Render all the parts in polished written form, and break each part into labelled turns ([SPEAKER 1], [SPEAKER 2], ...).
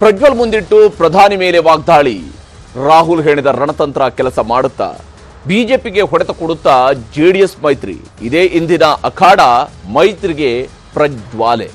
[SPEAKER 1] ಪ್ರಜ್ವಲ್ ಮುಂದಿಟ್ಟು ಪ್ರಧಾನಿ ಮೇಲೆ ವಾಗ್ದಾಳಿ. ರಾಹುಲ್ ಹೇಳಿದ ರಣತಂತ್ರ ಕೆಲಸ ಮಾಡುತ್ತಾ ಬಿಜೆಪಿಗೆ ಹೊಡೆತ ಕೊಡುತ್ತಾ ಜೆಡಿಎಸ್ ಮೈತ್ರಿ. ಇದೇ ಇಂದಿನ ಅಖಾಡ ಮೈತ್ರಿಗೆ ಪ್ರಜ್ವಾಲೆ.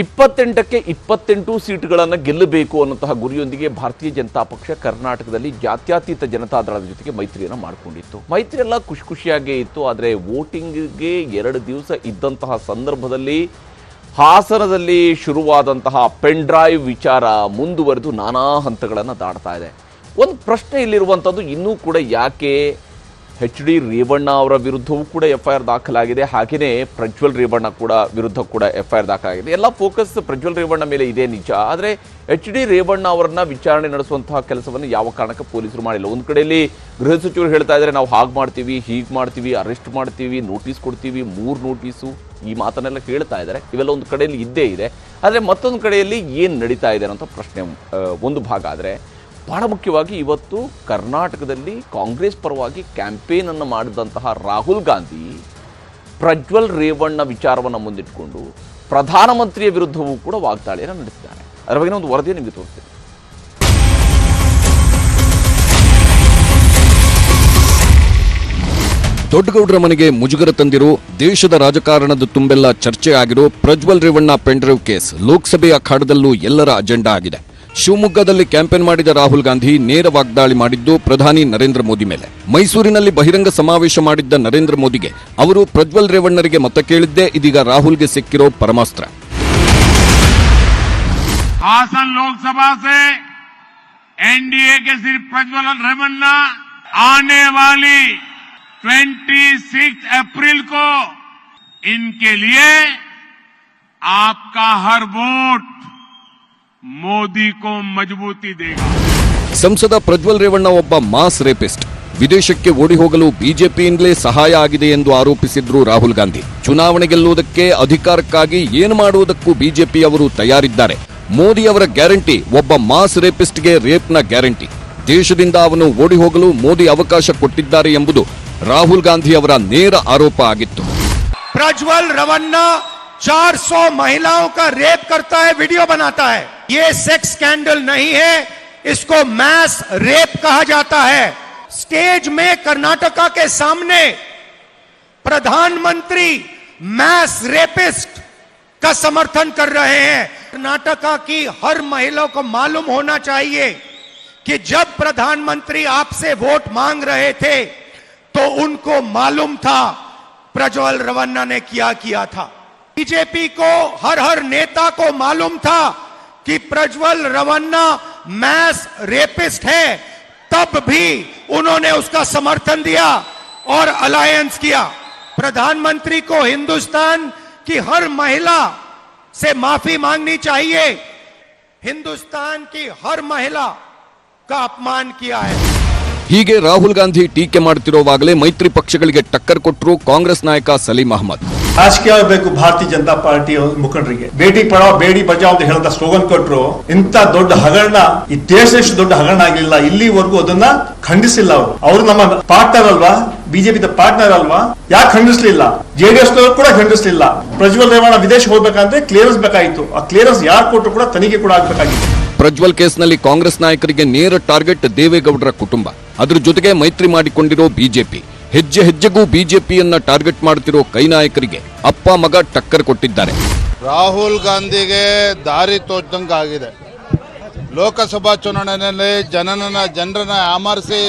[SPEAKER 1] ಇಪ್ಪತ್ತೆಂಟಕ್ಕೆ 28 ಸೀಟುಗಳನ್ನು ಗೆಲ್ಲಬೇಕು ಅನ್ನುವಂತಹ ಗುರಿಯೊಂದಿಗೆ ಭಾರತೀಯ ಜನತಾ ಪಕ್ಷ ಕರ್ನಾಟಕದಲ್ಲಿ ಜಾತ್ಯತೀತ ಜನತಾದಳದ ಜೊತೆಗೆ ಮೈತ್ರಿಯನ್ನು ಮಾಡಿಕೊಂಡಿತ್ತು. ಮೈತ್ರಿ ಎಲ್ಲ ಖುಷಿಯಾಗೇ ಇತ್ತು. ಆದರೆ ವೋಟಿಂಗ್ಗೆ 2 ದಿವಸ ಇದ್ದಂತಹ ಸಂದರ್ಭದಲ್ಲಿ ಹಾಸನದಲ್ಲಿ ಶುರುವಾದಂತಹ ಪೆನ್ ಡ್ರೈವ್ ವಿಚಾರ ಮುಂದುವರೆದು ನಾನಾ ಹಂತಗಳನ್ನು ದಾಟ್ತಾ ಇದೆ. ಒಂದು ಪ್ರಶ್ನೆ ಇಲ್ಲಿರುವಂಥದ್ದು, ಇನ್ನೂ ಕೂಡ ಯಾಕೆ HD ರೇವಣ್ಣ ಅವರ ವಿರುದ್ಧವೂ ಕೂಡ FIR ದಾಖಲಾಗಿದೆ, ಹಾಗೆಯೇ ಪ್ರಜ್ವಲ್ ರೇವಣ್ಣ ವಿರುದ್ಧ ಕೂಡ FIR ದಾಖಲಾಗಿದೆ. ಎಲ್ಲ ಫೋಕಸ್ ಪ್ರಜ್ವಲ್ ರೇವಣ್ಣ ಮೇಲೆ ಇದೆ ನಿಜ. ಆದರೆ HD ರೇವಣ್ಣ ಅವರನ್ನ ವಿಚಾರಣೆ ನಡೆಸುವಂತಹ ಕೆಲಸವನ್ನು ಯಾವ ಕಾರಣಕ್ಕೆ ಪೊಲೀಸರು ಮಾಡಿಲ್ಲ. ಒಂದು ಕಡೆಯಲ್ಲಿ ಗೃಹ ಸಚಿವರು ಹೇಳ್ತಾ ಇದ್ದಾರೆ, ನಾವು ಹಾಗೆ ಮಾಡ್ತೀವಿ, ಹೀಗೆ ಮಾಡ್ತೀವಿ, ಅರೆಸ್ಟ್ ಮಾಡ್ತೀವಿ, ನೋಟಿಸ್ ಕೊಡ್ತೀವಿ, 3 ನೋಟಿಸು, ಈ ಮಾತನ್ನೆಲ್ಲ ಹೇಳ್ತಾ ಇದ್ದಾರೆ. ಇವೆಲ್ಲ ಒಂದು ಕಡೆಯಲ್ಲಿ ಇದ್ದೇ ಇದೆ. ಆದರೆ ಮತ್ತೊಂದು ಕಡೆಯಲ್ಲಿ ಏನು ನಡೀತಾ ಇದೆ ಅನ್ನೋ ಪ್ರಶ್ನೆ ಒಂದು ಭಾಗ. ಆದರೆ ಬಹಳ ಮುಖ್ಯವಾಗಿ ಇವತ್ತು ಕರ್ನಾಟಕದಲ್ಲಿ ಕಾಂಗ್ರೆಸ್ ಪರವಾಗಿ ಕ್ಯಾಂಪೇನ್ ಅನ್ನು ಮಾಡಿದಂತಹ ರಾಹುಲ್ ಗಾಂಧಿ ಪ್ರಜ್ವಲ್ ರೇವಣ್ಣ ವಿಚಾರವನ್ನು ಮುಂದಿಟ್ಟುಕೊಂಡು ಪ್ರಧಾನಮಂತ್ರಿಯ ವಿರುದ್ಧವೂ ಕೂಡ ವಾಗ್ದಾಳಿಯನ್ನು ನಡೆಸಿದ್ದಾರೆ. ಅದರ ಬಗ್ಗೆ ಒಂದು ವರದಿ ನಿಮಗೆ ತೋರಿಸ್ತೀನಿ.
[SPEAKER 2] ದೊಡ್ಡಗೌಡರ ಮನೆಗೆ ಮುಜುಗರ ತಂದಿರೋ, ದೇಶದ ರಾಜಕಾರಣದ ತುಂಬೆಲ್ಲ ಚರ್ಚೆ ಆಗಿರೋ ಪ್ರಜ್ವಲ್ ರೇವಣ್ಣ ಪೆಂಡ್ರೈವ್ ಕೇಸ್ ಲೋಕಸಭೆ ಅಖಾಡದಲ್ಲೂ ಎಲ್ಲರ ಅಜೆಂಡಾ ಆಗಿದೆ. ಶಿವಮೊಗ್ಗದಲ್ಲಿ ಕ್ಯಾಂಪೇನ್ ಮಾಡಿದ ರಾಹುಲ್ ಗಾಂಧಿ ನೇರ ವಾಗ್ದಾಳಿ ಮಾಡಿದ್ದು ಪ್ರಧಾನಿ ನರೇಂದ್ರ ಮೋದಿ ಮೇಲೆ. ಮೈಸೂರಿನಲ್ಲಿ ಬಹಿರಂಗ ಸಮಾವೇಶ ಮಾಡಿದ್ದ ನರೇಂದ್ರ ಮೋದಿಗೆ ಅವರು ಪ್ರಜ್ವಲ್ ರೇವಣ್ಣರಿಗೆ ಮತ ಕೇಳಿದ್ದೇ ಇದೀಗ ರಾಹುಲ್ಗೆ ಸಿಕ್ಕಿರೋ ಪರಮಾಸ್ತ್ರ.
[SPEAKER 3] हासन लोकसभा से एनडीए के सिर्फ प्रज्वल रेवन्ना आने वाली 26 अप्रैल को इनके लिए आपका हर वोट ಮೋದಿ ಕೋ ಮಜಬೂತಿ ದೇಗಾ.
[SPEAKER 2] ಸಂಸದ ಪ್ರಜ್ವಲ್ ರೇವಣ್ಣ ಒಬ್ಬ ಮಾಸ್ ರೇಪಿಸ್ಟ್. ವಿದೇಶಕ್ಕೆ ಓಡಿ ಹೋಗಲು ಬಿಜೆಪಿಯಿಂದಲೇ ಸಹಾಯ ಆಗಿದೆ ಎಂದು ಆರೋಪಿಸಿದ್ರು ರಾಹುಲ್ ಗಾಂಧಿ. ಚುನಾವಣೆ ಗೆಲ್ಲುವುದಕ್ಕೆ, ಅಧಿಕಾರಕ್ಕಾಗಿ ಏನು ಮಾಡುವುದಕ್ಕೂ ಬಿಜೆಪಿ ಅವರು ತಯಾರಿದ್ದಾರೆ. ಮೋದಿ ಅವರ ಗ್ಯಾರಂಟಿ ಒಬ್ಬ ಮಾಸ್ ರೇಪಿಸ್ಟ್ಗೆ ರೇಪ್ನ ಗ್ಯಾರಂಟಿ. ದೇಶದಿಂದ ಅವನು ಓಡಿ ಹೋಗಲು ಮೋದಿ ಅವಕಾಶ ಕೊಟ್ಟಿದ್ದಾರೆ ಎಂಬುದು ರಾಹುಲ್ ಗಾಂಧಿ ಅವರ ನೇರ ಆರೋಪ ಆಗಿತ್ತು.
[SPEAKER 4] प्रज्वल रवन्ना 400 महिलाओं का रेप करता है, वीडियो बनाता है. ये सेक्स स्कैंडल नहीं है, इसको मैस रेप कहा जाता है. स्टेज में कर्नाटका के सामने प्रधानमंत्री मैस रेपिस्ट का समर्थन कर रहे हैं. कर्नाटका की हर महिला को मालूम होना चाहिए कि जब प्रधानमंत्री आपसे वोट मांग रहे थे तो उनको मालूम था प्रज्वल रवन्ना ने क्या किया था. बीजेपी को हर नेता को मालूम था कि प्रज्वल रवन्ना मैस रेपिस्ट है, तब भी उन्होंने उसका समर्थन दिया और अलायंस किया. प्रधानमंत्री को हिंदुस्तान की हर महिला से माफी मांगनी चाहिए. हिंदुस्तान की हर महिला का अपमान किया है.
[SPEAKER 2] ಹೀಗೆ ರಾಹುಲ್ ಗಾಂಧಿ ಟೀಕೆ ಮಾಡುತ್ತಿರುವಾಗಲೇ ಮೈತ್ರಿ ಪಕ್ಷಗಳಿಗೆ ಟಕ್ಕರ್ ಕೊಟ್ಟರು ಕಾಂಗ್ರೆಸ್ ನಾಯಕ ಸಲೀಂ ಅಹಮದ್.
[SPEAKER 5] ರಾಜಕೀಯ ಆಗಬೇಕು ಭಾರತೀಯ ಜನತಾ ಪಾರ್ಟಿ ಮುಖಂಡರಿಗೆ. ಬೇಟಿ ಪಡಾವ್ ಬೇಡಿ ಬಚಾವ್ ಅಂತ ಹೇಳಿದ ಸ್ಲೋಗನ್ ಕೊಟ್ಟರು. ಇಂಥ ದೊಡ್ಡ ಹಗರಣ ಈ ದೇಶದಷ್ಟು ದೊಡ್ಡ ಹಗರಣ ಆಗಲಿಲ್ಲ, ಇಲ್ಲಿವರೆಗೂ ಅದನ್ನ ಖಂಡಿಸಿಲ್ಲ. ಅವರು ನಮ್ಮ ಪಾರ್ಟ್ನರ್ ಅಲ್ವಾ, ಬಿಜೆಪಿ ಪಾರ್ಟ್ನರ್ ಅಲ್ವಾ, ಯಾಕೆ ಖಂಡಿಸಲಿಲ್ಲ? JDS ಕೂಡ ಖಂಡಿಸಲಿಲ್ಲ. ಪ್ರಜ್ವಲ್ ರೇವಣ್ಣ ವಿದೇಶ ಹೋಗ್ಬೇಕಂದ್ರೆ ಕ್ಲಿಯರೆನ್ಸ್ ಬೇಕಾಗಿತ್ತು. ಆ ಕ್ಲಿಯರೆನ್ಸ್ ಯಾರು ಕೊಟ್ಟರು ಕೂಡ ತನಿಖೆ ಕೂಡ ಆಗ್ಬೇಕಾಗಿತ್ತು.
[SPEAKER 2] ಪ್ರಜ್ವಲ್ ಕೇಸ್ನಲ್ಲಿ ಕಾಂಗ್ರೆಸ್ ನಾಯಕರಿಗೆ ನೇರ ಟಾರ್ಗೆಟ್ ದೇವೇಗೌಡರ ಕುಟುಂಬ. ಅದರ ಜೊತೆಗೆ ಮೈತ್ರಿ ಮಾಡಿಕೊಂಡಿರೋ ಬಿಜೆಪಿ. ಹೆಜ್ಜೆ ಹೆಜ್ಜೆಗೂ ಬಿಜೆಪಿಯನ್ನ ಟಾರ್ಗೆಟ್ ಮಾಡುತ್ತಿರೋ ಕೈ ನಾಯಕರಿಗೆ ಅಪ್ಪ ಮಗ ಟಕ್ಕರ್ ಕೊಟ್ಟಿದ್ದಾರೆ.
[SPEAKER 6] ರಾಹುಲ್ ಗಾಂಧಿಗೆ ದಾರಿ ತೋಚದಂಗಾಗಿದೆ. ಲೋಕಸಭಾ ಚುನಾವಣೆಯಲ್ಲಿ ಜನರನ್ನ ಆಮರಿಸಿ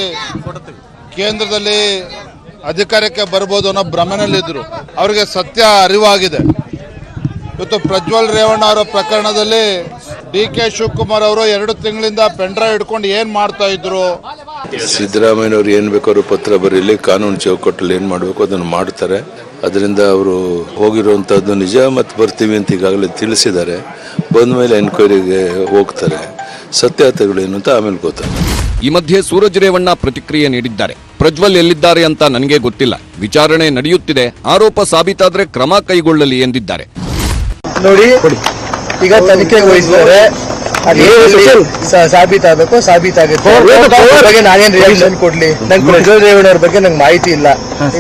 [SPEAKER 6] ಕೇಂದ್ರದಲ್ಲಿ ಅಧಿಕಾರಕ್ಕೆ ಬರ್ಬೋದು ಅನ್ನೋ ಭ್ರಮೆನಲ್ಲಿದ್ದರು. ಅವರಿಗೆ ಸತ್ಯ ಅರಿವಾಗಿದೆ. ಇವತ್ತು ಪ್ರಜ್ವಲ್ ರೇವಣ್ಣ ಅವರ ಪ್ರಕರಣದಲ್ಲಿ DK ಶಿವಕುಮಾರ್ ಅವರು 2 ತಿಂಗಳಿಂದ ಪೆಂಡ್ರೈವ್ ಹಿಡ್ಕೊಂಡು ಏನ್ ಮಾಡ್ತಾ ಇದ್ರು.
[SPEAKER 7] ಸಿದ್ದರಾಮಯ್ಯನವರು ಏನ್ ಬೇಕಾದ್ರೂ ಪತ್ರ ಬರೀಲಿ, ಕಾನೂನು ಚೌಕಟ್ಟಲ್ಲಿ ಏನ್ ಮಾಡಬೇಕು ಅದನ್ನು ಮಾಡ್ತಾರೆ. ಅದರಿಂದ ಅವರು ಹೋಗಿರುವಂತದ್ದು ನಿಜ, ಮತ್ತೆ ಬರ್ತೀವಿ ಅಂತ ಈಗಾಗಲೇ ತಿಳಿಸಿದ್ದಾರೆ. ಬಂದ ಮೇಲೆ ಎನ್ಕ್ವೈರಿಗೆ ಹೋಗ್ತಾರೆ. ಸತ್ಯಾಸತ್ಯಗಳೇನು ಅಂತ ಆಮೇಲೆ ಗೊತ್ತಾಗ.
[SPEAKER 2] ಈ ಮಧ್ಯೆ ಸೂರಜ್ ರೇವಣ್ಣ ಪ್ರತಿಕ್ರಿಯೆ ನೀಡಿದ್ದಾರೆ. ಪ್ರಜ್ವಲ್ ಎಲ್ಲಿದ್ದಾರೆ ಅಂತ ನನಗೆ ಗೊತ್ತಿಲ್ಲ, ವಿಚಾರಣೆ ನಡೆಯುತ್ತಿದೆ, ಆರೋಪ ಸಾಬೀತಾದ್ರೆ ಕ್ರಮ ಕೈಗೊಳ್ಳಲಿ ಎಂದಿದ್ದಾರೆ.
[SPEAKER 8] ನೋಡಿ, ಈಗ ತನಿಖೆಗೆ ವಹಿಸಿದ್ದಾರೆ. ಸಾಬೀತಾಗಬೇಕು, ಸಾಬೀತಾಗುತ್ತೆ. ನಾನೇನ್ ರಿಯಾಕ್ಷನ್ ಕೊಡ್ಲಿ? ನಂಗೆ ಪ್ರಜ್ವಲ್ ರೇವಣ್ಣ ಅವ್ರ ಬಗ್ಗೆ ನಂಗೆ ಮಾಹಿತಿ ಇಲ್ಲ.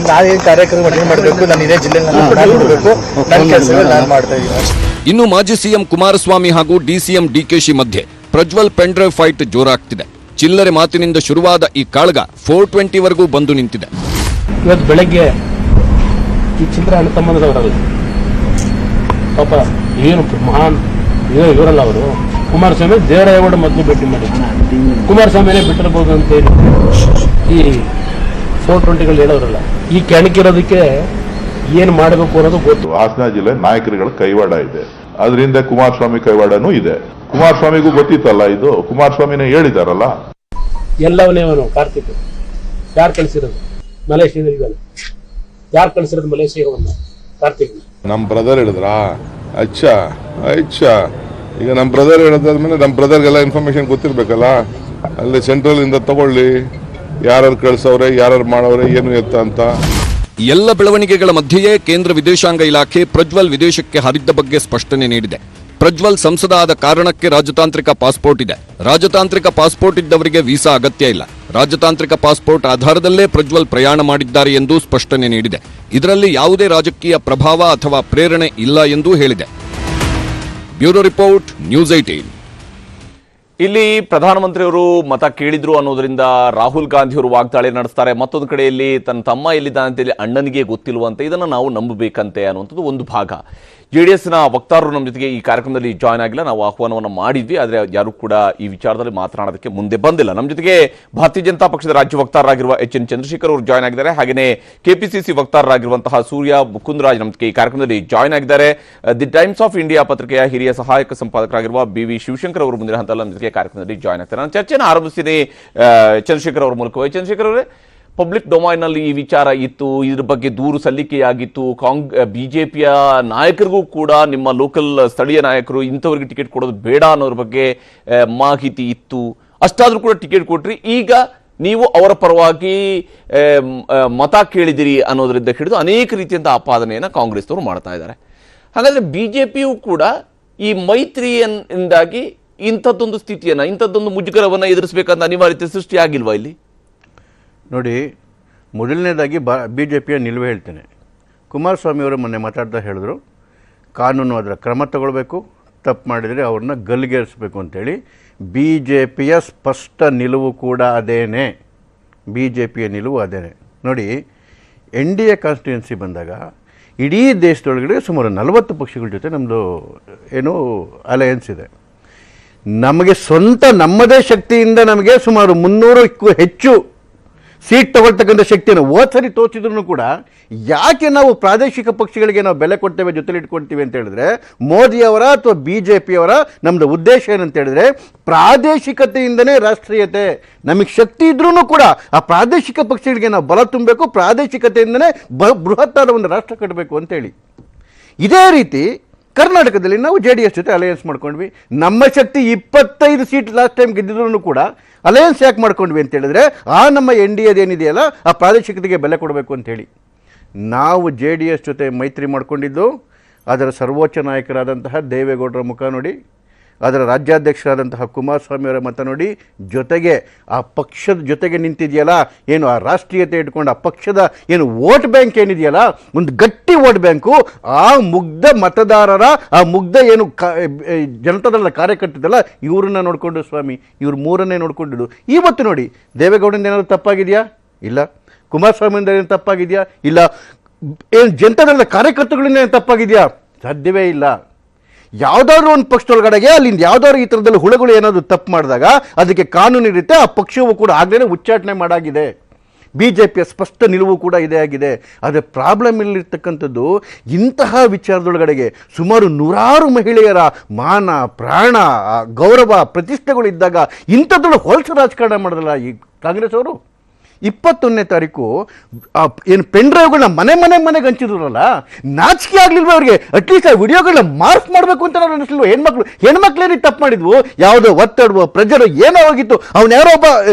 [SPEAKER 8] ನಾನೇನ್ ಕಾರ್ಯಕ್ರಮ ಅಟೆಂಡ್ ಮಾಡಬೇಕು, ನಾನು ಇದೇ ಜಿಲ್ಲೆಯಲ್ಲಿ ಮಾಡಬೇಕು, ನನ್ನ ಕೆಲಸಗಳು ನಾನು ಮಾಡ್ತಾ ಇದ್ದೀನಿ.
[SPEAKER 2] ಇನ್ನು ಮಾಜಿ ಸಿಎಂ ಕುಮಾರಸ್ವಾಮಿ ಹಾಗೂ ಡಿಸಿಎಂ ಡಿಕೆಶಿ ಮಧ್ಯೆ ಪ್ರಜ್ವಲ್ ಪೆಂಡ್ರೈವ್ ಫೈಟ್ ಜೋರಾಗ್ತಿದೆ. ಚಿಲ್ಲರೆ ಮಾತಿನಿಂದ ಶುರುವಾದ ಈ ಕಾಳಗ 420 ವರೆಗೂ ಬಂದು ನಿಂತಿದೆ.
[SPEAKER 9] ಇವತ್ತು ಬೆಳಗ್ಗೆ ಈ ಚಿಲ್ಲರೆ ಅಣ್ಣ ತಮ್ಮಂದವರಲ್ಲ ಪಾಪ, ಏನು ಮಹಾನ್ ಇವರಲ್ಲ ಅವರು. ಕುಮಾರಸ್ವಾಮಿ ದೇವರಾಯಗೌಡ ಮೊದಲು ಭೇಟಿ ಮಾಡಿ ಕುಮಾರಸ್ವಾಮಿನೇ ಬಿಟ್ಟಿರ್ಬೋದು ಅಂತೇಳಿ ಈ 420ಗಳು ಹೇಳೋರಲ್ಲ. ಈ ಕೆಣಕಿರೋದಕ್ಕೆ ಏನು ಮಾಡಬೇಕು ಅನ್ನೋದು ಗೊತ್ತು.
[SPEAKER 10] ಹಾಸನ ಜಿಲ್ಲೆ ನಾಯಕರುಗಳ ಕೈವಾಡ ಇದೆ, ಅದರಿಂದ ಕುಮಾರಸ್ವಾಮಿ ಕೈವಾಡನೂ ಇದೆ. ಕುಮಾರಸ್ವಾಮಿಗೂ ಗೊತ್ತಿತ್ತಲ್ಲ ಇದು, ಕುಮಾರಸ್ವಾಮಿನೇ ಹೇಳಿದಾರಲ್ಲ.
[SPEAKER 9] ಎಲ್ಲವನ್ನೇ ಅವನು ಕಾರ್ತಿಕ್ ಯಾರು ಕಳಿಸಿರೋದು? ಮಲೇಷಿಯಾದಲ್ಲಿ ಯಾರು ಕಳಿಸಿರೋದು? ಮಲೇಷಿಯಾವನ್ನು ಕಾರ್ತಿಕ್
[SPEAKER 10] ನಮ್ ಬ್ರದರ್ ಹೇಳಿದ್ರಾ? ಅಚ್ಚಾ ಈಗ ನಮ್ ಬ್ರದರ್ ಹೇಳಿದಾದ್ಮೇಲೆ ನಮ್ ಬ್ರದರ್ಗೆಲ್ಲ ಇನ್ಫಾರ್ಮೇಶನ್ ಗೊತ್ತಿರ್ಬೇಕಲ್ಲ. ಅಲ್ಲಿ ಸೆಂಟ್ರಲ್ ಇಂದ ತಗೊಳ್ಳಿ, ಯಾರು ಕಳ್ಸವ್ರೆ, ಯಾರು ಮಾಡವ್ರೆ, ಏನು ಎತ್ತ ಅಂತ.
[SPEAKER 2] ಎಲ್ಲ ಬೆಳವಣಿಗೆಗಳ ಮಧ್ಯೆಯೇ ಕೇಂದ್ರ ವಿದೇಶಾಂಗ ಇಲಾಖೆ ಪ್ರಜ್ವಲ್ ವಿದೇಶಕ್ಕೆ ಹಾರಿದ್ದ ಬಗ್ಗೆ ಸ್ಪಷ್ಟನೆ ನೀಡಿದೆ. ಪ್ರಜ್ವಲ್ ಸಂಸದ ಆದ ಕಾರಣಕ್ಕೆ ರಾಜತಾಂತ್ರಿಕ ಪಾಸ್ಪೋರ್ಟ್ ಇದೆ. ರಾಜತಾಂತ್ರಿಕ ಪಾಸ್ಪೋರ್ಟ್ ಇದ್ದವರಿಗೆ ವೀಸಾ ಅಗತ್ಯ ಇಲ್ಲ. ರಾಜತಾಂತ್ರಿಕ ಪಾಸ್ಪೋರ್ಟ್ ಆಧಾರದಲ್ಲೇ ಪ್ರಜ್ವಲ್ ಪ್ರಯಾಣ ಮಾಡಿದ್ದಾರೆ ಎಂದು ಸ್ಪಷ್ಟನೆ ನೀಡಿದೆ. ಇದರಲ್ಲಿ ಯಾವುದೇ ರಾಜಕೀಯ ಪ್ರಭಾವ ಅಥವಾ ಪ್ರೇರಣೆ ಇಲ್ಲ ಎಂದು ಹೇಳಿದೆ. Bureau report, news 18.
[SPEAKER 1] ಇಲ್ಲಿ ಪ್ರಧಾನಮಂತ್ರಿಯವರು ಮತ ಕೇಳಿದ್ರು ಅನ್ನೋದ್ರಿಂದ ರಾಹುಲ್ ಗಾಂಧಿ ಅವರು ವಾಗ್ದಾಳಿ ನಡೆಸ್ತಾರೆ. ಮತ್ತೊಂದು ಕಡೆಯಲ್ಲಿ ತನ್ನ ತಮ್ಮ ಎಲ್ಲಿದ್ದಾನೆ ಅಂತೇಳಿ ಅಣ್ಣನಿಗೆ ಗೊತ್ತಿಲ್ವಂತೆ, ಇದನ್ನು ನಾವು ನಂಬಬೇಕಂತೆ ಅನ್ನುವಂಥದ್ದು ಒಂದು ಭಾಗ. JDSನ ವಕ್ತಾರರು ನಮ್ಮ ಜೊತೆಗೆ ಈ ಕಾರ್ಯಕ್ರಮದಲ್ಲಿ ಜಾಯ್ನ್ ಆಗಿಲ್ಲ. ನಾವು ಆಹ್ವಾನವನ್ನು ಮಾಡಿದ್ವಿ, ಆದರೆ ಯಾರು ಕೂಡ ಈ ವಿಚಾರದಲ್ಲಿ ಮಾತನಾಡೋದಕ್ಕೆ ಮುಂದೆ ಬಂದಿಲ್ಲ. ನಮ್ಮ ಜೊತೆಗೆ ಭಾರತೀಯ ಜನತಾ ಪಕ್ಷದ ರಾಜ್ಯ ವಕ್ತಾರರಾಗಿರುವ HN ಚಂದ್ರಶೇಖರ್ ಅವರು ಜಾಯ್ನ್ ಆಗಿದ್ದಾರೆ. ಹಾಗೆಯೇ KPCC ವಕ್ತಾರರಾಗಿರುವಂತಹ ಸೂರ್ಯ ಮುಕುಂದರಾಜ್ ನಮ್ಮ ಜೊತೆಗೆ ಈ ಕಾರ್ಯಕ್ರಮದಲ್ಲಿ ಜಾಯ್ನ್ ಆಗಿದ್ದಾರೆ. ದಿ ಟೈಮ್ಸ್ ಆಫ್ ಇಂಡಿಯಾ ಪತ್ರಿಕೆಯ ಹಿರಿಯ ಸಹಾಯಕ ಸಂಪಾದಕರಾಗಿರುವ BV ಶಿವಶಂಕರ್ ಅವರು ಮುಂದಿನ ಹಂತದಲ್ಲಿ ನಮ್ಮ ಜೊತೆಗೆ ಕಾರ್ಯಕ್ರಮದಲ್ಲಿ ಜಾಯ್ನ್ ಆಗ್ತಾರೆ. ನಾನು ಚರ್ಚೆಯನ್ನು ಆರಂಭಿಸ್ತೀನಿ ಚಂದ್ರಶೇಖರ್ ಅವರ ಮೂಲಕವೇ. ಚಂದ್ರಶೇಖರ್ ಅವರೇ, ಪಬ್ಲಿಕ್ ಡೊಮೈನ್ನಲ್ಲಿ ಈ ವಿಚಾರ ಇತ್ತು, ಇದ್ರ ಬಗ್ಗೆ ದೂರು ಸಲ್ಲಿಕೆಯಾಗಿತ್ತು. ಬಿಜೆಪಿಯ ನಾಯಕರಿಗೂ ಕೂಡ ನಿಮ್ಮ ಲೋಕಲ್ ಸ್ಥಳೀಯ ನಾಯಕರು ಇಂಥವ್ರಿಗೆ ಟಿಕೆಟ್ ಕೊಡೋದು ಬೇಡ ಅನ್ನೋದ್ರ ಬಗ್ಗೆ ಮಾಹಿತಿ ಇತ್ತು. ಅಷ್ಟಾದ್ರೂ ಕೂಡ ಟಿಕೆಟ್ ಕೊಟ್ರಿ. ಈಗ ನೀವು ಅವರ ಪರವಾಗಿ ಮತ ಕೇಳಿದಿರಿ ಅನ್ನೋದರಿಂದ ಹಿಡಿದು ಅನೇಕ ರೀತಿಯಂಥ ಆಪಾದನೆಯನ್ನು ಕಾಂಗ್ರೆಸ್ನವರು ಮಾಡ್ತಾ ಇದ್ದಾರೆ. ಹಾಗಾದ್ರೆ ಬಿಜೆಪಿಯು ಕೂಡ ಈ ಮೈತ್ರಿಯಿಂದಾಗಿ ಇಂಥದ್ದೊಂದು ಸ್ಥಿತಿಯನ್ನು, ಇಂಥದ್ದೊಂದು ಮುಜುಗರವನ್ನು ಎದುರಿಸಬೇಕಂತ ಅನಿವಾರ್ಯತೆ ಸೃಷ್ಟಿಯಾಗಿಲ್ವಾ ಇಲ್ಲಿ?
[SPEAKER 11] ನೋಡಿ, ಮೊದಲನೇದಾಗಿ BJPಯ ನಿಲುವು ಹೇಳ್ತೇನೆ. ಕುಮಾರಸ್ವಾಮಿಯವರು ಮೊನ್ನೆ ಮಾತಾಡ್ತಾ ಹೇಳಿದ್ರು, ಕಾನೂನು ಅದರ ಕ್ರಮ ತಗೊಳ್ಬೇಕು, ತಪ್ಪು ಮಾಡಿದರೆ ಅವ್ರನ್ನ ಗಲ್ಲಿಗೇರಿಸಬೇಕು ಅಂತೇಳಿ. BJPಯ ಸ್ಪಷ್ಟ ನಿಲುವು ಕೂಡ ಅದೇನೆ. BJPಯ ನಿಲುವು ಅದೇನೆ. ನೋಡಿ, NDA ಕಾನ್ಸ್ಟಿಟ್ಯೂನ್ಸಿ ಬಂದಾಗ ಇಡೀ ದೇಶದೊಳಗಡೆ ಸುಮಾರು 40 ಪಕ್ಷಗಳ ಜೊತೆ ನಮ್ಮದು ಅಲಯನ್ಸ್ ಇದೆ. ನಮಗೆ ಸ್ವಂತ ನಮ್ಮದೇ ಶಕ್ತಿಯಿಂದ ನಮಗೆ ಸುಮಾರು 300ಕ್ಕೂ ಹೆಚ್ಚು ಸೀಟ್ ತಗೊಳ್ತಕ್ಕಂಥ ಶಕ್ತಿಯನ್ನು ಸರಿ ತೋರಿಸಿದ್ರು ಕೂಡ ಯಾಕೆ ನಾವು ಪ್ರಾದೇಶಿಕ ಪಕ್ಷಗಳಿಗೆ ನಾವು ಬೆಲೆ ಕೊಡ್ತೇವೆ, ಜೊತೆಲಿ ಇಟ್ಕೊಳ್ತೀವಿ ಅಂತ ಹೇಳಿದ್ರೆ, ಮೋದಿಯವರ ಅಥವಾ BJPಯವರ ನಮ್ಮದು ಉದ್ದೇಶ ಏನಂತ ಹೇಳಿದ್ರೆ, ಪ್ರಾದೇಶಿಕತೆಯಿಂದನೇ ರಾಷ್ಟ್ರೀಯತೆ. ನಮಗೆ ಶಕ್ತಿ ಇದ್ರೂ ಕೂಡ ಆ ಪ್ರಾದೇಶಿಕ ಪಕ್ಷಗಳಿಗೆ ನಾವು ಬಲ ತುಂಬಬೇಕು, ಪ್ರಾದೇಶಿಕತೆಯಿಂದನೇ ಬೃಹತ್ತಾದ ಒಂದು ರಾಷ್ಟ್ರ ಕಟ್ಟಬೇಕು ಅಂತೇಳಿ. ಇದೇ ರೀತಿ ಕರ್ನಾಟಕದಲ್ಲಿ ನಾವು JDS ಜೊತೆ ಅಲಯನ್ಸ್ ಮಾಡ್ಕೊಂಡ್ವಿ. ನಮ್ಮ ಶಕ್ತಿ 25 ಸೀಟ್ ಲಾಸ್ಟ್ ಟೈಮ್ ಗೆದ್ದಿದ್ರು ಕೂಡ ಅಲಯನ್ಸ್ ಯಾಕೆ ಮಾಡ್ಕೊಂಡ್ವಿ ಅಂತ ಹೇಳಿದ್ರೆ, ನಮ್ಮ NDAದೇನಿದೆಯಲ್ಲ ಆ ಪ್ರಾದೇಶಿಕತೆಗೆ ಬೆಲೆ ಕೊಡಬೇಕು ಅಂತೇಳಿ. ನಾವು JDS ಜೊತೆ ಮೈತ್ರಿ ಮಾಡ್ಕೊಂಡಿದ್ದು ಅದರ ಸರ್ವೋಚ್ಚ ನಾಯಕರಾದಂತಹ ದೇವೇಗೌಡರ ಮುಖ ನೋಡಿ, ಅದರ ರಾಜ್ಯಾಧ್ಯಕ್ಷರಾದಂತಹ ಕುಮಾರಸ್ವಾಮಿಯವರ ಮತ ನೋಡಿ, ಜೊತೆಗೆ ಆ ಪಕ್ಷದ ಜೊತೆಗೆ ನಿಂತಿದೆಯಲ್ಲ, ಏನು ಆ ರಾಷ್ಟ್ರೀಯತೆ ಇಟ್ಕೊಂಡು ಆ ಪಕ್ಷದ ಏನು ವೋಟ್ ಬ್ಯಾಂಕ್ ಏನಿದೆಯಲ್ಲ, ಒಂದು ಗಟ್ಟಿ ವೋಟ್ ಬ್ಯಾಂಕು, ಆ ಮುಗ್ಧ ಮತದಾರರ ಆ ಮುಗ್ಧ ಏನು ಜನತಾದಳದ ಕಾರ್ಯಕರ್ತದಲ್ಲ, ಇವ್ರನ್ನ ನೋಡಿಕೊಂಡು ಸ್ವಾಮಿ, ಇವ್ರು ಮೂರನ್ನೇ ನೋಡ್ಕೊಂಡಿದ್ದು. ಇವತ್ತು ನೋಡಿ, ದೇವೇಗೌಡರಿಂದ ಏನಾದರೂ ತಪ್ಪಾಗಿದೆಯಾ? ಇಲ್ಲ. ಕುಮಾರಸ್ವಾಮಿಯಿಂದ ಏನು ತಪ್ಪಾಗಿದೆಯಾ? ಇಲ್ಲ. ಏನು ಜನತಾದಳದ ಕಾರ್ಯಕರ್ತಗಳಿಂದ ಏನು ತಪ್ಪಾಗಿದೆಯಾ? ಸಾಧ್ಯವೇ ಇಲ್ಲ. ಯಾವುದಾದ್ರೂ ಒಂದು ಪಕ್ಷದೊಳಗಡೆಗೆ ಅಲ್ಲಿಂದ ಯಾವುದಾದ್ರು ಈ ಥರದಲ್ಲಿ ಹುಳುಗಳು ಏನಾದರೂ ತಪ್ಪು ಮಾಡಿದಾಗ ಅದಕ್ಕೆ ಕಾನೂನು ಇರುತ್ತೆ. ಆ ಪಕ್ಷವು ಕೂಡ ಆಗಲೇ ಉಚ್ಚಾಟನೆ ಮಾಡಾಗಿದೆ. BJPಯ ಸ್ಪಷ್ಟ ನಿಲುವು ಕೂಡ ಇದೇ ಆಗಿದೆ. ಆದರೆ ಪ್ರಾಬ್ಲಮ್ ಇಲ್ಲಿರ್ತಕ್ಕಂಥದ್ದು, ಇಂತಹ ವಿಚಾರದೊಳಗಡೆಗೆ ಸುಮಾರು 100 ಮಹಿಳೆಯರ ಮಾನ, ಪ್ರಾಣ, ಗೌರವ, ಪ್ರತಿಷ್ಠೆಗಳು ಇದ್ದಾಗ ಇಂಥದ್ದೊಳಗೆ ಹೊಲಸು ರಾಜಕಾರಣ ಮಾಡೋದಲ್ಲ ಈ ಕಾಂಗ್ರೆಸ್ ಅವರು. 21ನೇ ತಾರೀಕು ಏನು ಪೆನ್ ಡ್ರೈವ್ಗಳನ್ನ ಮನೆಗೆ ಹಂಚಿದ್ರಲ್ಲ, ನಾಚಿಕೆ ಆಗ್ಲಿಲ್ವ ಅವ್ರಿಗೆ? ಅಟ್ಲೀಸ್ಟ್ ಆ ವಿಡಿಯೋಗಳನ್ನ ಮಾರ್ಕ್ ಮಾಡಬೇಕು ಅಂತ ನಾನು ಅನಿಸ್ಲಿಲ್ವ? ಹೆಣ್ಮಕ್ಳೇನಿಗೆ ತಪ್ಪು ಮಾಡಿದ್ವು? ಯಾವುದೋ ಒತ್ತಡ ಪ್ರೆಜರ್ ಏನೋ ಹೋಗಿತ್ತು, ಅವ್ನು ಯಾರೋ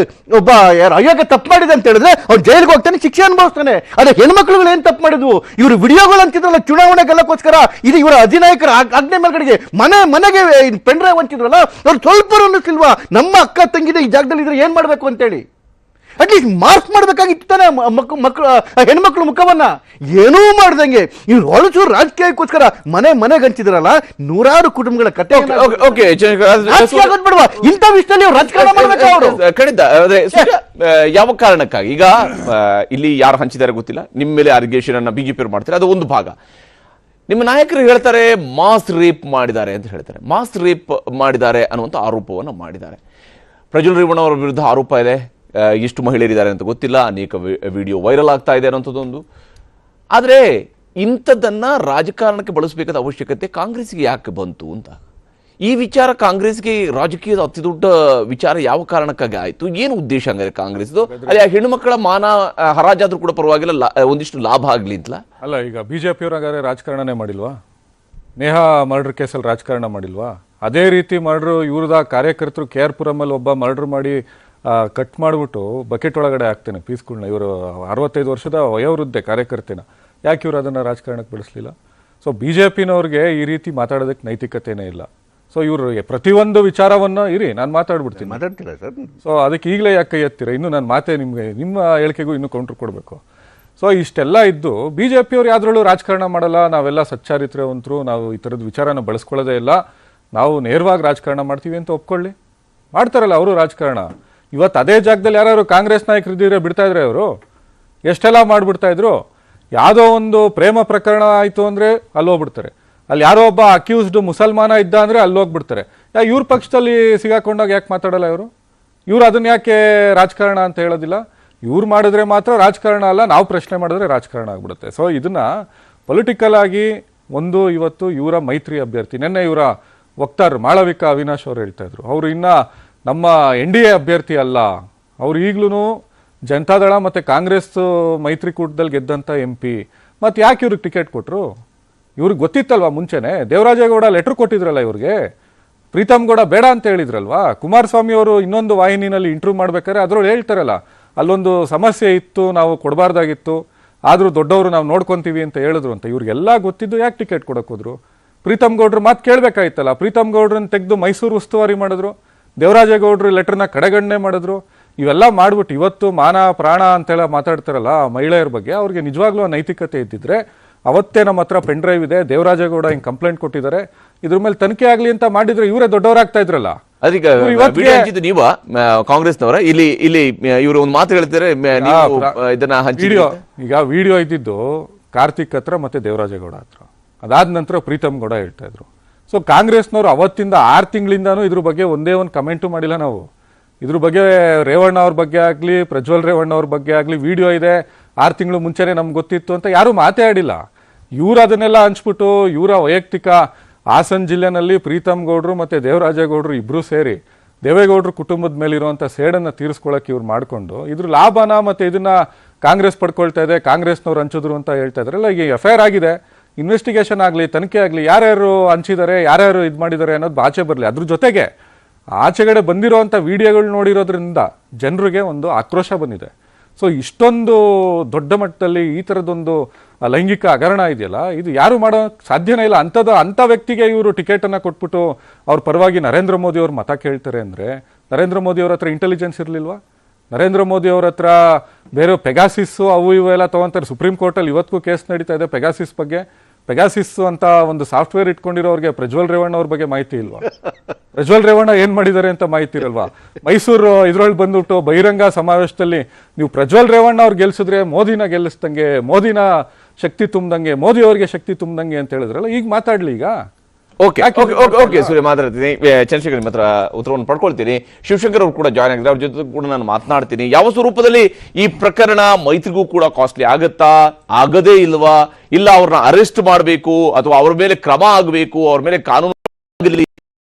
[SPEAKER 11] ಒಬ್ಬ ಯಾರು ಅಯೋಗ್ಯ ತಪ್ಪು ಮಾಡಿದೆ ಅಂತ ಹೇಳಿದ್ರೆ ಅವ್ನು ಜೈಲಿಗೆ ಹೋಗ್ತಾನೆ, ಶಿಕ್ಷೆ ಅನುಭವಿಸ್ತಾನೆ. ಅದೇ ಹೆಣ್ಮಕ್ಳುಗಳು ಏನು ತಪ್ಪು ಮಾಡಿದ್ವು? ಇವರು ವಿಡಿಯೋಗಳು ಅಂತಿದ್ರಲ್ಲ ಚುನಾವಣೆ ಗೆಲ್ಲಕ್ಕೋಸ್ಕರ, ಇದು ಇವರ ಅಧಿನಾಯಕರ ಆಜ್ಞೆ ಮೇಲ್ಗಡೆಗೆ ಮನೆಗೆ ಪೆನ್ ಡ್ರೈವ್ ಹಂಚಿದ್ರಲ್ಲ, ಅವ್ರು ಸ್ವಲ್ಪ ಅನ್ನಿಸ್ಲಿಲ್ವಾ ನಮ್ಮ ಅಕ್ಕ ತಂಗಿದ ಈ ಜಾಗದಲ್ಲಿ ಇದ್ರೆ ಏನ್ ಮಾಡ್ಬೇಕು ಅಂತೇಳಿ? ಅಟ್ಲೀಸ್ಟ್ ಮಾರ್ಕ್ ಮಾಡ್ಬೇಕಾಗಿತ್ತು ತಾನೆ ಹೆಣ್ಮಕ್ಳು ಮುಖವನ್ನ. ಏನೂ ಮಾಡ್ದಂಗೆ ಇವ್ರು ಹೊಳಸು ರಾಜಕೀಯಕ್ಕೋಸ್ಕರ ಮನೆಗೆ ಹಂಚಿದ್ರಲ್ಲ, ನೂರಾರು ಕುಟುಂಬಗಳ ಕತೆ. ಇಂಥ ವಿಷಯದಲ್ಲಿ ರಾಜಕಾರಣ ಮಾಡ್ಬೇಕು ಅವರು.
[SPEAKER 1] ಖಂಡಿತ. ಯಾವ ಕಾರಣಕ್ಕಾಗಿ ಈಗ ಇಲ್ಲಿ ಯಾರು ಹಂಚಿದ್ದಾರೆ ಗೊತ್ತಿಲ್ಲ, ನಿಮ್ಮ ಮೇಲೆ ಅಲಿಗೇಷನ್ ಅನ್ನ ಬಿಜೆಪಿ ಮಾಡ್ತಾರೆ, ಅದು ಒಂದು ಭಾಗ. ನಿಮ್ಮ ನಾಯಕರು ಹೇಳ್ತಾರೆ ಮಾಸ್ ರೇಪ್ ಮಾಡಿದ್ದಾರೆ ಅಂತ ಹೇಳ್ತಾರೆ. ಮಾಸ್ ರೇಪ್ ಮಾಡಿದ್ದಾರೆ ಅನ್ನುವಂಥ ಆರೋಪವನ್ನು ಮಾಡಿದ್ದಾರೆ. ಪ್ರಜ್ವಲ್ ರೇವಣ್ಣ ಅವರ ವಿರುದ್ಧ ಆರೋಪ ಇದೆ. ಎಷ್ಟು ಮಹಿಳೆಯರಿದ್ದಾರೆ ಅಂತ ಗೊತ್ತಿಲ್ಲ, ಅನೇಕ ವಿಡಿಯೋ ವೈರಲ್ ಆಗ್ತಾ ಇದೆ ಅನ್ನೋಂಥದ್ದೊಂದು. ಆದರೆ ಇಂಥದ್ದನ್ನು ರಾಜಕಾರಣಕ್ಕೆ ಬಳಸಬೇಕಾದ ಅವಶ್ಯಕತೆ ಕಾಂಗ್ರೆಸ್ಗೆ ಯಾಕೆ ಬಂತು ಅಂತ, ಈ ವಿಚಾರ ಕಾಂಗ್ರೆಸ್ಗೆ ರಾಜಕೀಯದ ಅತಿ ದೊಡ್ಡ ವಿಚಾರ ಯಾವ ಕಾರಣಕ್ಕಾಗಿ ಆಯಿತು? ಏನು ಉದ್ದೇಶ ಹಂಗಾರೆ ಕಾಂಗ್ರೆಸ್ದು? ಅಲ್ಲಿ ಹೆಣ್ಣುಮಕ್ಕಳ ಮಾನ ಹರಾಜಾದ್ರೂ ಕೂಡ ಪರವಾಗಿಲ್ಲ, ಒಂದಿಷ್ಟು ಲಾಭ ಆಗಲಿ ಅಂತಲ್ಲ.
[SPEAKER 12] ಅಲ್ಲ, ಈಗ ಬಿಜೆಪಿಯವ್ರಾಗಾರೆ ರಾಜಕಾರಣನೇ ಮಾಡಿಲ್ವಾ? ನೇಹಾ ಮರ್ಡರ್ ಕೇಸಲ್ಲಿ ರಾಜಕಾರಣ ಮಾಡಿಲ್ವಾ? ಅದೇ ರೀತಿ ಮರ್ಡ್ರು ಇವ್ರದ ಕಾರ್ಯಕರ್ತರು ಕೆ ಆರ್ ಪುರಮಲ್ಲಿ ಒಬ್ಬ ಮರ್ಡರ್ ಮಾಡಿ ಕಟ್ ಮಾಡಿಬಿಟ್ಟು ಬಕೆಟ್ ಒಳಗಡೆ ಹಾಕ್ತೇನೆ ಪೀಸ್ಗಳನ್ನ. ಇವರು 65 ವರ್ಷದ ವಯೋವೃದ್ಧೆ ಕಾರ್ಯಕರ್ತೆನ, ಯಾಕೆ ಇವರು ಅದನ್ನು ರಾಜಕಾರಣಕ್ಕೆ ಬಳಸಲಿಲ್ಲ? ಸೊ ಬಿಜೆಪಿನವ್ರಿಗೆ ಈ ರೀತಿ ಮಾತಾಡೋದಕ್ಕೆ ನೈತಿಕತೆನೇ ಇಲ್ಲ. ಸೊ ಇವರು ಪ್ರತಿಯೊಂದು ವಿಚಾರವನ್ನು ನಾನು ಮಾತಾಡ್ತೀರಾ ಸರ್? ಸೊ ಅದಕ್ಕೆ ಈಗಲೇ ಯಾಕೆ ಕೈ ಎತ್ತೀರಾ? ಇನ್ನು ನನ್ನ ಮಾತೆ ನಿಮ್ಮ ಹೇಳಿಕೆಗೂ ಇನ್ನೂ ಕೌಂಟ್ರ್ ಕೊಡಬೇಕು. ಸೊ ಇಷ್ಟೆಲ್ಲ ಇದ್ದು ಬಿಜೆಪಿಯವ್ರು ಯಾವ್ದ್ರಲ್ಲೂ ರಾಜಕಾರಣ ಮಾಡಲ್ಲ, ನಾವೆಲ್ಲ ಸಚ್ಚಾರಿತ್ರ್ಯವಂತರು, ನಾವು ಈ ಥರದ ವಿಚಾರನ ಬಳಸ್ಕೊಳ್ಳೋದೇ ಇಲ್ಲ, ನಾವು ನೇರವಾಗಿ ರಾಜಕಾರಣ ಮಾಡ್ತೀವಿ ಅಂತ ಒಪ್ಕೊಳ್ಳಿ. ಮಾಡ್ತಾರಲ್ಲ ಅವರು ರಾಜಕಾರಣ. ಇವತ್ತು ಅದೇ ಜಾಗದಲ್ಲಿ ಯಾರು ಕಾಂಗ್ರೆಸ್ ನಾಯಕರು ಇದ್ದಿದ್ರೆ ಬಿಡ್ತಾ ಇದ್ರೆ ಅವರು ಎಷ್ಟೆಲ್ಲ ಮಾಡಿಬಿಡ್ತಾ ಇದ್ರು. ಯಾವುದೋ ಒಂದು ಪ್ರೇಮ ಪ್ರಕರಣ ಆಯಿತು ಅಂದರೆ ಅಲ್ಲಿ ಹೋಗ್ಬಿಡ್ತಾರೆ, ಅಲ್ಲಿ ಯಾರೋ ಒಬ್ಬ ಅಕ್ಯೂಸ್ಡ್ ಮುಸಲ್ಮಾನ ಇದ್ದ ಅಂದರೆ ಅಲ್ಲಿ ಹೋಗ್ಬಿಡ್ತಾರೆ. ಇವ್ರ ಪಕ್ಷದಲ್ಲಿ ಸಿಗಾಕೊಂಡಾಗ ಯಾಕೆ ಮಾತಾಡಲ್ಲ ಇವರು ಅದನ್ನ ಯಾಕೆ ರಾಜಕಾರಣ ಅಂತ ಹೇಳೋದಿಲ್ಲ? ಇವ್ರು ಮಾಡಿದ್ರೆ ಮಾತ್ರ ರಾಜಕಾರಣ ಅಲ್ಲ, ನಾವು ಪ್ರಶ್ನೆ ಮಾಡಿದ್ರೆ ರಾಜಕಾರಣ ಆಗ್ಬಿಡುತ್ತೆ. ಸೊ ಇದನ್ನ ಪೊಲಿಟಿಕಲ್ ಆಗಿ ಇವತ್ತು ಇವರ ಮೈತ್ರಿ ಅಭ್ಯರ್ಥಿ, ನಿನ್ನೆ ಇವರ ವಕ್ತಾರರು ಮಾಳವಿಕಾ ಅವಿನಾಶ್ ಅವರು ಹೇಳ್ತಾ ಇದ್ರು, ಅವರು ಇನ್ನ ನಮ್ಮ NDA ಅಭ್ಯರ್ಥಿ ಅಲ್ಲ, ಅವ್ರು ಈಗ್ಲೂ ಜನತಾದಳ ಮತ್ತು ಕಾಂಗ್ರೆಸ್ ಮೈತ್ರಿಕೂಟದಲ್ಲಿ ಗೆದ್ದಂಥ MP. ಮತ್ತು ಯಾಕೆ ಇವ್ರಿಗೆ ಟಿಕೆಟ್ ಕೊಟ್ಟರು? ಇವ್ರಿಗೆ ಗೊತ್ತಿತ್ತಲ್ವಾ ಮುಂಚೆನೆ? ದೇವರಾಜೇಗೌಡ ಲೆಟ್ರ್ ಕೊಟ್ಟಿದ್ರಲ್ಲ ಇವ್ರಿಗೆ, ಪ್ರೀತಮ್ ಗೌಡ ಬೇಡ ಅಂತ ಹೇಳಿದ್ರಲ್ವಾ. ಕುಮಾರಸ್ವಾಮಿ ಅವರು ಇನ್ನೊಂದು ವಾಹಿನಿನಲ್ಲಿ ಇಂಟರ್ವ್ಯೂ ಮಾಡ್ಬೇಕಾದ್ರೆ ಅದ್ರೊಳಗೆ ಹೇಳ್ತಾರಲ್ಲ, ಅಲ್ಲೊಂದು ಸಮಸ್ಯೆ ಇತ್ತು, ನಾವು ಕೊಡಬಾರ್ದಾಗಿತ್ತು, ಆದರೂ ದೊಡ್ಡವರು ನಾವು ನೋಡ್ಕೊತೀವಿ ಅಂತ ಹೇಳಿದ್ರು ಅಂತ. ಇವ್ರಿಗೆಲ್ಲ ಗೊತ್ತಿದ್ದು ಯಾಕೆ ಟಿಕೆಟ್ ಕೊಡಕ್ಕೆ ಹೋದ್ರು? ಪ್ರೀತಮ್ ಗೌಡ್ರು ಮಾತು ಕೇಳಬೇಕಾಯ್ತಲ್ಲ. ಪ್ರೀತಮ್ ಗೌಡ್ರನ್ನ ತೆಗೆದು ಮೈಸೂರು ಉಸ್ತುವಾರಿ ಮಾಡಿದ್ರು, ದೇವರಾಜೇಗೌಡರು ಲೆಟರ್ನ ಕಡೆಗಣನೆ ಮಾಡಿದ್ರು. ಇವೆಲ್ಲ ಮಾಡ್ಬಿಟ್ಟು ಇವತ್ತು ಮಾನ ಪ್ರಾಣ ಅಂತೆಲ್ಲ ಮಾತಾಡ್ತಾರಲ್ಲ ಮಹಿಳೆಯರ ಬಗ್ಗೆ, ಅವ್ರಿಗೆ ನಿಜವಾಗ್ಲೂ ನೈತಿಕತೆ ಇದ್ದಿದ್ರೆ ಅವತ್ತೇ ನಮ್ಮ ಹತ್ರ ಪೆನ್ ಡ್ರೈವ್ ಇದೆ, ದೇವರಾಜೇಗೌಡ ಹಿಂಗೆ ಕಂಪ್ಲೇಂಟ್ ಕೊಟ್ಟಿದ್ದಾರೆ, ಇದ್ರ ಮೇಲೆ ತನಿಖೆ ಆಗಲಿ ಅಂತ ಮಾಡಿದ್ರೆ ಇವರೇ ದೊಡ್ಡವರಾಗ್ತಾ ಇದ್ರಲ್ಲ.
[SPEAKER 1] ಅದೀಗ ನೀವ ಕಾಂಗ್ರೆಸ್ನವರ ಇಲ್ಲಿ ಇವರು ಒಂದು ಮಾತು ಹೇಳ್ತಾರೆ, ಇದನ್ನ
[SPEAKER 12] ಈಗ ವಿಡಿಯೋ ಇದ್ದಿದ್ದು ಕಾರ್ತಿಕ್ ಹತ್ರ ಮತ್ತೆ ದೇವರಾಜೇಗೌಡ ಹತ್ರ, ಅದಾದ ನಂತರ ಪ್ರೀತಮ್ ಗೌಡ ಹೇಳ್ತಾ ಇದ್ರು. ಸೊ ಕಾಂಗ್ರೆಸ್ನವರು ಅವತ್ತಿಂದ 6 ತಿಂಗಳಿಂದಾನು ಇದ್ರ ಬಗ್ಗೆ ಒಂದೇ ಒಂದು ಕಮೆಂಟು ಮಾಡಿಲ್ಲ ನಾವು. ಇದ್ರ ಬಗ್ಗೆ ರೇವಣ್ಣ ಅವ್ರ ಬಗ್ಗೆ ಆಗಲಿ, ಪ್ರಜ್ವಲ್ ರೇವಣ್ಣ ಅವ್ರ ಬಗ್ಗೆ ಆಗಲಿ ವಿಡಿಯೋ ಇದೆ, 6 ತಿಂಗಳು ಮುಂಚೆನೆ ನಮ್ಗೆ ಗೊತ್ತಿತ್ತು ಅಂತ ಯಾರೂ ಮಾತಾಡಿಲ್ಲ. ಇವ್ರು ಅದನ್ನೆಲ್ಲ ಹಂಚ್ಬಿಟ್ಟು ಇವರ ವೈಯಕ್ತಿಕ ಹಾಸನ ಜಿಲ್ಲೆನಲ್ಲಿ ಪ್ರೀತಮ್ ಗೌಡ್ರು ಮತ್ತು ದೇವರಾಜೇಗೌಡರು ಇಬ್ಬರು ಸೇರಿ ದೇವೇಗೌಡರು ಕುಟುಂಬದ ಮೇಲಿರುವಂಥ ಸೇಡನ್ನು ತೀರಿಸ್ಕೊಳ್ಳೋಕೆ ಇವ್ರು ಮಾಡಿಕೊಂಡು ಇದ್ರ ಲಾಭನ ಮತ್ತು ಇದನ್ನು ಕಾಂಗ್ರೆಸ್ ಪಡ್ಕೊಳ್ತಾ ಇದೆ, ಕಾಂಗ್ರೆಸ್ನವ್ರು ಹಂಚಿದ್ರು ಅಂತ ಹೇಳ್ತಾ ಇದ್ರಲ್ಲ. ಈಗ FIR ಆಗಿದೆ, ಇನ್ವೆಸ್ಟಿಗೇಷನ್ ಆಗಲಿ, ತನಿಖೆ ಆಗಲಿ, ಯಾರ್ಯಾರು ಹಂಚಿದ್ದಾರೆ, ಯಾರ್ಯಾರು ಇದು ಮಾಡಿದ್ದಾರೆ ಅನ್ನೋದು ಆಚೆ ಬರಲಿ. ಅದ್ರ ಜೊತೆಗೆ ಆಚೆಗಡೆ ಬಂದಿರೋವಂಥ ವಿಡಿಯೋಗಳು ನೋಡಿರೋದ್ರಿಂದ ಜನರಿಗೆ ಒಂದು ಆಕ್ರೋಶ ಬಂದಿದೆ. ಸೊ ಇಷ್ಟೊಂದು ದೊಡ್ಡ ಮಟ್ಟದಲ್ಲಿ ಈ ಥರದೊಂದು ಲೈಂಗಿಕ ಹಗರಣ ಇದೆಯಲ್ಲ, ಇದು ಯಾರು ಮಾಡೋ ಸಾಧ್ಯನೇ ಇಲ್ಲ. ಅಂಥ ವ್ಯಕ್ತಿಗೆ ಇವರು ಟಿಕೆಟನ್ನು ಕೊಟ್ಬಿಟ್ಟು ಅವ್ರ ಪರವಾಗಿ ನರೇಂದ್ರ ಮೋದಿ ಅವ್ರು ಮತ ಕೇಳ್ತಾರೆ ಅಂದರೆ, ನರೇಂದ್ರ ಮೋದಿ ಅವ್ರ ಹತ್ರ ಇಂಟೆಲಿಜೆನ್ಸ್ ಇರಲಿಲ್ವಾ? ನರೇಂದ್ರ ಮೋದಿ ಅವ್ರ ಹತ್ರ ಬೇರೆ ಪೆಗಾಸಿಸ್ಸು ಅವು ಇವು ಎಲ್ಲ ತೊಗೊತಾರೆ. ಸುಪ್ರೀಂ ಕೋರ್ಟಲ್ಲಿ ಇವತ್ತಿಗೂ ಕೇಸ್ ನಡೀತಾ ಇದೆ ಪೆಗಾಸಿಸ್ ಬಗ್ಗೆ. ಪೆಗಾಸಿಸ್ ಅಂತ ಒಂದು ಸಾಫ್ಟ್ವೇರ್ ಇಟ್ಕೊಂಡಿರೋರಿಗೆ ಪ್ರಜ್ವಲ್ ರೇವಣ್ಣ ಅವ್ರ ಬಗ್ಗೆ ಮಾಹಿತಿ ಇಲ್ವಾ? ಪ್ರಜ್ವಲ್ ರೇವಣ್ಣ ಏನ್ ಮಾಡಿದ್ದಾರೆ ಅಂತ ಮಾಹಿತಿ ಇರಲ್ವಾ? ಮೈಸೂರು ಇದ್ರೊಳಗೆ ಬಂದ್ಬಿಟ್ಟು ಬಹಿರಂಗ ಸಮಾವೇಶದಲ್ಲಿ ನೀವು ಪ್ರಜ್ವಲ್ ರೇವಣ್ಣ ಅವ್ರು ಗೆಲ್ಸಿದ್ರೆ ಮೋದಿನ ಗೆಲ್ಲಿಸ್ದಂಗೆ, ಮೋದಿನ ಶಕ್ತಿ ತುಂಬ್ದಂಗೆ, ಮೋದಿ ಅವ್ರಿಗೆ ಶಕ್ತಿ ತುಂಬ್ದಂಗೆ ಅಂತ ಹೇಳಿದ್ರಲ್ಲ, ಈಗ ಮಾತಾಡ್ಲಿ. ಈಗ
[SPEAKER 1] ಓಕೆ ಸೂರ್ಯ ಮಾತಾಡ್ತೀನಿ, ಚಂದ್ರಶೇಖರ್ ನಿಮ್ಮ ಹತ್ರ ಉತ್ತರವನ್ನು ಪಡ್ಕೊಳ್ತೀನಿ. ಶಿವಶಂಕರ್ ಅವರು ಕೂಡ ಜಾಯ್ನ್ ಆಗಿದ್ದಾರೆ, ಅವ್ರ ಜೊತೆ ಕೂಡ ನಾನು ಮಾತನಾಡ್ತೀನಿ. ಯಾವ ಸ್ವರೂಪದಲ್ಲಿ ಈ ಪ್ರಕರಣ ಮೈತ್ರಿಗೂ ಕೂಡ ಕಾಸ್ಟ್ಲಿ ಆಗತ್ತಾ, ಆಗದೇ ಇಲ್ವಾ, ಇಲ್ಲ ಅವ್ರನ್ನ ಅರೆಸ್ಟ್ ಮಾಡಬೇಕು ಅಥವಾ ಅವ್ರ ಮೇಲೆ ಕ್ರಮ ಆಗಬೇಕು, ಅವ್ರ ಮೇಲೆ ಕಾನೂನು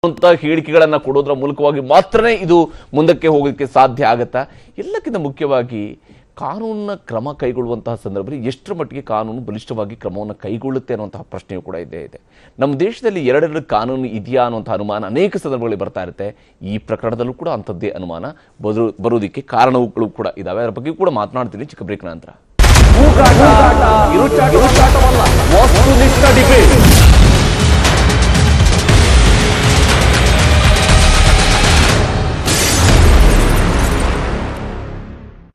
[SPEAKER 1] ಅಂತ ಹೇಳಿಕೆಗಳನ್ನ ಕೊಡೋದ್ರ ಮೂಲಕವಾಗಿ ಮಾತ್ರನೇ ಇದು ಮುಂದಕ್ಕೆ ಹೋಗೋದಕ್ಕೆ ಸಾಧ್ಯ ಆಗತ್ತಾ? ಎಲ್ಲಕ್ಕಿಂತ ಮುಖ್ಯವಾಗಿ ಕಾನೂನಿನ ಕ್ರಮ ಕೈಗೊಳ್ಳುವಂತಹ ಸಂದರ್ಭದಲ್ಲಿ ಎಷ್ಟರ ಮಟ್ಟಿಗೆ ಕಾನೂನು ಬಲಿಷ್ಠವಾಗಿ ಕ್ರಮವನ್ನು ಕೈಗೊಳ್ಳುತ್ತೆ ಅನ್ನುವಂತಹ ಪ್ರಶ್ನೆಯೂ ಕೂಡ ಇದ್ದೇ ಇದೆ. ನಮ್ಮ ದೇಶದಲ್ಲಿ ಎರಡೆರಡು ಕಾನೂನು ಇದೆಯಾ ಅನ್ನುವಂಥ ಅನುಮಾನ ಅನೇಕ ಸಂದರ್ಭಗಳಲ್ಲಿ ಬರ್ತಾ ಇರುತ್ತೆ. ಈ ಪ್ರಕರಣದಲ್ಲೂ ಕೂಡ ಅಂಥದ್ದೇ ಅನುಮಾನ ಬರೋದಕ್ಕೆ ಕಾರಣಗಳು ಕೂಡ ಇದ್ದಾವೆ. ಅದರ ಬಗ್ಗೆ ಕೂಡ ಮಾತನಾಡ್ತೀನಿ ಚಿಕ್ಕ ಬ್ರೇಕ್ ನಂತರ.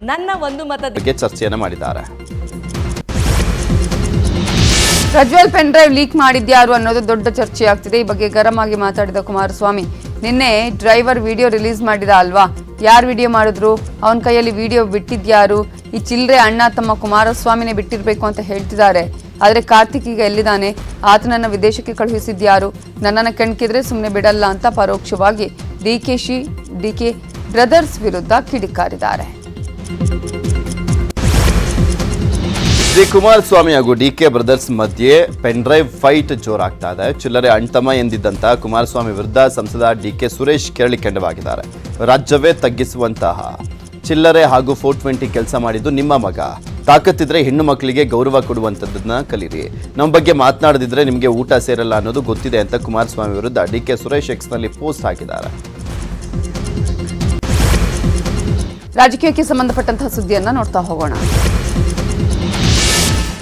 [SPEAKER 13] ನನ್ನ ಒಂದು ಮತದ
[SPEAKER 14] ಬಗ್ಗೆ ಚರ್ಚೆಯನ್ನು ಮಾಡಿದ್ದಾರೆ.
[SPEAKER 15] ಪ್ರಜ್ವಲ್ ಪೆನ್ ಡ್ರೈವ್ ಲೀಕ್ ಮಾಡಿದ್ಯಾರು ಅನ್ನೋದು ದೊಡ್ಡ ಚರ್ಚೆಯಾಗ್ತಿದೆ. ಈ ಬಗ್ಗೆ ಗರಂ ಆಗಿ ಮಾತಾಡಿದ ಕುಮಾರಸ್ವಾಮಿ, ನಿನ್ನೆ ಡ್ರೈವರ್ ವಿಡಿಯೋ ರಿಲೀಸ್ ಮಾಡಿದ ಅಲ್ವಾ, ಯಾರು ವಿಡಿಯೋ ಮಾಡಿದ್ರು, ಅವನ ಕೈಯಲ್ಲಿ ವಿಡಿಯೋ ಬಿಟ್ಟಿದ್ಯಾರು, ಈ ಚಿಲ್ಲರೆ ಅಣ್ಣ ತಮ್ಮ ಕುಮಾರಸ್ವಾಮಿನೇ ಬಿಟ್ಟಿರ್ಬೇಕು ಅಂತ ಹೇಳ್ತಿದ್ದಾರೆ. ಆದರೆ ಕಾರ್ತಿಕ್ ಈಗ ಎಲ್ಲಿದ್ದಾನೆ, ಆತನನ್ನ ವಿದೇಶಕ್ಕೆ ಕಳುಹಿಸಿದ್ಯಾರು, ನನ್ನನ್ನು ಕೆಣಕಿದ್ರೆ ಸುಮ್ಮನೆ ಬಿಡಲ್ಲ ಅಂತ ಪರೋಕ್ಷವಾಗಿ ಡಿಕೆ ಬ್ರದರ್ಸ್ ವಿರುದ್ಧ ಕಿಡಿಕಾರಿದ್ದಾರೆ.
[SPEAKER 14] ಶ್ರೀ ಕುಮಾರಸ್ವಾಮಿ ಹಾಗೂ ಡಿಕೆ ಬ್ರದರ್ಸ್ ಮಧ್ಯೆ ಪೆನ್ ಡ್ರೈವ್ ಫೈಟ್ ಜೋರಾಗ್ತಾ ಇದೆ. ಚಿಲ್ಲರೆ ಅಣ್ತಮ್ಮ ಎಂದಿದ್ದಂತ ಕುಮಾರಸ್ವಾಮಿ ವಿರುದ್ಧ ಸಂಸದ ಡಿಕೆ ಸುರೇಶ್ ಕೆರಳಿ ಕೆಂಡವಾಗಿದ್ದಾರೆ. ರಾಜ್ಯವೇ ತಗ್ಗಿಸುವಂತಹ ಚಿಲ್ಲರೆ ಹಾಗೂ 420 ಕೆಲಸ ಮಾಡಿದ್ದು ನಿಮ್ಮ ಮಗ. ತಾಕತ್ತಿದ್ರೆ ಹೆಣ್ಣು ಮಕ್ಕಳಿಗೆ ಗೌರವ ಕೊಡುವಂಥದ್ದನ್ನ ಕಲೀರಿ. ನಮ್ಮ ಬಗ್ಗೆ ಮಾತನಾಡದಿದ್ರೆ ನಿಮಗೆ ಊಟ ಸೇರಲ್ಲ ಅನ್ನೋದು ಗೊತ್ತಿದೆ ಅಂತ ಕುಮಾರಸ್ವಾಮಿ ವಿರುದ್ಧ ಡಿಕೆ ಸುರೇಶ್ ಎಕ್ಸ್ನಲ್ಲಿ ಪೋಸ್ಟ್ ಹಾಕಿದ್ದಾರೆ.
[SPEAKER 15] ರಾಜಕೀಯಕ್ಕೆ ಸಂಬಂಧಪಟ್ಟಂತಹ ಸುದ್ದಿಯನ್ನ ನೋಡ್ತಾ ಹೋಗೋಣ.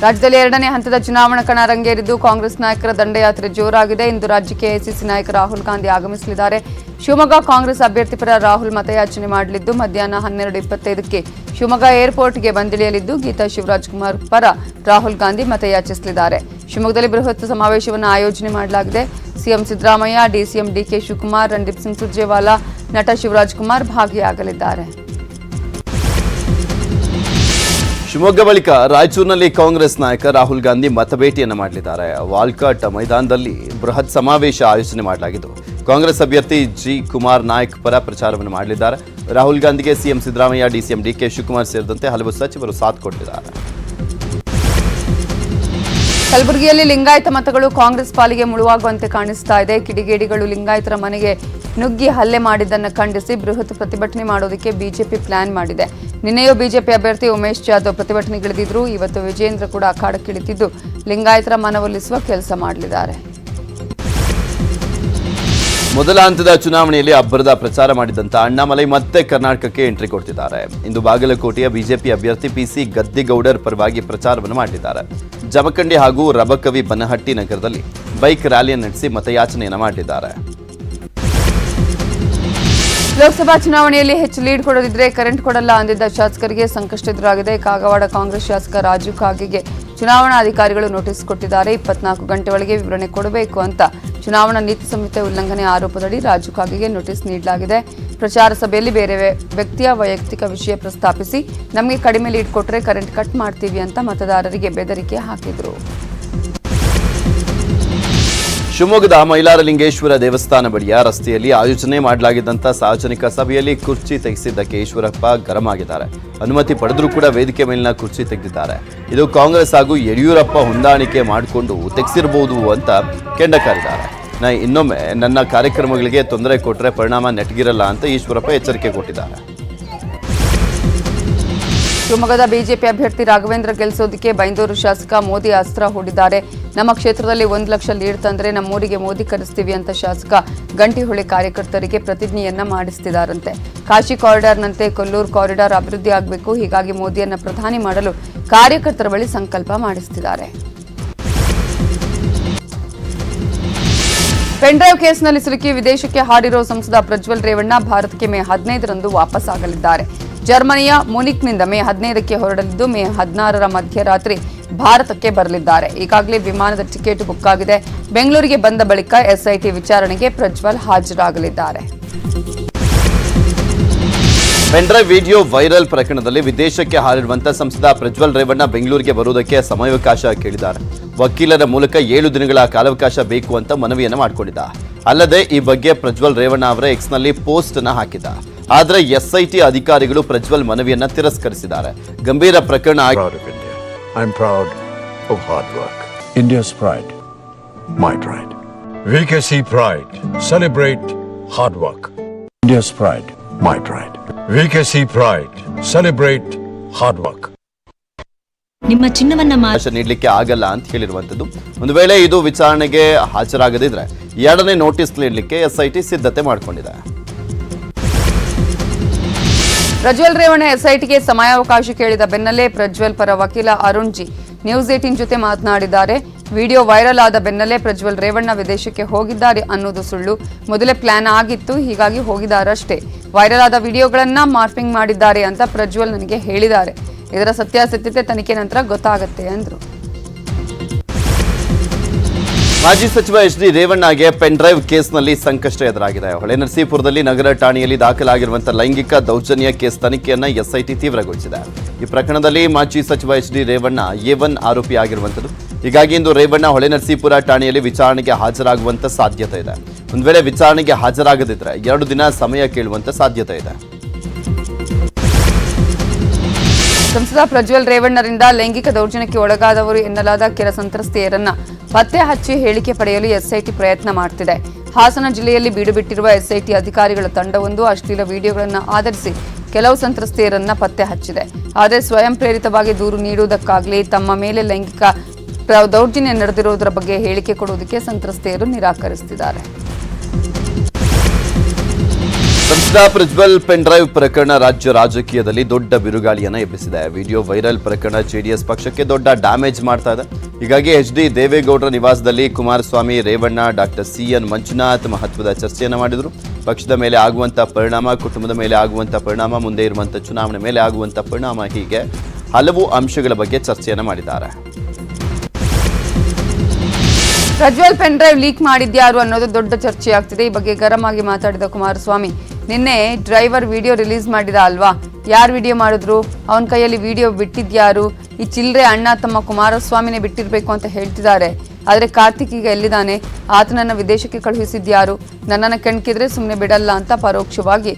[SPEAKER 15] ರಾಜ್ಯದಲ್ಲಿ 2ನೇ ಹಂತದ ಚುನಾವಣಾ ಕಣ ರಂಗೇರಿದ್ದು ಕಾಂಗ್ರೆಸ್ ನಾಯಕರ ದಂಡಯಾತ್ರೆ ಜೋರಾಗಿದೆ. ಇಂದು ರಾಜ್ಯಕ್ಕೆ ಎಸಿಸಿ ನಾಯಕ ರಾಹುಲ್ ಗಾಂಧಿ ಆಗಮಿಸಲಿದ್ದಾರೆ. ಶಿವಮೊಗ್ಗ ಕಾಂಗ್ರೆಸ್ ಅಭ್ಯರ್ಥಿ ಪರ ರಾಹುಲ್ ಮತಯಾಚನೆ ಮಾಡಲಿದ್ದು ಮಧ್ಯಾಹ್ನ 12:25ಕ್ಕೆ ಶಿವಮೊಗ್ಗ ಏರ್ಪೋರ್ಟ್ಗೆ ಬಂದಿಳಿಯಲಿದ್ದು ಗೀತಾ ಶಿವರಾಜ್ ಕುಮಾರ್ ಪರ ರಾಹುಲ್ ಗಾಂಧಿ ಮತಯಾಚಿಸಲಿದ್ದಾರೆ. ಶಿವಮೊಗ್ಗದಲ್ಲಿ ಬೃಹತ್ ಸಮಾವೇಶವನ್ನು ಆಯೋಜನೆ ಮಾಡಲಾಗಿದೆ. ಸಿಎಂ ಸಿದ್ದರಾಮಯ್ಯ, ಡಿಸಿಎಂ ಡಿಕೆ ಶಿವಕುಮಾರ್, ರಣದೀಪ್ ಸಿಂಗ್ ಸುರ್ಜೇವಾಲಾ, ನಟ ಶಿವರಾಜ್ ಕುಮಾರ್ ಭಾಗಿಯಾಗಲಿದ್ದಾರೆ.
[SPEAKER 14] ಶಿವಮೊಗ್ಗ ಬಳಿಕ ರಾಯಚೂರಿನಲ್ಲಿ ಕಾಂಗ್ರೆಸ್ ನಾಯಕ ರಾಹುಲ್ ಗಾಂಧಿ ಮತಭೇಟಿಯನ್ನು ಮಾಡಲಿದ್ದಾರೆ. ವಾಲ್ಕಾಟ್ ಮೈದಾನದಲ್ಲಿ ಬೃಹತ್ ಸಮಾವೇಶ ಆಯೋಜನೆ ಮಾಡಲಾಗಿದ್ದು ಕಾಂಗ್ರೆಸ್ ಅಭ್ಯರ್ಥಿ ಜಿ ಕುಮಾರ್ ನಾಯಕ್ ಪರ ಪ್ರಚಾರವನ್ನು ಮಾಡಲಿದ್ದಾರೆ. ರಾಹುಲ್ ಗಾಂಧಿಗೆ ಸಿಎಂ ಸಿದ್ದರಾಮಯ್ಯ, ಡಿಸಿಎಂ ಡಿಕೆ ಶಿವಕುಮಾರ್ ಸೇರಿದಂತೆ ಹಲವು ಸಚಿವರು ಸಾಥ್ ಕೊಟ್ಟಿದ್ದಾರೆ.
[SPEAKER 15] ಕಲಬುರಗಿಯಲ್ಲಿ ಲಿಂಗಾಯತ ಮತಗಳು ಕಾಂಗ್ರೆಸ್ ಪಾಲಿಗೆ ಮುಳುವಾಗುವಂತೆ ಕಾಣಿಸ್ತಾ ಇದೆ. ಕಿಡಿಗೇಡಿಗಳು ಲಿಂಗಾಯತರ ಮನೆಗೆ ನುಗ್ಗಿ ಹಲ್ಲೆ ಮಾಡಿದ್ದನ್ನು ಖಂಡಿಸಿ ಬೃಹತ್ ಪ್ರತಿಭಟನೆ ಮಾಡೋದಕ್ಕೆ ಬಿಜೆಪಿ ಪ್ಲಾನ್ ಮಾಡಿದೆ. ನಿನ್ನೆಯೂ ಬಿಜೆಪಿ ಅಭ್ಯರ್ಥಿ ಉಮೇಶ್ ಜಾಧವ್ ಪ್ರತಿಭಟನೆಗಿಳಿದಿದ್ರು. ಇವತ್ತು ವಿಜೇಂದ್ರ ಕೂಡ ಅಖಾಡಕ್ಕಿಳಿದಿದ್ದು ಲಿಂಗಾಯತರ ಮನವೊಲಿಸುವ ಕೆಲಸ ಮಾಡಲಿದ್ದಾರೆ.
[SPEAKER 14] ಮೊದಲ ಹಂತದ ಚುನಾವಣೆಯಲ್ಲಿ ಅಬ್ಬರದ ಪ್ರಚಾರ ಮಾಡಿದಂತ ಅಣ್ಣಾಮಲೈ ಮತ್ತೆ ಕರ್ನಾಟಕಕ್ಕೆ ಎಂಟ್ರಿ ಕೊಡ್ತಿದ್ದಾರೆ. ಇಂದು ಬಾಗಲಕೋಟೆಯ ಬಿಜೆಪಿ ಅಭ್ಯರ್ಥಿ ಪಿಸಿ ಗದ್ದಿಗೌಡರ್ ಪರವಾಗಿ ಪ್ರಚಾರವನ್ನು ಮಾಡಲಿದ್ದಾರೆ. ಜಮಖಂಡಿ ಹಾಗೂ ರಬಕವಿ ಬನಹಟ್ಟಿ ನಗರದಲ್ಲಿ ಬೈಕ್ ರ್ಯಾಲಿಯನ್ನು ನಡೆಸಿ ಮತಯಾಚನೆಯನ್ನು ಮಾಡಲಿದ್ದಾರೆ.
[SPEAKER 15] ಲೋಕಸಭಾ ಚುನಾವಣೆಯಲ್ಲಿ ಹೆಚ್ಚು ಲೀಡ್ ಕೊಡದಿದ್ರೆ ಕರೆಂಟ್ ಕೊಡಲ್ಲ ಅಂದಿದ್ದ ಶಾಸಕರಿಗೆ ಸಂಕಷ್ಟ ಎದುರಾಗಿದೆ. ಕಾಗವಾಡ ಕಾಂಗ್ರೆಸ್ ಶಾಸಕ ರಾಜು ಕಾಗೆಗೆ ಚುನಾವಣಾ ಅಧಿಕಾರಿಗಳು ನೋಟಿಸ್ ಕೊಟ್ಟಿದ್ದಾರೆ. 24 ಗಂಟೆ ಒಳಗೆ ವಿವರಣೆ ಕೊಡಬೇಕು ಅಂತ ಚುನಾವಣಾ ನೀತಿ ಸಂಹಿತೆ ಉಲ್ಲಂಘನೆ ಆರೋಪದಡಿ ರಾಜು ಕಾಗೆಗೆ ನೋಟಿಸ್ ನೀಡಲಾಗಿದೆ. ಪ್ರಚಾರ ಸಭೆಯಲ್ಲಿ ಬೇರೆ ವ್ಯಕ್ತಿಯ ವೈಯಕ್ತಿಕ ವಿಷಯ ಪ್ರಸ್ತಾಪಿಸಿ ನಮಗೆ ಕಡಿಮೆ ಲೀಡ್ ಕೊಟ್ಟರೆ ಕರೆಂಟ್ ಕಟ್ ಮಾಡ್ತೀವಿ ಅಂತ ಮತದಾರರಿಗೆ ಬೆದರಿಕೆ ಹಾಕಿದ್ರು.
[SPEAKER 14] ಶಿವಮೊಗ್ಗದ ಮೈಲಾರಲಿಂಗೇಶ್ವರ ದೇವಸ್ಥಾನ ಬಳಿಯ ರಸ್ತೆಯಲ್ಲಿ ಆಯೋಜನೆ ಮಾಡಲಾಗಿದ್ದಂಥ ಸಾರ್ವಜನಿಕ ಸಭೆಯಲ್ಲಿ ಕುರ್ಚಿ ತೆಗೆಸಿದ್ದಕ್ಕೆ ಈಶ್ವರಪ್ಪ ಗರಂ ಆಗಿದ್ದಾರೆ. ಅನುಮತಿ ಪಡೆದರೂ ಕೂಡ ವೇದಿಕೆ ಮೇಲಿನ ಕುರ್ಚಿ ತೆಗೆದಿದ್ದಾರೆ. ಇದು ಕಾಂಗ್ರೆಸ್ ಹಾಗೂ ಯಡಿಯೂರಪ್ಪ ಹೊಂದಾಣಿಕೆ ಮಾಡಿಕೊಂಡು ತೆಗೆಸಿರಬಹುದು ಅಂತ ಕೆಂಡಕಾರಿದ್ದಾರೆ. ಇನ್ನೊಮ್ಮೆ ನನ್ನ ಕಾರ್ಯಕ್ರಮಗಳಿಗೆ ತೊಂದರೆ ಕೊಟ್ಟರೆ ಪರಿಣಾಮ ನೆಟ್ಗಿರಲ್ಲ ಅಂತ ಈಶ್ವರಪ್ಪ ಎಚ್ಚರಿಕೆ ಕೊಟ್ಟಿದ್ದಾರೆ.
[SPEAKER 15] ಶಿವಮೊಗ್ಗದ ಬಿಜೆಪಿ ಅಭ್ಯರ್ಥಿ ರಾಘವೇಂದ್ರ ಗೆಲ್ಲಿಸೋದಕ್ಕೆ ಬೈಂದೂರು ಶಾಸಕ ಮೋದಿ ಅಸ್ತ್ರ ಹೂಡಿದ್ದಾರೆ. ನಮ್ಮ ಕ್ಷೇತ್ರದಲ್ಲಿ 1 ಲಕ್ಷ ಲೀಡ್ ತಂದ್ರೆ ನಮ್ಮೂರಿಗೆ ಮೋದಿ ಕರೆಸ್ತೀವಿ ಅಂತ ಶಾಸಕ ಗಂಟಿಹೊಳೆ ಕಾರ್ಯಕರ್ತರಿಗೆ ಪ್ರತಿಜ್ಞೆಯನ್ನ ಮಾಡಿಸ್ತಿದ್ದಾರಂತೆ. ಕಾಶಿ ಕಾರಿಡಾರ್ನಂತೆ ಕೊಲ್ಲೂರು ಕಾರಿಡಾರ್ ಅಭಿವೃದ್ಧಿ ಆಗಬೇಕು, ಹೀಗಾಗಿ ಮೋದಿಯನ್ನ ಪ್ರಧಾನಿ ಮಾಡಲು ಕಾರ್ಯಕರ್ತರ ಬಳಿ ಸಂಕಲ್ಪ ಮಾಡಿಸ್ತಿದ್ದಾರೆ. ಪೆನ್ಡ್ರೈವ್ ಕೇಸ್ನಲ್ಲಿ ಸಿಲುಕಿ ವಿದೇಶಕ್ಕೆ ಹಾರಿರೋ ಸಂಸದ ಪ್ರಜ್ವಲ್ ರೇವಣ್ಣ ಭಾರತಕ್ಕೆ ಮೇ 15ರಂದು ವಾಪಸ್ ಆಗಲಿದ್ದಾರೆ. ಜರ್ಮನಿಯ ಮುನಿಕ್ನಿಂದ ಮೇ 15ಕ್ಕೆ ಹೊರಡಲಿದ್ದು ಮೇ 16ರ ಮಧ್ಯರಾತ್ರಿ ಭಾರತಕ್ಕೆ ಬರಲಿದ್ದಾರೆ. ಈಗಾಗಲೇ ವಿಮಾನದ ಟಿಕೆಟ್ ಬುಕ್ ಆಗಿದೆ. ಬೆಂಗಳೂರಿಗೆ ಬಂದ ಬಳಿಕ ಎಸ್ಐಟಿ ವಿಚಾರಣೆಗೆ ಪ್ರಜ್ವಲ್ ಹಾಜರಾಗಲಿದ್ದಾರೆ.
[SPEAKER 14] ಪೆನ್ಡ್ರೈವ್ ವಿಡಿಯೋ ವೈರಲ್ ಪ್ರಕರಣದಲ್ಲಿ ವಿದೇಶಕ್ಕೆ ಹಾರಿರುವಂತಹ ಸಂಸದ ಪ್ರಜ್ವಲ್ ರೇವಣ್ಣ ಬೆಂಗಳೂರಿಗೆ ಬರುವುದಕ್ಕೆ ಸಮಯಾವಕಾಶ ಕೇಳಿದ್ದಾರೆ. ವಕೀಲರ ಮೂಲಕ 7 ದಿನಗಳ ಕಾಲಾವಕಾಶ ಬೇಕು ಅಂತ ಮನವಿಯನ್ನು ಮಾಡಿಕೊಂಡಿದ್ದ. ಅಲ್ಲದೆ ಈ ಬಗ್ಗೆ ಪ್ರಜ್ವಲ್ ರೇವಣ್ಣ ಅವರ ಎಕ್ಸ್ನಲ್ಲಿ ಪೋಸ್ಟ್ ಅನ್ನು ಹಾಕಿದ್ದ. ಆದರೆ ಎಸ್ಐಟಿ ಅಧಿಕಾರಿಗಳು ಪ್ರಜ್ವಲ್ ಮನವಿಯನ್ನ ತಿರಸ್ಕರಿಸಿದ್ದಾರೆ. ಗಂಭೀರ ಪ್ರಕರಣ.
[SPEAKER 16] I'm proud of hard work. India's pride, my pride. VKC Pride. Celebrate hard work. India's pride, my pride. VKC Pride. Celebrate hard work.
[SPEAKER 14] ನಿಮ್ಮ ಚಿನ್ನವನ್ನ ನೀಡಲಿಕ್ಕೆ ಆಗಲ್ಲ ಅಂತ ಹೇಳಿರುವಂತದ್ದು. ಒಂದು ವೇಳೆ ಇದು ವಿಚಾರಣೆಗೆ ಹಾಜರಾಗದಿದ್ರೆ 2ನೇ ನೋಟಿಸ್ ನೀಡಲಿಕ್ಕೆ ಎಸ್ಐಟಿ ಸಿದ್ಧತೆ ಮಾಡಿಕೊಂಡಿದೆ.
[SPEAKER 15] ಪ್ರಜ್ವಲ್ ರೇವಣ್ಣ ಎಸ್ಐಟಿಗೆ ಸಮಯಾವಕಾಶ ಕೇಳಿದ ಬೆನ್ನಲ್ಲೇ ಪ್ರಜ್ವಲ್ ಪರ ವಕೀಲ ಅರುಣ್ ಜಿ ನ್ಯೂಸ್ 18 ಜೊತೆ ಮಾತನಾಡಿದ್ದಾರೆ. ವಿಡಿಯೋ ವೈರಲ್ ಆದ ಬೆನ್ನಲ್ಲೇ ಪ್ರಜ್ವಲ್ ರೇವಣ್ಣ ವಿದೇಶಕ್ಕೆ ಹೋಗಿದ್ದಾರೆ ಅನ್ನೋದು ಸುಳ್ಳು. ಮೊದಲೇ ಪ್ಲಾನ್ ಆಗಿತ್ತು, ಹೀಗಾಗಿ ಹೋಗಿದ್ದಾರಷ್ಟೇ. ವೈರಲ್ ಆದ ವಿಡಿಯೋಗಳನ್ನ ಮಾರ್ಫಿಂಗ್ ಮಾಡಿದ್ದಾರೆ ಅಂತ ಪ್ರಜ್ವಲ್ ನನಗೆ ಹೇಳಿದ್ದಾರೆ. ಇದರ ಸತ್ಯಾಸತ್ಯತೆ ತನಿಖೆ ನಂತರ ಗೊತ್ತಾಗುತ್ತೆ ಎಂದರು.
[SPEAKER 14] ಮಾಜಿ ಸಚಿವ ಎಚ್ ಡಿ ರೇವಣ್ಣಗೆ ಪೆನ್ ಡ್ರೈವ್ ಕೇಸ್ನಲ್ಲಿ ಸಂಕಷ್ಟ ಎದುರಾಗಿದೆ. ಹೊಳೆನರಸೀಪುರದಲ್ಲಿ ನಗರ ಠಾಣೆಯಲ್ಲಿ ದಾಖಲಾಗಿರುವಂತಹ ಲೈಂಗಿಕ ದೌರ್ಜನ್ಯ ಕೇಸ್ ತನಿಖೆಯನ್ನ ಎಸ್ಐಟಿ ತೀವ್ರಗೊಳಿಸಿದೆ. ಈ ಪ್ರಕರಣದಲ್ಲಿ ಮಾಜಿ ಸಚಿವ ಎಚ್ ಡಿ ರೇವಣ್ಣ A1 ಆರೋಪಿ ಆಗಿರುವಂಥದ್ದು. ಹೀಗಾಗಿ ಇಂದು ರೇವಣ್ಣ ಹೊಳೆನರಸೀಪುರ ಠಾಣೆಯಲ್ಲಿ ವಿಚಾರಣೆಗೆ ಹಾಜರಾಗುವಂತ ಸಾಧ್ಯತೆ ಇದೆ. ಒಂದು ವೇಳೆ ವಿಚಾರಣೆಗೆ ಹಾಜರಾಗದಿದ್ರೆ 2 ದಿನ ಸಮಯ ಕೇಳುವಂತ ಸಾಧ್ಯತೆ ಇದೆ.
[SPEAKER 15] ಸಂಸದ ಪ್ರಜ್ವಲ್ ರೇವಣ್ಣರಿಂದ ಲೈಂಗಿಕ ದೌರ್ಜನ್ಯಕ್ಕೆ ಒಳಗಾದವರು ಎನ್ನಲಾದ ಕೆಲ ಸಂತ್ರಸ್ತೆಯರನ್ನ ಪತ್ತೆ ಹಚ್ಚಿ ಹೇಳಿಕೆ ಪಡೆಯಲು ಎಸ್ಐಟಿ ಪ್ರಯತ್ನ ಮಾಡುತ್ತಿದೆ. ಹಾಸನ ಜಿಲ್ಲೆಯಲ್ಲಿ ಬೀಡುಬಿಟ್ಟಿರುವ ಎಸ್ಐಟಿ ಅಧಿಕಾರಿಗಳ ತಂಡವೊಂದು ಅಶ್ಲೀಲ ವಿಡಿಯೋಗಳನ್ನು ಆಧರಿಸಿ ಕೆಲವು ಸಂತ್ರಸ್ತೆಯರನ್ನ ಪತ್ತೆ ಹಚ್ಚಿದೆ. ಆದರೆ ಸ್ವಯಂ ಪ್ರೇರಿತವಾಗಿ ದೂರು ನೀಡುವುದಕ್ಕಾಗಲಿ ತಮ್ಮ ಮೇಲೆ ಲೈಂಗಿಕ ದೌರ್ಜನ್ಯ ನಡೆದಿರುವುದರ ಬಗ್ಗೆ ಹೇಳಿಕೆ ಕೊಡುವುದಕ್ಕೆ ಸಂತ್ರಸ್ತೆಯರು ನಿರಾಕರಿಸುತ್ತಿದ್ದಾರೆ.
[SPEAKER 14] ಸಂಸದ ಪ್ರಜ್ವಲ್ ಪೆನ್ ಡ್ರೈವ್ ಪ್ರಕರಣ ರಾಜ್ಯ ರಾಜಕೀಯದಲ್ಲಿ ದೊಡ್ಡ ಬಿರುಗಾಳಿಯನ್ನು ಎಬ್ಬಿಸಿದೆ. ವಿಡಿಯೋ ವೈರಲ್ ಪ್ರಕರಣ ಜೆಡಿಎಸ್ ಪಕ್ಷಕ್ಕೆ ದೊಡ್ಡ ಡ್ಯಾಮೇಜ್ ಮಾಡ್ತಾ ಇದೆ. ಹೀಗಾಗಿ ಎಚ್ ಡಿ ದೇವೇಗೌಡರ ನಿವಾಸದಲ್ಲಿ ಕುಮಾರಸ್ವಾಮಿ, ರೇವಣ್ಣ, ಡಾಕ್ಟರ್ CN ಮಂಜುನಾಥ್ ಮಹತ್ವದ ಚರ್ಚೆಯನ್ನು ಮಾಡಿದರು. ಪಕ್ಷದ ಮೇಲೆ ಆಗುವಂಥ ಪರಿಣಾಮ, ಕುಟುಂಬದ ಮೇಲೆ ಆಗುವಂಥ ಪರಿಣಾಮ, ಮುಂದೆ ಇರುವಂಥ ಚುನಾವಣೆ ಮೇಲೆ ಆಗುವಂಥ ಪರಿಣಾಮ, ಹೀಗೆ ಹಲವು ಅಂಶಗಳ ಬಗ್ಗೆ ಚರ್ಚೆಯನ್ನು ಮಾಡಿದ್ದಾರೆ.
[SPEAKER 15] ಪ್ರಜ್ವಲ್ ಪೆನ್ ಡ್ರೈವ್ ಲೀಕ್ ಮಾಡಿದ್ಯಾರು ಅನ್ನೋದು ದೊಡ್ಡ ಚರ್ಚೆಯಾಗ್ತಿದೆ. ಈ ಬಗ್ಗೆ ಗರಂ ಆಗಿ ಮಾತಾಡಿದ ಕುಮಾರಸ್ವಾಮಿ, ನಿನ್ನೆ ಡ್ರೈವರ್ ವಿಡಿಯೋ ರಿಲೀಸ್ ಮಾಡಿದ ಅಲ್ವಾ, ಯಾರು ವಿಡಿಯೋ ಮಾಡಿದ್ರು, ಅವನ ಕೈಯಲ್ಲಿ ವಿಡಿಯೋ ಬಿಟ್ಟಿದ್ಯಾರು, ಈ ಚಿಲ್ಲರೆ ಅಣ್ಣ ತಮ್ಮ ಕುಮಾರಸ್ವಾಮಿನೇ ಬಿಟ್ಟಿರ್ಬೇಕು ಅಂತ ಹೇಳ್ತಿದ್ದಾರೆ. ಆದರೆ ಕಾರ್ತಿಕ್ ಈಗ ಎಲ್ಲಿದ್ದಾನೆ, ಆತನನ್ನ ವಿದೇಶಕ್ಕೆ ಕಳುಹಿಸಿದ್ಯಾರು, ನನ್ನನ್ನು ಕೆಣಕಿದ್ರೆ ಸುಮ್ಮನೆ ಬಿಡಲ್ಲ ಅಂತ ಪರೋಕ್ಷವಾಗಿ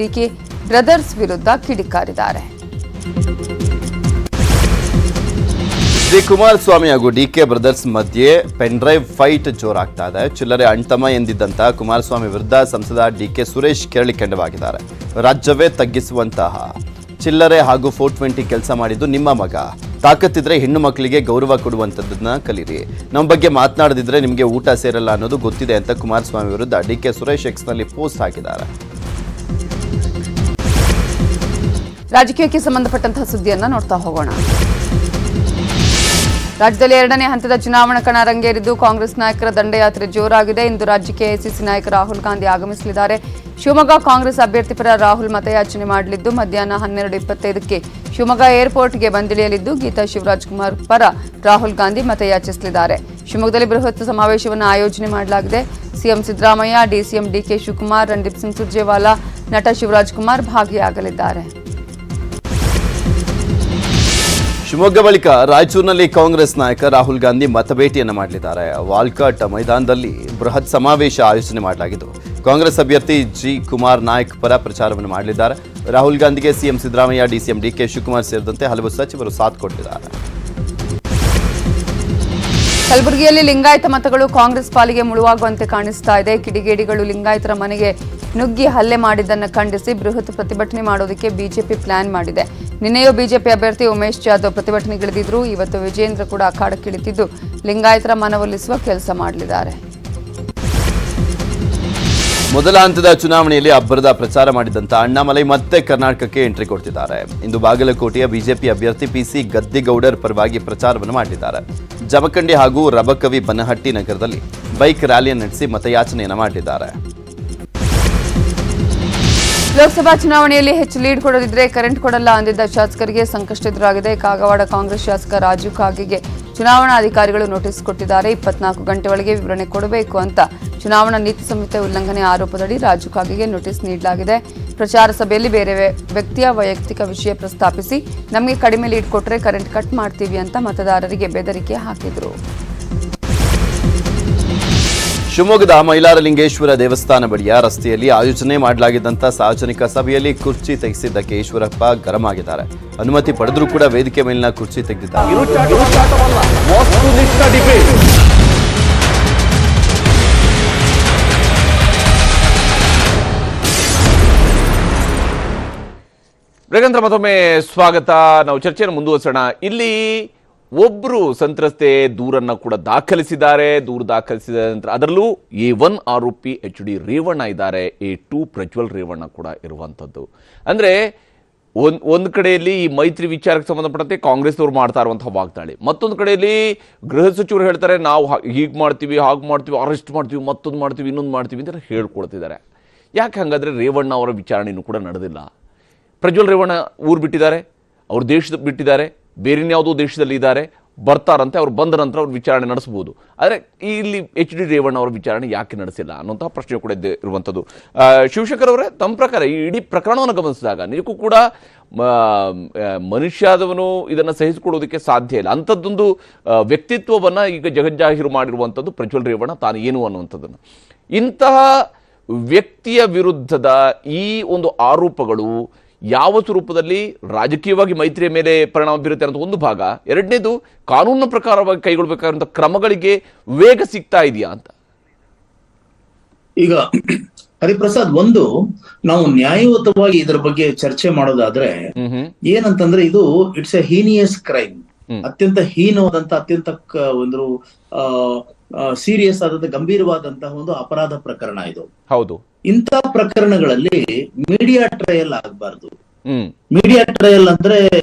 [SPEAKER 15] ಡಿಕೆ ಬ್ರದರ್ಸ್ ವಿರುದ್ಧ ಕಿಡಿಕಾರಿದ್ದಾರೆ.
[SPEAKER 14] ಶ್ರೀ ಕುಮಾರಸ್ವಾಮಿ ಹಾಗೂ ಡಿಕೆ ಬ್ರದರ್ಸ್ ಮಧ್ಯೆ ಪೆನ್ ಡ್ರೈವ್ ಫೈಟ್ ಜೋರಾಗ್ತಾ ಇದೆ. ಚಿಲ್ಲರೆ ಅಣ್ತಮ್ಮ ಎಂದಿದ್ದಂತ ಕುಮಾರಸ್ವಾಮಿ ವಿರುದ್ಧ ಸಂಸದ ಡಿಕೆ ಸುರೇಶ್ ಕೆರಳಿ ಕೆಂಡವಾಗಿದ್ದಾರೆ. ರಾಜ್ಯವೇ ತಗ್ಗಿಸುವಂತಹ ಚಿಲ್ಲರೆ ಹಾಗೂ 420 ಕೆಲಸ ಮಾಡಿದ್ದು ನಿಮ್ಮ ಮಗ. ತಾಕತ್ತಿದ್ರೆ ಹೆಣ್ಣು ಮಕ್ಕಳಿಗೆ ಗೌರವ ಕೊಡುವಂಥದ್ದನ್ನ ಕಲೀರಿ. ನಮ್ಮ ಬಗ್ಗೆ ಮಾತನಾಡದಿದ್ರೆ ನಿಮಗೆ ಊಟ ಸೇರಲ್ಲ ಅನ್ನೋದು ಗೊತ್ತಿದೆ ಅಂತ ಕುಮಾರಸ್ವಾಮಿ ವಿರುದ್ಧ ಡಿಕೆ ಸುರೇಶ್ ಎಕ್ಸ್ನಲ್ಲಿ ಪೋಸ್ಟ್ ಹಾಕಿದ್ದಾರೆ.
[SPEAKER 15] ರಾಜಕೀಯಕ್ಕೆ ಸಂಬಂಧಪಟ್ಟಂತಹ ಸುದ್ದಿಯನ್ನ ನೋಡ್ತಾ ಹೋಗೋಣ. ರಾಜ್ಯದಲ್ಲಿ 2ನೇ ಹಂತದ ಚುನಾವಣಾ ಕಣ ರಂಗೇರಿದ್ದು ಕಾಂಗ್ರೆಸ್ ನಾಯಕರ ದಂಡಯಾತ್ರೆ ಜೋರಾಗಿದೆ. ಇಂದು ರಾಜ್ಯಕ್ಕೆ ಎಐಸಿಸಿ ನಾಯಕ ರಾಹುಲ್ ಗಾಂಧಿ ಆಗಮಿಸಲಿದ್ದಾರೆ. ಶಿವಮೊಗ್ಗ ಕಾಂಗ್ರೆಸ್ ಅಭ್ಯರ್ಥಿ ಪರ ರಾಹುಲ್ ಮತಯಾಚನೆ ಮಾಡಲಿದ್ದು ಮಧ್ಯಾಹ್ನ 12:25ಕ್ಕೆ ಶಿವಮೊಗ್ಗ ಏರ್ಪೋರ್ಟ್ಗೆ ಬಂದಿಳಿಯಲಿದ್ದು ಗೀತಾ ಶಿವರಾಜ್ ಕುಮಾರ್ ಪರ ರಾಹುಲ್ ಗಾಂಧಿ ಮತಯಾಚಿಸಲಿದ್ದಾರೆ. ಶಿವಮೊಗ್ಗದಲ್ಲಿ ಬೃಹತ್ ಸಮಾವೇಶವನ್ನು ಆಯೋಜನೆ ಮಾಡಲಾಗಿದೆ. ಸಿಎಂ ಸಿದ್ದರಾಮಯ್ಯ, ಡಿಸಿಎಂ ಡಿಕೆ ಶಿವಕುಮಾರ್, ರಣದೀಪ್ ಸಿಂಗ್ ಸುರ್ಜೇವಾಲಾ, ನಟ ಶಿವರಾಜ್ ಕುಮಾರ್ ಭಾಗಿಯಾಗಲಿದ್ದಾರೆ.
[SPEAKER 14] ಶಿವಮೊಗ್ಗ ಬಳಿಕ ರಾಯಚೂರಿನಲ್ಲಿ ಕಾಂಗ್ರೆಸ್ ನಾಯಕ ರಾಹುಲ್ ಗಾಂಧಿ ಮತಭೇಟಿಯನ್ನು ಮಾಡಲಿದ್ದಾರೆ. ವಾಲ್ಕಾಟ್ ಮೈದಾನದಲ್ಲಿ ಬೃಹತ್ ಸಮಾವೇಶ ಆಯೋಜನೆ ಮಾಡಲಾಗಿದ್ದು ಕಾಂಗ್ರೆಸ್ ಅಭ್ಯರ್ಥಿ ಜಿ ಕುಮಾರ್ ನಾಯಕ್ ಪರ ಪ್ರಚಾರವನ್ನು ಮಾಡಲಿದ್ದಾರೆ. ರಾಹುಲ್ ಗಾಂಧಿಗೆ ಸಿಎಂ ಸಿದ್ದರಾಮಯ್ಯ, ಡಿಸಿಎಂ ಡಿಕೆ ಶಿವಕುಮಾರ್ ಸೇರಿದಂತೆ ಹಲವು ಸಚಿವರು ಸಾಥ್ ಕೊಟ್ಟಿದ್ದಾರೆ.
[SPEAKER 15] ಕಲಬುರಗಿಯಲ್ಲಿ ಲಿಂಗಾಯತ ಮತಗಳು ಕಾಂಗ್ರೆಸ್ ಪಾಲಿಗೆ ಮುಳುವಾಗುವಂತೆ ಕಾಣಿಸ್ತಾ ಇದೆ. ಕಿಡಿಗೇಡಿಗಳು ಲಿಂಗಾಯತರ ಮನೆಗೆ ನುಗ್ಗಿ ಹಲ್ಲೆ ಮಾಡಿದ್ದನ್ನು ಖಂಡಿಸಿ ಬೃಹತ್ ಪ್ರತಿಭಟನೆ ಮಾಡೋದಕ್ಕೆ ಬಿಜೆಪಿ ಪ್ಲಾನ್ ಮಾಡಿದೆ. ನಿನ್ನೆಯೂ ಬಿಜೆಪಿ ಅಭ್ಯರ್ಥಿ ಉಮೇಶ್ ಜಾಧವ್ ಪ್ರತಿಭಟನೆಗಿಳಿದಿದ್ರು. ಇವತ್ತು ವಿಜೇಂದ್ರ ಕೂಡ ಅಖಾಡಕ್ಕಿಳಿದಿದ್ದು ಲಿಂಗಾಯತರ ಮನವೊಲಿಸುವ ಕೆಲಸ ಮಾಡಲಿದ್ದಾರೆ.
[SPEAKER 14] ಮೊದಲ ಹಂತದ ಚುನಾವಣೆಯಲ್ಲಿ ಅಬ್ಬರದ ಪ್ರಚಾರ ಮಾಡಿದಂತ ಅಣ್ಣಾಮಲೈ ಮತ್ತೆ ಕರ್ನಾಟಕಕ್ಕೆ ಎಂಟ್ರಿ ಕೊಡ್ತಿದ್ದಾರೆ. ಇಂದು ಬಾಗಲಕೋಟೆಯ ಬಿಜೆಪಿ ಅಭ್ಯರ್ಥಿ PC ಗದ್ದಿಗೌಡರ್ ಪರವಾಗಿ ಪ್ರಚಾರವನ್ನು ಮಾಡಲಿದ್ದಾರೆ. ಜಮಖಂಡಿ ಹಾಗೂ ರಬಕವಿ ಬನಹಟ್ಟಿ ನಗರದಲ್ಲಿ ಬೈಕ್ ರ್ಯಾಲಿಯನ್ನು ನಡೆಸಿ ಮತಯಾಚನೆಯನ್ನು ಮಾಡಲಿದ್ದಾರೆ.
[SPEAKER 15] ಲೋಕಸಭಾ ಚುನಾವಣೆಯಲ್ಲಿ ಹೆಚ್ಚು ಲೀಡ್ ಕೊಡದಿದ್ರೆ ಕರೆಂಟ್ ಕೊಡಲ್ಲ ಅಂದಿದ್ದ ಶಾಸಕರಿಗೆ ಸಂಕಷ್ಟ ಎದುರಾಗಿದೆ. ಕಾಗವಾಡ ಕಾಂಗ್ರೆಸ್ ಶಾಸಕ ರಾಜು ಕಾಗೆಗೆ ಚುನಾವಣಾ ಅಧಿಕಾರಿಗಳು ನೋಟಿಸ್ ಕೊಟ್ಟಿದ್ದಾರೆ. 24 ಗಂಟೆ ಒಳಗೆ ವಿವರಣೆ ಕೊಡಬೇಕು ಅಂತ ಚುನಾವಣಾ ನೀತಿ ಸಂಹಿತೆ ಉಲ್ಲಂಘನೆ ಆರೋಪದಡಿ ರಾಜು ಕಾಗೆಗೆ ನೋಟಿಸ್ ನೀಡಲಾಗಿದೆ. ಪ್ರಚಾರ ಸಭೆಯಲ್ಲಿ ಬೇರೆ ವ್ಯಕ್ತಿಯ ವೈಯಕ್ತಿಕ ವಿಷಯ ಪ್ರಸ್ತಾಪಿಸಿ ನಮಗೆ ಕಡಿಮೆ ಲೀಡ್ ಕೊಟ್ಟರೆ ಕರೆಂಟ್ ಕಟ್ ಮಾಡ್ತೀವಿ ಅಂತ ಮತದಾರರಿಗೆ ಬೆದರಿಕೆ ಹಾಕಿದರು.
[SPEAKER 14] ಶಿವಮೊಗ್ಗದ ಮೈಲಾರಲಿಂಗೇಶ್ವರ ದೇವಸ್ಥಾನ ಬಳಿಯ ರಸ್ತೆಯಲ್ಲಿ ಆಯೋಜನೆ ಮಾಡಲಾಗಿದ್ದಂಥ ಸಾರ್ವಜನಿಕ ಸಭೆಯಲ್ಲಿ ಕುರ್ಚಿ ತೆಗೆಸಿದ್ದಕ್ಕೆ ಈಶ್ವರಪ್ಪ ಗರಂ ಆಗಿದ್ದಾರೆ. ಅನುಮತಿ ಪಡೆದರೂ ಕೂಡ ವೇದಿಕೆ ಮೇಲಿನ ಕುರ್ಚಿ ತೆಗೆದಿದ್ದಾರೆ.
[SPEAKER 1] ಬ್ರೇಕಂತರ ಮತ್ತೊಮ್ಮೆ ಸ್ವಾಗತ. ನಾವು ಚರ್ಚೆಯನ್ನು ಮುಂದುವರಿಸೋಣ. ಇಲ್ಲಿ ಒಬ್ರು ಸಂತ್ರಸ್ತೆ ದೂರನ್ನ ಕೂಡ ದಾಖಲಿಸಿದ್ದಾರೆ. ದೂರು ದಾಖಲಿಸಿದ ನಂತರ ಅದರಲ್ಲೂ A1 ಆರೋಪಿ HD ರೇವಣ್ಣ ಇದ್ದಾರೆ, A2 ಪ್ರಜ್ವಲ್ ರೇವಣ್ಣ ಕೂಡ ಇರುವಂಥದ್ದು. ಅಂದರೆ ಒಂದು ಕಡೆಯಲ್ಲಿ ಈ ಮೈತ್ರಿ ವಿಚಾರಕ್ಕೆ ಸಂಬಂಧಪಟ್ಟಂತೆ ಕಾಂಗ್ರೆಸ್ನವ್ರು ಮಾಡ್ತಾ ಇರುವಂತಹ ವಾಗ್ದಾಳಿ, ಮತ್ತೊಂದು ಕಡೆಯಲ್ಲಿ ಗೃಹ ಸಚಿವರು ಹೇಳ್ತಾರೆ ನಾವು ಹೀಗೆ ಮಾಡ್ತೀವಿ, ಹಾಗೆ ಮಾಡ್ತೀವಿ, ಅರೆಸ್ಟ್ ಮಾಡ್ತೀವಿ, ಮತ್ತೊಂದು ಮಾಡ್ತೀವಿ, ಇನ್ನೊಂದು ಮಾಡ್ತೀವಿ ಅಂತ ಹೇಳ್ಕೊಳ್ತಿದ್ದಾರೆ. ಯಾಕೆ ಹಾಗಾದರೆ ರೇವಣ್ಣ ಅವರ ವಿಚಾರಣೆಯೂ ಕೂಡ ನಡೆದಿಲ್ಲ. ಪ್ರಜ್ವಲ್ ರೇವಣ್ಣ ಊರು ಬಿಟ್ಟಿದ್ದಾರೆ, ಅವ್ರ ದೇಶದ ಬಿಟ್ಟಿದ್ದಾರೆ, ಬೇರೆನ್ಯಾವುದೋ ದೇಶದಲ್ಲಿ ಇದ್ದಾರೆ, ಬರ್ತಾರಂತೆ. ಅವ್ರು ಬಂದ ನಂತರ ಅವ್ರ ವಿಚಾರಣೆ ನಡೆಸ್ಬೋದು. ಆದರೆ ಇಲ್ಲಿ HD ರೇವಣ್ಣ ಅವರ ವಿಚಾರಣೆ ಯಾಕೆ ನಡೆಸಿಲ್ಲ ಅನ್ನೋಂತಹ ಪ್ರಶ್ನೆ ಕೂಡ ಇರುವಂಥದ್ದು. ಶಿವಶಂಕರ್ ಅವರೇ, ತಮ್ಮ ಪ್ರಕಾರ ಈ ಇಡೀ ಪ್ರಕರಣವನ್ನು ಗಮನಿಸಿದಾಗ ನಿಜಕ್ಕೂ ಕೂಡ ಮನುಷ್ಯಾದವನು ಇದನ್ನು ಸಹಿಸಿಕೊಳ್ಳೋದಕ್ಕೆ ಸಾಧ್ಯ ಇಲ್ಲ. ಅಂಥದ್ದೊಂದು ವ್ಯಕ್ತಿತ್ವವನ್ನು ಈಗ ಜಗಜ್ಜಾಹೀರು ಮಾಡಿರುವಂಥದ್ದು ಪ್ರಜ್ವಲ್ ರೇವಣ್ಣ ತಾನು ಏನು ಅನ್ನುವಂಥದ್ದನ್ನು. ಇಂತಹ ವ್ಯಕ್ತಿಯ ವಿರುದ್ಧದ ಈ ಒಂದು ಆರೋಪಗಳು ಯಾವ ಸ್ವರೂಪದಲ್ಲಿ ರಾಜಕೀಯವಾಗಿ ಮೈತ್ರಿಯ ಮೇಲೆ ಪರಿಣಾಮ ಬೀರುತ್ತೆ ಅನ್ನೋದು ಒಂದು ಭಾಗ, ಎರಡನೇದು ಕಾನೂನಿನ ಪ್ರಕಾರವಾಗಿ ಕೈಗೊಳ್ಳಬೇಕಾದಂಥ ಕ್ರಮಗಳಿಗೆ ವೇಗ ಸಿಗ್ತಾ ಇದೆಯಾ ಅಂತ.
[SPEAKER 17] ಈಗ ಹರಿಪ್ರಸಾದ್, ಒಂದು ನಾವು ನ್ಯಾಯಯುತವಾಗಿ ಇದರ ಬಗ್ಗೆ ಚರ್ಚೆ ಮಾಡೋದಾದ್ರೆ ಏನಂತಂದ್ರೆ ಇದು ಇಟ್ಸ್ ಎ ಹೀನಿಯಸ್ ಕ್ರೈಮ್, ಅತ್ಯಂತ ಹೀನವಾದಂತ, ಅತ್ಯಂತ ಒಂದು ಸೀರಿಯಸ್ ಆದಂತ, ಗಂಭೀರವಾದಂತಹ ಒಂದು ಅಪರಾಧ ಪ್ರಕರಣ ಇದು.
[SPEAKER 1] ಹೌದು. ಇಂಥ
[SPEAKER 17] ಪ್ರಕರಣಗಳಲ್ಲಿ ಮೀಡಿಯಾ ಟ್ರಯಲ್ ಆಗಬಾರ್ದು. ಮೀಡಿಯಾ ಟ್ರಯಲ್ ಅಂದ್ರೆ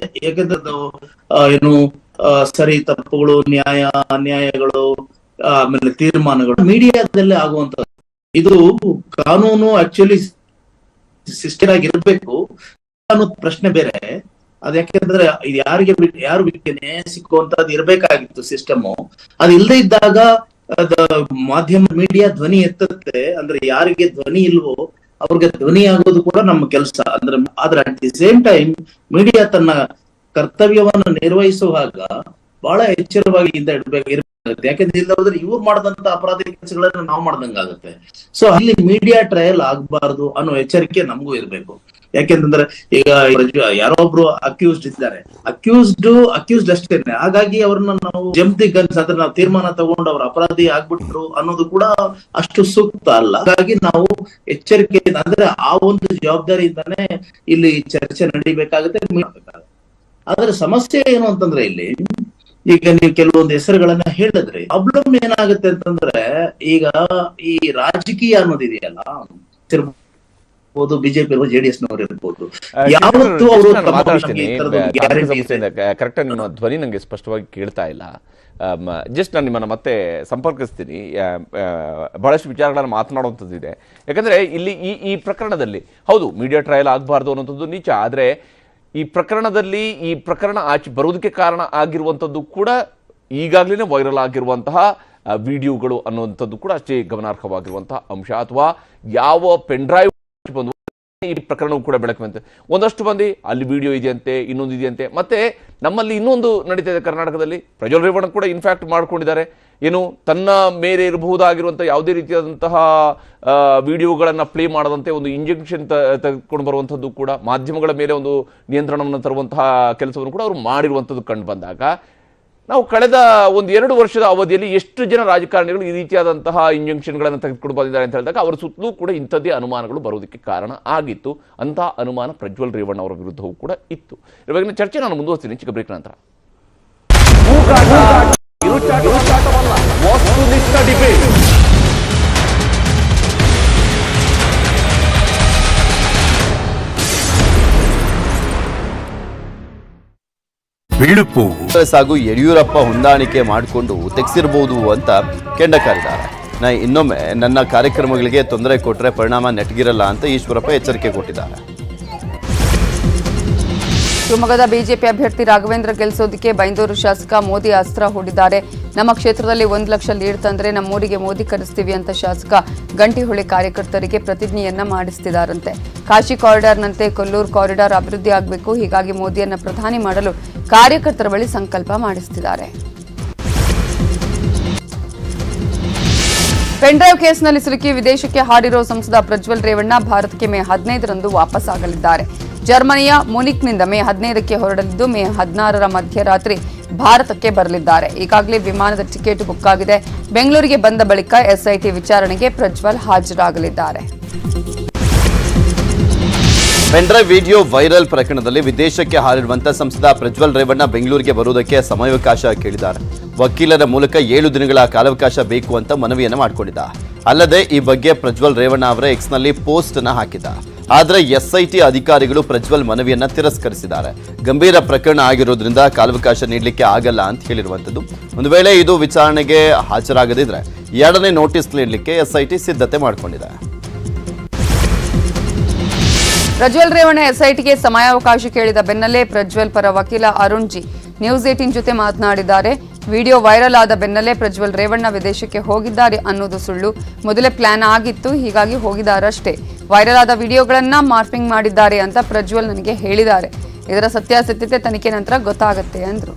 [SPEAKER 17] ಯಾಕಂದ್ರೆ ಏನು ಸರಿ ತಪ್ಪುಗಳು, ನ್ಯಾಯ ಅನ್ಯಾಯಗಳು, ಆಮೇಲೆ ತೀರ್ಮಾನಗಳು ಮೀಡಿಯಾದಲ್ಲೇ ಆಗುವಂತದ್ದು. ಇದು ಕಾನೂನು ಆಕ್ಚುಲಿ ಸಿಸ್ಟಮ್ ಆಗಿರ್ಬೇಕು ಅನ್ನೋ ಪ್ರಶ್ನೆ ಬೇರೆ. ಅದ್ ಯಾಕೆಂದ್ರೆ ಇದು ಯಾರು ನ್ಯಾಯ ಸಿಕ್ಕುವಂತದ್ದು ಇರ್ಬೇಕಾಗಿತ್ತು ಸಿಸ್ಟಮ್. ಅದು ಇಲ್ಲದೆ ಇದ್ದಾಗ ಮಾಧ್ಯಮ ಮೀಡಿಯಾ ಧ್ವನಿ ಎತ್ತುತ್ತೆ. ಅಂದ್ರೆ ಯಾರಿಗೆ ಧ್ವನಿ ಇಲ್ವೋ ಅವ್ರಿಗೆ ಧ್ವನಿ ಆಗೋದು ಕೂಡ ನಮ್ಮ ಕೆಲಸ. ಅಂದ್ರೆ ಆದ್ರೆ at the same time media ತನ್ನ ಕರ್ತವ್ಯವನ್ನು ನಿರ್ವಹಿಸುವಾಗ ಬಹಳ ಎಚ್ಚರವಾಗಿ ಇರಬೇಕಾಗುತ್ತೆ. ಯಾಕಂದ್ರೆ ಇಲ್ಲ ಹೋದ್ರೆ ಇವ್ರು ಮಾಡಿದಂತ ಅಪರಾಧ ಕೆಲಸಗಳನ್ನ ನಾವು ಮಾಡ್ದಂಗಾಗುತ್ತೆ. ಸೊ ಅಲ್ಲಿ ಮೀಡಿಯಾ ಟ್ರಯಲ್ ಆಗ್ಬಾರ್ದು ಅನ್ನೋ ಎಚ್ಚರಿಕೆ ನಮಗೂ ಇರ್ಬೇಕು. ಯಾಕೆಂತಂದ್ರೆ ಈಗ ಯಾರೋ ಒಬ್ರು ಅಕ್ಯೂಸ್ಡ್ ಇದ್ದಾರೆ, ಅಕ್ಯೂಸ್ಡ್ ಅಷ್ಟೇನೆ. ಹಾಗಾಗಿ ಅವ್ರನ್ನ ನಾವು ಜಂಪ್ ದಿ ಗನ್ಸ್ ಅಂದ್ರೆ ನಾವು ತೀರ್ಮಾನ ತಗೊಂಡು ಅವ್ರ ಅಪರಾಧಿ ಆಗ್ಬಿಟ್ರು ಅನ್ನೋದು ಕೂಡ ಅಷ್ಟು ಸೂಕ್ತ ಅಲ್ಲ. ಹಾಗಾಗಿ ನಾವು ಎಚ್ಚರಿಕೆ ಅಂದ್ರೆ ಆ ಒಂದು ಜವಾಬ್ದಾರಿಯಿಂದಾನೇ ಇಲ್ಲಿ ಚರ್ಚೆ ನಡಿಬೇಕಾಗುತ್ತೆ. ಆದ್ರೆ ಸಮಸ್ಯೆ ಏನು ಅಂತಂದ್ರೆ ಇಲ್ಲಿ ಈಗ ನೀವು ಕೆಲವೊಂದು ಹೆಸರುಗಳನ್ನ ಹೇಳಿದ್ರಿ. ಪ್ರಾಬ್ಲಮ್ ಏನಾಗುತ್ತೆ ಅಂತಂದ್ರೆ ಈಗ ಈ ರಾಜಕೀಯ ಅನ್ನೋದಿದೆಯಲ್ಲ, ಬಿಜೆಪಿ ಇರ್ಬೋದು, JDS ನವರು ಇರ್ಬೋದು, ಯಾವತ್ತೂ ಅವರು
[SPEAKER 1] ಕರೆಕ್ಟ್ ನಿಮ್ಮ ಧ್ವನಿ ನಂಗೆ ಸ್ಪಷ್ಟವಾಗಿ ಕೇಳ್ತಾ ಇಲ್ಲ. ಜಸ್ಟ್ ನಾನು ನಿಮ್ಮನ್ನ ಮತ್ತೆ ಸಂಪರ್ಕಿಸ್ತೀನಿ. ಬಹಳಷ್ಟು ವಿಚಾರಗಳನ್ನು ಮಾತನಾಡುವಂಥದ್ದಿದೆ. ಯಾಕಂದ್ರೆ ಇಲ್ಲಿ ಈ ಪ್ರಕರಣದಲ್ಲಿ ಹೌದು ಮೀಡಿಯಾ ಟ್ರಯಲ್ ಆಗಬಾರ್ದು ಅನ್ನೋಂಥದ್ದು ನಿಜ. ಆದರೆ ಈ ಪ್ರಕರಣದಲ್ಲಿ ಈ ಪ್ರಕರಣ ಆಚೆ ಬರೋದಕ್ಕೆ ಕಾರಣ ಆಗಿರುವಂಥದ್ದು ಕೂಡ ಈಗಾಗಲೇ ವೈರಲ್ ಆಗಿರುವಂತಹ ವಿಡಿಯೋಗಳು ಅನ್ನುವಂಥದ್ದು ಕೂಡ ಅಷ್ಟೇ ಗಮನಾರ್ಹವಾಗಿರುವಂತಹ ಅಂಶ. ಅಥವಾ ಯಾವ ಪೆನ್ ಡ್ರೈವ್ ಬಂದು ಈ ಪ್ರಕರಣವು ಕೂಡ ಬೆಳಕು ಬಂತೆ. ಒಂದಷ್ಟು ಮಂದಿ ಅಲ್ಲಿ ವಿಡಿಯೋ ಇದೆಯಂತೆ, ಇನ್ನೊಂದು ಇದೆಯಂತೆ. ಮತ್ತೆ ನಮ್ಮಲ್ಲಿ ಇನ್ನೊಂದು ನಡೀತಾ ಇದೆ ಕರ್ನಾಟಕದಲ್ಲಿ. ಪ್ರಜ್ವಲ್ ರೇವಣ್ಣ ಕೂಡ ಇನ್ಫ್ಯಾಕ್ಟ್ ಮಾಡ್ಕೊಂಡಿದ್ದಾರೆ. ಏನು ತನ್ನ ಮೇಲೆ ಇರಬಹುದಾಗಿರುವಂಥ ಯಾವುದೇ ರೀತಿಯಾದಂತಹ ವಿಡಿಯೋಗಳನ್ನು ಪ್ಲೇ ಮಾಡದಂತೆ ಒಂದು ಇಂಜೆಕ್ಷನ್ ತೆಗೆದುಕೊಂಡು ಬರುವಂಥದ್ದು ಕೂಡ, ಮಾಧ್ಯಮಗಳ ಮೇಲೆ ಒಂದು ನಿಯಂತ್ರಣವನ್ನು ತರುವಂತಹ ಕೆಲಸವನ್ನು ಕೂಡ ಅವರು ಮಾಡಿರುವಂಥದ್ದು ಕಂಡು ಬಂದಾಗ ನಾವು ಕಳೆದ 1-2 ವರ್ಷದ ಅವಧಿಯಲ್ಲಿ ಎಷ್ಟು ಜನ ರಾಜಕಾರಣಿಗಳು ಈ ರೀತಿಯಾದಂತಹ ಇಂಜೆಕ್ಷನ್ಗಳನ್ನು ತೆಗೆದುಕೊಂಡು ಬಂದಿದ್ದಾರೆ ಅಂತ ಹೇಳಿದಾಗ ಅವರ ಸುತ್ತಲೂ ಕೂಡ ಇಂಥದ್ದೇ ಅನುಮಾನಗಳು ಬರೋದಕ್ಕೆ ಕಾರಣ ಆಗಿತ್ತು. ಅಂತಹ ಅನುಮಾನ ಪ್ರಜ್ವಲ್ ರೇವಣ್ಣ ಅವರ ವಿರುದ್ಧವೂ ಕೂಡ ಇತ್ತು. ಇವಾಗಿನ ಚರ್ಚೆ ನಾನು ಮುಂದುವರಿಸ್ತೀನಿ ಚಿಕ್ಕ ಬ್ರೇಕ್ ನಂತರ.
[SPEAKER 14] ಹಾಗೂ ಯಡಿಯೂರಪ್ಪ ಹೊಂದಾಣಿಕೆ ಮಾಡಿಕೊಂಡು ತೆಗೆಸಿರಬಹುದು ಅಂತ ಕೆಂಡಕಾರಿದ್ದಾರೆ. ಇನ್ನೊಮ್ಮೆ ನನ್ನ ಕಾರ್ಯಕ್ರಮಗಳಿಗೆ ತೊಂದರೆ ಕೊಟ್ಟರೆ ಪರಿಣಾಮ ನೆಟ್ಗಿರಲ್ಲ ಅಂತ ಈಶ್ವರಪ್ಪ ಎಚ್ಚರಿಕೆ ಕೊಟ್ಟಿದ್ದಾರೆ.
[SPEAKER 15] ಶಿವಮೊಗ್ಗದ ಬಿಜೆಪಿ ಅಭ್ಯರ್ಥಿ ರಾಘವೇಂದ್ರ ಗೆಲ್ಲಿಸೋದಕ್ಕೆ ಬೈಂದೂರು ಶಾಸಕ ಮೋದಿ ಅಸ್ತ್ರ ಹೂಡಿದ್ದಾರೆ. ನಮ್ಮ ಕ್ಷೇತ್ರದಲ್ಲಿ 1 ಲಕ್ಷ ಲೀಡ್ ತಂದ್ರೆ ನಮ್ಮೂರಿಗೆ ಮೋದಿ ಕರೆಸ್ತೀವಿ ಅಂತ ಶಾಸಕ ಗಂಟಿಹೊಳೆ ಕಾರ್ಯಕರ್ತರಿಗೆ ಪ್ರತಿಜ್ಞೆಯನ್ನ ಮಾಡಿಸ್ತಿದ್ದಾರಂತೆ. ಕಾಶಿ ಕಾರಿಡಾರ್ನಂತೆ ಕೊಲ್ಲೂರು ಕಾರಿಡಾರ್ ಅಭಿವೃದ್ಧಿ ಆಗಬೇಕು, ಹೀಗಾಗಿ ಮೋದಿಯನ್ನ ಪ್ರಧಾನಿ ಮಾಡಲು ಕಾರ್ಯಕರ್ತರ ಬಳಿ ಸಂಕಲ್ಪ ಮಾಡಿಸ್ತಿದ್ದಾರೆ. ಪೆನ್ಡ್ರೈವ್ ಕೇಸ್ನಲ್ಲಿ ಸಿಲುಕಿ ವಿದೇಶಕ್ಕೆ ಹಾರಿರೋ ಸಂಸದ ಪ್ರಜ್ವಲ್ ರೇವಣ್ಣ ಭಾರತಕ್ಕೆ ಮೇ 15ರಂದು ವಾಪಸ್ ಆಗಲಿದ್ದಾರೆ. ಜರ್ಮನಿಯ ಮುನಿಕ್ನಿಂದ ಮೇ 15ಕ್ಕೆ ಹೊರಡಲಿದ್ದು ಮೇ 16ರ ಮಧ್ಯರಾತ್ರಿ ಭಾರತಕ್ಕೆ ಬರಲಿದ್ದಾರೆ. ಈಗಾಗಲೇ ವಿಮಾನದ ಟಿಕೆಟ್ ಬುಕ್ ಆಗಿದೆ. ಬೆಂಗಳೂರಿಗೆ ಬಂದ ಬಳಿಕ SIT ವಿಚಾರಣೆಗೆ ಪ್ರಜ್ವಲ್ ಹಾಜರಾಗಲಿದ್ದಾರೆ.
[SPEAKER 14] ಪೆನ್ಡ್ರೈವ್ ವಿಡಿಯೋ ವೈರಲ್ ಪ್ರಕರಣದಲ್ಲಿ ವಿದೇಶಕ್ಕೆ ಹಾರಿರುವಂತಹ ಸಂಸದ ಪ್ರಜ್ವಲ್ ರೇವಣ್ಣ ಬೆಂಗಳೂರಿಗೆ ಬರುವುದಕ್ಕೆ ಸಮಯಾವಕಾಶ ಕೇಳಿದ್ದಾರೆ. ವಕೀಲರ ಮೂಲಕ 7 ದಿನಗಳ ಕಾಲಾವಕಾಶ ಬೇಕು ಅಂತ ಮನವಿಯನ್ನು ಮಾಡಿಕೊಂಡಿದ್ದ. ಅಲ್ಲದೆ ಈ ಬಗ್ಗೆ ಪ್ರಜ್ವಲ್ ರೇವಣ್ಣ ಅವರ ಎಕ್ಸ್ನಲ್ಲಿ ಪೋಸ್ಟ್ ಅನ್ನು ಹಾಕಿದ್ದ. ಆದರೆ ಎಸ್ಐಟಿ ಅಧಿಕಾರಿಗಳು ಪ್ರಜ್ವಲ್ ಮನವಿಯನ್ನ ತಿರಸ್ಕರಿಸಿದ್ದಾರೆ. ಗಂಭೀರ ಪ್ರಕರಣ ಆಗಿರೋದ್ರಿಂದ ಕಾಲಾವಕಾಶ ನೀಡಲಿಕ್ಕೆ ಆಗಲ್ಲ ಅಂತ ಹೇಳಿರುವಂಥದ್ದು. ಒಂದು ವೇಳೆ ಇದು ವಿಚಾರಣೆಗೆ ಹಾಜರಾಗದಿದ್ರೆ 2ನೇ ನೋಟಿಸ್ ನೀಡಲಿಕ್ಕೆ ಎಸ್ಐಟಿ ಸಿದ್ಧತೆ ಮಾಡಿಕೊಂಡಿದೆ.
[SPEAKER 15] ಪ್ರಜ್ವಲ್ ರೇವಣ್ಣ ಎಸ್ಐಟಿಗೆ ಸಮಯಾವಕಾಶ ಕೇಳಿದ ಬೆನ್ನಲ್ಲೇ ಪ್ರಜ್ವಲ್ ಪರ ವಕೀಲ ಅರುಣ್ ಜಿ ನ್ಯೂಸ್ 18 ಜೊತೆ ಮಾತನಾಡಿದ್ದಾರೆ. ವಿಡಿಯೋ ವೈರಲ್ ಆದ ಬೆನ್ನಲ್ಲೇ ಪ್ರಜ್ವಲ್ ರೇವಣ್ಣ ವಿದೇಶಕ್ಕೆ ಹೋಗಿದ್ದಾರೆ ಅನ್ನೋದು ಸುಳ್ಳು. ಮೊದಲೇ ಪ್ಲಾನ್ ಆಗಿತ್ತು, ಹೀಗಾಗಿ ಹೋಗಿದ್ದಾರಷ್ಟೇ. ವೈರಲ್ ಆದ ವಿಡಿಯೋಗಳನ್ನ ಮಾರ್ಫಿಂಗ್ ಮಾಡಿದ್ದಾರೆ ಅಂತ ಪ್ರಜ್ವಲ್ ನನಗೆ ಹೇಳಿದ್ದಾರೆ. ಇದರ ಸತ್ಯಾಸತ್ಯತೆ ತನಿಖೆ ನಂತರ ಗೊತ್ತಾಗುತ್ತೆ ಅಂದ್ರು.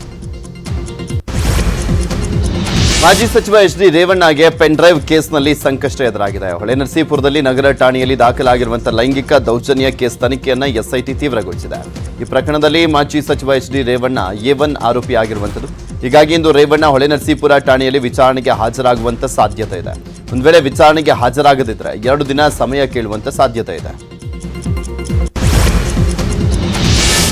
[SPEAKER 14] ಮಾಜಿ ಸಚಿವ ಎಚ್.ಡಿ. ರೇವಣ್ಣಗೆ ಪೆನ್ಡ್ರೈವ್ ಕೇಸ್ನಲ್ಲಿ ಸಂಕಷ್ಟ ಎದುರಾಗಿದೆ. ಹೊಳೆನರಸೀಪುರದಲ್ಲಿ ನಗರ ಠಾಣೆಯಲ್ಲಿ ದಾಖಲಾಗಿರುವಂತಹ ಲೈಂಗಿಕ ದೌರ್ಜನ್ಯ ಕೇಸ್ ತನಿಖೆಯನ್ನ ಎಸ್ಐಟಿ ತೀವ್ರಗೊಳಿಸಿದೆ. ಈ ಪ್ರಕರಣದಲ್ಲಿ ಮಾಜಿ ಸಚಿವ ಎಚ್.ಡಿ. ರೇವಣ್ಣ A1 ಆರೋಪಿ ಆಗಿರುವಂಥದ್ದು. ಹೀಗಾಗಿ ಇಂದು ರೇವಣ್ಣ ಹೊಳೆನರಸೀಪುರ ಠಾಣೆಯಲ್ಲಿ ವಿಚಾರಣೆಗೆ ಹಾಜರಾಗುವಂತ ಸಾಧ್ಯತೆ ಇದೆ. ಒಂದು ವೇಳೆ ವಿಚಾರಣೆಗೆ ಹಾಜರಾಗದಿದ್ರೆ 2 ದಿನ ಸಮಯ ಕೇಳುವಂತ ಸಾಧ್ಯತೆ ಇದೆ.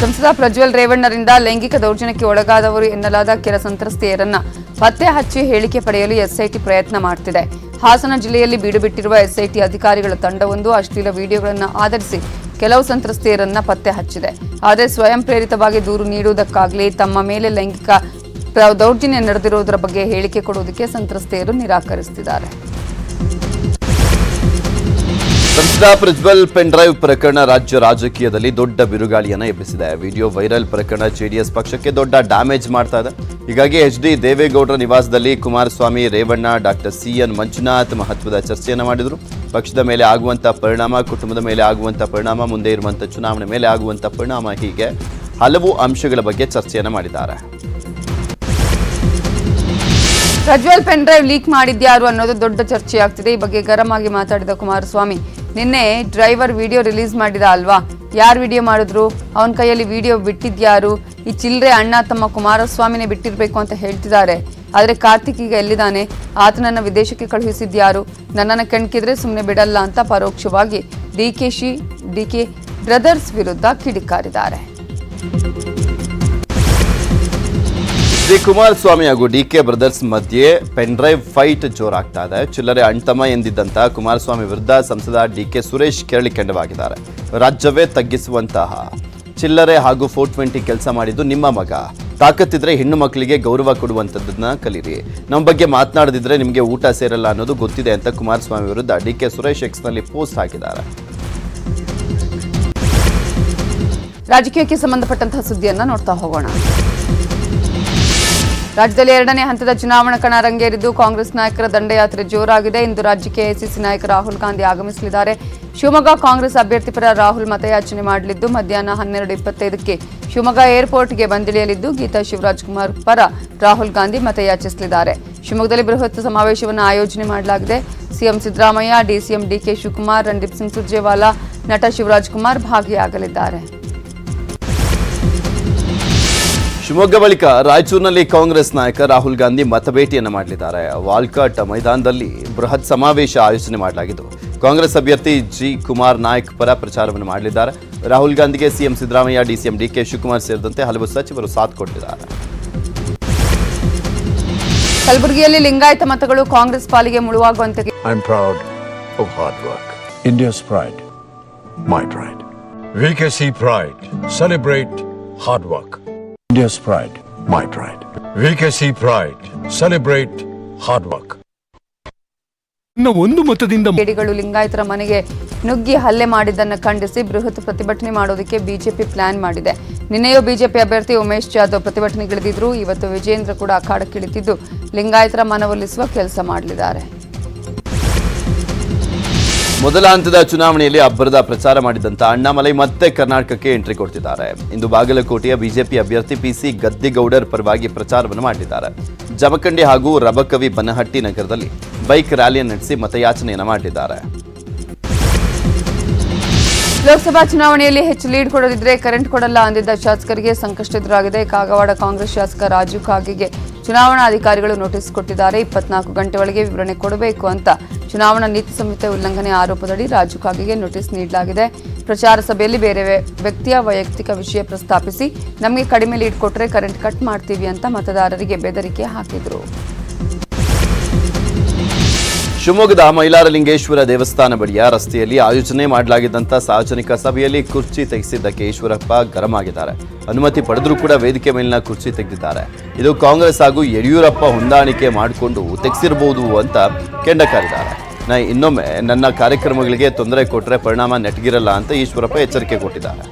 [SPEAKER 15] ಸಂಸದ ಪ್ರಜ್ವಲ್ ರೇವಣ್ಣರಿಂದ ಲೈಂಗಿಕ ದೌರ್ಜನ್ಯಕ್ಕೆ ಒಳಗಾದವರು ಎನ್ನಲಾದ ಕೆಲ ಸಂತ್ರಸ್ತೆಯರನ್ನ ಪತ್ತೆ ಹಚ್ಚಿ ಹೇಳಿಕೆ ಪಡೆಯಲು ಎಸ್ಐಟಿ ಪ್ರಯತ್ನ ಮಾಡುತ್ತಿದೆ. ಹಾಸನ ಜಿಲ್ಲೆಯಲ್ಲಿ ಬೀಡು ಬಿಟ್ಟಿರುವ ಎಸ್ಐಟಿ ಅಧಿಕಾರಿಗಳ ತಂಡವೊಂದು ಅಶ್ಲೀಲ ವಿಡಿಯೋಗಳನ್ನು ಆಧರಿಸಿ ಕೆಲವು ಸಂತ್ರಸ್ತೆಯರನ್ನ ಪತ್ತೆ ಹಚ್ಚಿದೆ. ಆದರೆ ಸ್ವಯಂ ಪ್ರೇರಿತವಾಗಿ ದೂರು ನೀಡುವುದಕ್ಕಾಗಲಿ ತಮ್ಮ ಮೇಲೆ ಲೈಂಗಿಕ ದೌರ್ಜನ್ಯ ನಡೆದಿರುವುದರ ಬಗ್ಗೆ ಹೇಳಿಕೆ ಕೊಡುವುದಕ್ಕೆ ಸಂತ್ರಸ್ತೆಯರು ನಿರಾಕರಿಸುತ್ತಿದ್ದಾರೆ.
[SPEAKER 14] ಸಂಸದ ಪ್ರಜ್ವಲ್ ಪೆನ್ಡ್ರೈವ್ ಪ್ರಕರಣ ರಾಜ್ಯ ರಾಜಕೀಯದಲ್ಲಿ ದೊಡ್ಡ ಬಿರುಗಾಳಿಯನ್ನ ಎಬ್ಬಿಸಿದೆ. ವಿಡಿಯೋ ವೈರಲ್ ಪ್ರಕರಣ ಜೆಡಿಎಸ್ ಪಕ್ಷಕ್ಕೆ ದೊಡ್ಡ ಡ್ಯಾಮೇಜ್ ಮಾಡ್ತಾ ಇದೆ. ಹೀಗಾಗಿ ಎಚ್.ಡಿ. ದೇವೇಗೌಡರ ನಿವಾಸದಲ್ಲಿ ಕುಮಾರಸ್ವಾಮಿ, ರೇವಣ್ಣ, ಡಾಕ್ಟರ್ C.N. ಮಂಜುನಾಥ್ ಮಹತ್ವದ ಚರ್ಚೆಯನ್ನು ಮಾಡಿದರು. ಪಕ್ಷದ ಮೇಲೆ ಆಗುವಂಥ ಪರಿಣಾಮ, ಕುಟುಂಬದ ಮೇಲೆ ಆಗುವಂಥ ಪರಿಣಾಮ, ಮುಂದೆ ಇರುವಂಥ ಚುನಾವಣೆ ಮೇಲೆ ಆಗುವಂಥ ಪರಿಣಾಮ, ಹೀಗೆ ಹಲವು ಅಂಶಗಳ ಬಗ್ಗೆ ಚರ್ಚೆಯನ್ನು ಮಾಡಿದ್ದಾರೆ.
[SPEAKER 15] ಪ್ರಜ್ವಲ್ ಪೆನ್ಡ್ರೈವ್ ಲೀಕ್ ಮಾಡಿದ್ಯಾರು ಅನ್ನೋದು ದೊಡ್ಡ ಚರ್ಚೆಯಾಗ್ತಿದೆ. ಈ ಬಗ್ಗೆ ಗರಂ ಆಗಿ ಮಾತಾಡಿದ ಕುಮಾರಸ್ವಾಮಿ, ನಿನ್ನೆ ಡ್ರೈವರ್ ವಿಡಿಯೋ ರಿಲೀಸ್ ಮಾಡಿದ ಅಲ್ವಾ, ಯಾರು ವಿಡಿಯೋ ಮಾಡಿದ್ರು, ಅವನ ಕೈಯಲ್ಲಿ ವಿಡಿಯೋ ಬಿಟ್ಟಿದ್ಯಾರು, ಈ ಚಿಲ್ಲರೆ ಅಣ್ಣ ತಮ್ಮ ಕುಮಾರಸ್ವಾಮಿನೇ ಬಿಟ್ಟಿರ್ಬೇಕು ಅಂತ ಹೇಳ್ತಿದ್ದಾರೆ. ಆದರೆ ಕಾರ್ತಿಕ್ ಈಗ ಎಲ್ಲಿದ್ದಾನೆ, ಆತನನ್ನ ವಿದೇಶಕ್ಕೆ ಕಳುಹಿಸಿದ್ಯಾರು, ನನ್ನನ್ನು ಕೆಣಕಿದ್ರೆ ಸುಮ್ಮನೆ ಬಿಡಲ್ಲ ಅಂತ ಪರೋಕ್ಷವಾಗಿ ಡಿಕೆ ಬ್ರದರ್ಸ್ ವಿರುದ್ಧ ಕಿಡಿಕಾರಿದ್ದಾರೆ.
[SPEAKER 14] ಶ್ರೀ ಕುಮಾರಸ್ವಾಮಿ ಹಾಗೂ ಡಿಕೆ ಬ್ರದರ್ಸ್ ಮಧ್ಯೆ ಪೆನ್ಡ್ರೈವ್ ಫೈಟ್ ಜೋರಾಗ್ತಾ ಇದೆ. ಚಿಲ್ಲರೆ ಅಣ್ತಮ್ಮ ಎಂದಿದ್ದಂತಹ ಕುಮಾರಸ್ವಾಮಿ ವಿರುದ್ಧ ಸಂಸದ ಡಿಕೆ ಸುರೇಶ್ ಕೆರಳಿ ಕೆಂಡವಾಗಿದ್ದಾರೆ. ರಾಜ್ಯವೇ ತಗ್ಗಿಸುವಂತಹ ಚಿಲ್ಲರೆ ಹಾಗೂ 420 ಕೆಲಸ ಮಾಡಿದ್ದು ನಿಮ್ಮ ಮಗ. ತಾಕತ್ತಿದ್ರೆ ಹೆಣ್ಣು ಮಕ್ಕಳಿಗೆ ಗೌರವ ಕೊಡುವಂಥದ್ದನ್ನ ಕಲೀರಿ. ನಮ್ಮ ಬಗ್ಗೆ ಮಾತನಾಡದಿದ್ರೆ ನಿಮಗೆ ಊಟ ಸೇರಲ್ಲ ಅನ್ನೋದು ಗೊತ್ತಿದೆ ಅಂತ ಕುಮಾರಸ್ವಾಮಿ ವಿರುದ್ಧ ಡಿಕೆ ಸುರೇಶ್ ಎಕ್ಸ್ನಲ್ಲಿ ಪೋಸ್ಟ್ ಹಾಕಿದ್ದಾರೆ.
[SPEAKER 15] ರಾಜಕೀಯಕ್ಕೆ ಸಂಬಂಧಪಟ್ಟಂತಹ ಸುದ್ದಿಯನ್ನ ನೋಡ್ತಾ ಹೋಗೋಣ. ರಾಜ್ಯದಲ್ಲಿ 2ನೇ ಹಂತದ ಚುನಾವಣಾ ಕಣ ರಂಗೇರಿದ್ದು ಕಾಂಗ್ರೆಸ್ ನಾಯಕರ ದಂಡಯಾತ್ರೆ ಜೋರಾಗಿದೆ. ಇಂದು ರಾಜ್ಯಕ್ಕೆ ಎಐಸಿಸಿ ನಾಯಕ ರಾಹುಲ್ ಗಾಂಧಿ ಆಗಮಿಸಲಿದ್ದಾರೆ. ಶಿವಮೊಗ್ಗ ಕಾಂಗ್ರೆಸ್ ಅಭ್ಯರ್ಥಿ ಪರ ರಾಹುಲ್ ಮತಯಾಚನೆ ಮಾಡಲಿದ್ದು ಮಧ್ಯಾಹ್ನ 12:25ಕ್ಕೆ ಶಿವಮೊಗ್ಗ ಏರ್ಪೋರ್ಟ್ಗೆ ಬಂದಿಳಿಯಲಿದ್ದು ಗೀತಾ ಶಿವರಾಜ್ಕುಮಾರ್ ಪರ ರಾಹುಲ್ ಗಾಂಧಿ ಮತಯಾಚಿಸಲಿದ್ದಾರೆ. ಶಿವಮೊಗ್ಗದಲ್ಲಿ ಬೃಹತ್ ಸಮಾವೇಶವನ್ನು ಆಯೋಜನೆ ಮಾಡಲಾಗಿದೆ. ಸಿಎಂ ಸಿದ್ದರಾಮಯ್ಯ, ಡಿಸಿಎಂ ಡಿಕೆ ಶಿವಕುಮಾರ್, ರಣದೀಪ್ ಸಿಂಗ್ ಸುರ್ಜೇವಾಲಾ, ನಟ ಶಿವರಾಜ್ಕುಮಾರ್ ಭಾಗಿಯಾಗಲಿದ್ದಾರೆ.
[SPEAKER 14] ಶಿವಮೊಗ್ಗ ಬಳಿಕ ರಾಯಚೂರಿನಲ್ಲಿ ಕಾಂಗ್ರೆಸ್ ನಾಯಕ ರಾಹುಲ್ ಗಾಂಧಿ ಮತಭೇಟಿಯನ್ನು ಮಾಡಲಿದ್ದಾರೆ. ವಾಲ್ಕಾಟ್ ಮೈದಾನದಲ್ಲಿ ಬೃಹತ್ ಸಮಾವೇಶ ಆಯೋಜನೆ ಮಾಡಲಾಗಿದ್ದು ಕಾಂಗ್ರೆಸ್ ಅಭ್ಯರ್ಥಿ ಜಿ ಕುಮಾರ್ ನಾಯಕ್ ಪರ ಪ್ರಚಾರವನ್ನು ಮಾಡಲಿದ್ದಾರೆ. ರಾಹುಲ್ ಗಾಂಧಿಗೆ ಸಿಎಂ ಸಿದ್ದರಾಮಯ್ಯ, ಡಿಸಿಎಂ ಡಿಕೆ ಶಿವಕುಮಾರ್ ಸೇರಿದಂತೆ ಹಲವು ಸಚಿವರು ಸಾಥ್ ಕೊಟ್ಟಿದ್ದಾರೆ.
[SPEAKER 15] ಕಲಬುರಗಿಯಲ್ಲಿ ಲಿಂಗಾಯತ ಮತಗಳು ಕಾಂಗ್ರೆಸ್ ಪಾಲಿಗೆ ಮುಳುವಾಗುವಂತೆ.
[SPEAKER 16] I am proud of hard work. India's pride, my pride. VKC Pride. Celebrate hard work. India's pride, my pride. VKC Pride. Celebrate hard work.
[SPEAKER 15] ಒಂದು ಮತದಿಂದ ಕೇಡಿಗಳು ಲಿಂಗಾಯತರ ಮನೆಗೆ ನುಗ್ಗಿ ಹಲ್ಲೆ ಮಾಡಿದ್ದನ್ನು ಖಂಡಿಸಿ ಬೃಹತ್ ಪ್ರತಿಭಟನೆ ಮಾಡೋದಕ್ಕೆ ಬಿಜೆಪಿ ಪ್ಲಾನ್ ಮಾಡಿದೆ. ನಿನ್ನೆಯೂ ಬಿಜೆಪಿ ಅಭ್ಯರ್ಥಿ ಉಮೇಶ್ ಜಾಧವ್ ಪ್ರತಿಭಟನೆಗಿಳಿದಿದ್ರು. ಇವತ್ತು ವಿಜೇಂದ್ರ ಕೂಡ ಅಖಾಡಕ್ಕಿಳಿದಿದ್ದು ಲಿಂಗಾಯತರ ಮನವೊಲಿಸುವ ಕೆಲಸ ಮಾಡಲಿದ್ದಾರೆ.
[SPEAKER 14] ಮೊದಲ ಹಂತದ ಚುನಾವಣೆಯಲ್ಲಿ ಅಬ್ಬರದ ಪ್ರಚಾರ ಮಾಡಿದಂತ ಅಣ್ಣಾಮಲೈ ಮತ್ತೆ ಕರ್ನಾಟಕಕ್ಕೆ ಎಂಟ್ರಿ ಕೊಡ್ತಿದ್ದಾರೆ. ಇಂದು ಬಾಗಲಕೋಟೆಯ ಬಿಜೆಪಿ ಅಭ್ಯರ್ಥಿ ಪಿಸಿ ಗದ್ದಿಗೌಡರ್ ಪರವಾಗಿ ಪ್ರಚಾರವನ್ನು ಮಾಡಲಿದ್ದಾರೆ. ಜಮಖಂಡಿ ಹಾಗೂ ರಬಕವಿ ಬನಹಟ್ಟಿ ನಗರದಲ್ಲಿ ಬೈಕ್ ರ್ಯಾಲಿಯನ್ನು ನಡೆಸಿ ಮತಯಾಚನೆಯನ್ನು ಮಾಡಲಿದ್ದಾರೆ.
[SPEAKER 15] ಲೋಕಸಭಾ ಚುನಾವಣೆಯಲ್ಲಿ ಹೆಚ್ಚು ಲೀಡ್ ಕೊಡದಿದ್ರೆ ಕರೆಂಟ್ ಕೊಡಲ್ಲ ಅಂದಿದ್ದ ಶಾಸಕರಿಗೆ ಸಂಕಷ್ಟ ಎದುರಾಗಿದೆ. ಕಾಗವಾಡ ಕಾಂಗ್ರೆಸ್ ಶಾಸಕ ರಾಜು ಕಾಗೆಗೆ ಚುನಾವಣಾ ಅಧಿಕಾರಿಗಳು ನೋಟಿಸ್ ಕೊಟ್ಟಿದ್ದಾರೆ. 24 ಗಂಟೆ ಒಳಗೆ ವಿವರಣೆ ಕೊಡಬೇಕು ಅಂತ ಚುನಾವಣಾ ನೀತಿ ಸಂಹಿತೆ ಉಲ್ಲಂಘನೆ ಆರೋಪದಡಿ ರಾಜು ಕಾಗೆಗೆ ನೋಟಿಸ್ ನೀಡಲಾಗಿದೆ. ಪ್ರಚಾರ ಸಭೆಯಲ್ಲಿ ಬೇರೆ ವ್ಯಕ್ತಿಯ ವೈಯಕ್ತಿಕ ವಿಷಯ ಪ್ರಸ್ತಾಪಿಸಿ ನಮಗೆ ಕಡಿಮೆ ಲೀಡ್ ಕೊಟ್ಟರೆ ಕರೆಂಟ್ ಕಟ್ ಮಾಡ್ತೀವಿ ಅಂತ ಮತದಾರರಿಗೆ ಬೆದರಿಕೆ ಹಾಕಿದ್ರು.
[SPEAKER 14] ಶಿವಮೊಗ್ಗದ ಮೈಲಾರಲಿಂಗೇಶ್ವರ ದೇವಸ್ಥಾನ ಬಳಿಯ ರಸ್ತೆಯಲ್ಲಿ ಆಯೋಜನೆ ಮಾಡಲಾಗಿದ್ದಂಥ ಸಾರ್ವಜನಿಕ ಸಭೆಯಲ್ಲಿ ಕುರ್ಚಿ ತೆಗೆಸಿದ್ದಕ್ಕೆ ಈಶ್ವರಪ್ಪ ಗರಂ ಆಗಿದ್ದಾರೆ. ಅನುಮತಿ ಪಡೆದರೂ ಕೂಡ ವೇದಿಕೆ ಮೇಲಿನ ಕುರ್ಚಿ ತೆಗೆದಿದ್ದಾರೆ. ಇದು ಕಾಂಗ್ರೆಸ್ ಹಾಗೂ ಯಡಿಯೂರಪ್ಪ ಹೊಂದಾಣಿಕೆ ಮಾಡಿಕೊಂಡು ತೆಗೆಸಿರಬಹುದು ಅಂತ ಕೆಂಡಕಾರಿದ್ದಾರೆ. ಇನ್ನೊಮ್ಮೆ ನನ್ನ ಕಾರ್ಯಕ್ರಮಗಳಿಗೆ ತೊಂದರೆ ಕೊಟ್ಟರೆ ಪರಿಣಾಮ ನೆಟ್ಗಿರಲ್ಲ ಅಂತ ಈಶ್ವರಪ್ಪ ಎಚ್ಚರಿಕೆ ಕೊಟ್ಟಿದ್ದಾರೆ.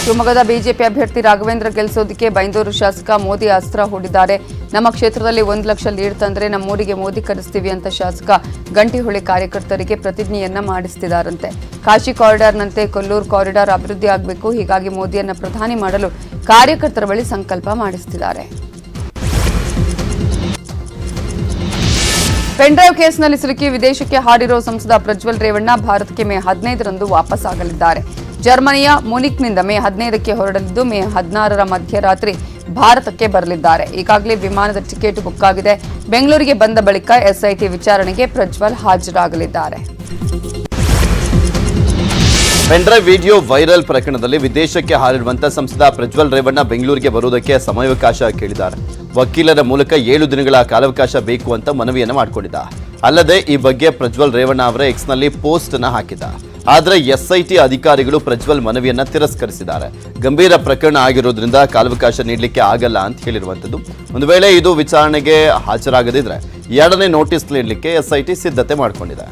[SPEAKER 15] ಶಿವಮೊಗ್ಗದ ಬಿಜೆಪಿ ಅಭ್ಯರ್ಥಿ ರಾಘವೇಂದ್ರ ಗೆಲ್ಲಿಸೋದಕ್ಕೆ ಬೈಂದೂರು ಶಾಸಕ ಮೋದಿ ಅಸ್ತ್ರ ಹೂಡಿದ್ದಾರೆ. ನಮ್ಮ ಕ್ಷೇತ್ರದಲ್ಲಿ 1 ಲಕ್ಷ ಲೀಡ್ ತಂದ್ರೆ ನಮ್ಮೂರಿಗೆ ಮೋದಿ ಕರೆಸ್ತೀವಿ ಅಂತ ಶಾಸಕ ಗಂಟಿಹೊಳೆ ಕಾರ್ಯಕರ್ತರಿಗೆ ಪ್ರತಿಜ್ಞೆಯನ್ನ ಮಾಡಿಸ್ತಿದ್ದಾರಂತೆ. ಕಾಶಿ ಕಾರಿಡಾರ್ನಂತೆ ಕೊಲ್ಲೂರು ಕಾರಿಡಾರ್ ಅಭಿವೃದ್ಧಿ ಆಗಬೇಕು, ಹೀಗಾಗಿ ಮೋದಿಯನ್ನ ಪ್ರಧಾನಿ ಮಾಡಲು ಕಾರ್ಯಕರ್ತರ ಬಳಿ ಸಂಕಲ್ಪ ಮಾಡಿಸ್ತಿದ್ದಾರೆ. ಪೆನ್ಡ್ರೈವ್ ಕೇಸ್ನಲ್ಲಿ ಸಿಲುಕಿ ವಿದೇಶಕ್ಕೆ ಹಾರಿರೋ ಸಂಸದ ಪ್ರಜ್ವಲ್ ರೇವಣ್ಣ ಭಾರತಕ್ಕೆ ಮೇ 15ರಂದು ವಾಪಸ್ ಆಗಲಿದ್ದಾರೆ. ಜರ್ಮನಿಯ ಮುನಿಕ್ನಿಂದ ಮೇ 15ಕ್ಕೆ ಹೊರಡಲಿದ್ದು ಮೇ 16ರ ಮಧ್ಯರಾತ್ರಿ ಭಾರತಕ್ಕೆ ಬರಲಿದ್ದಾರೆ. ಈಗಾಗಲೇ ವಿಮಾನದ ಟಿಕೆಟ್ ಬುಕ್ ಆಗಿದೆ. ಬೆಂಗಳೂರಿಗೆ ಬಂದ ಬಳಿಕ ಎಸ್ಐಟಿ ವಿಚಾರಣೆಗೆ ಪ್ರಜ್ವಲ್ ಹಾಜರಾಗಲಿದ್ದಾರೆ.
[SPEAKER 14] ಪೆನ್ಡ್ರೈವ್ ವಿಡಿಯೋ ವೈರಲ್ ಪ್ರಕರಣದಲ್ಲಿ ವಿದೇಶಕ್ಕೆ ಹಾರಿರುವಂತಹ ಸಂಸದ ಪ್ರಜ್ವಲ್ ರೇವಣ್ಣ ಬೆಂಗಳೂರಿಗೆ ಬರುವುದಕ್ಕೆ ಸಮಯಾವಕಾಶ ಕೇಳಿದ್ದಾರೆ. ವಕೀಲರ ಮೂಲಕ 7 ದಿನಗಳ ಕಾಲಾವಕಾಶ ಬೇಕು ಅಂತ ಮನವಿಯನ್ನು ಮಾಡಿಕೊಂಡಿದ್ದ. ಅಲ್ಲದೆ ಈ ಬಗ್ಗೆ ಪ್ರಜ್ವಲ್ ರೇವಣ್ಣ ಅವರ ಎಕ್ಸ್ನಲ್ಲಿ ಪೋಸ್ಟ್ ಅನ್ನು ಹಾಕಿದ್ದ. ಆದರೆ ಎಸ್ಐಟಿ ಅಧಿಕಾರಿಗಳು ಪ್ರಜ್ವಲ್ ಮನವಿಯನ್ನ ತಿರಸ್ಕರಿಸಿದ್ದಾರೆ. ಗಂಭೀರ ಪ್ರಕರಣ ಆಗಿರೋದ್ರಿಂದ ಕಾಲಾವಕಾಶ ನೀಡಲಿಕ್ಕೆ ಆಗಲ್ಲ ಅಂತ ಹೇಳಿರುವಂಥದ್ದು. ಒಂದು ವೇಳೆ ಇದು ವಿಚಾರಣೆಗೆ ಹಾಜರಾಗದಿದ್ರೆ 2ನೇ ನೋಟಿಸ್ ನೀಡಲಿಕ್ಕೆ ಎಸ್ಐಟಿ ಸಿದ್ಧತೆ ಮಾಡಿಕೊಂಡಿದೆ.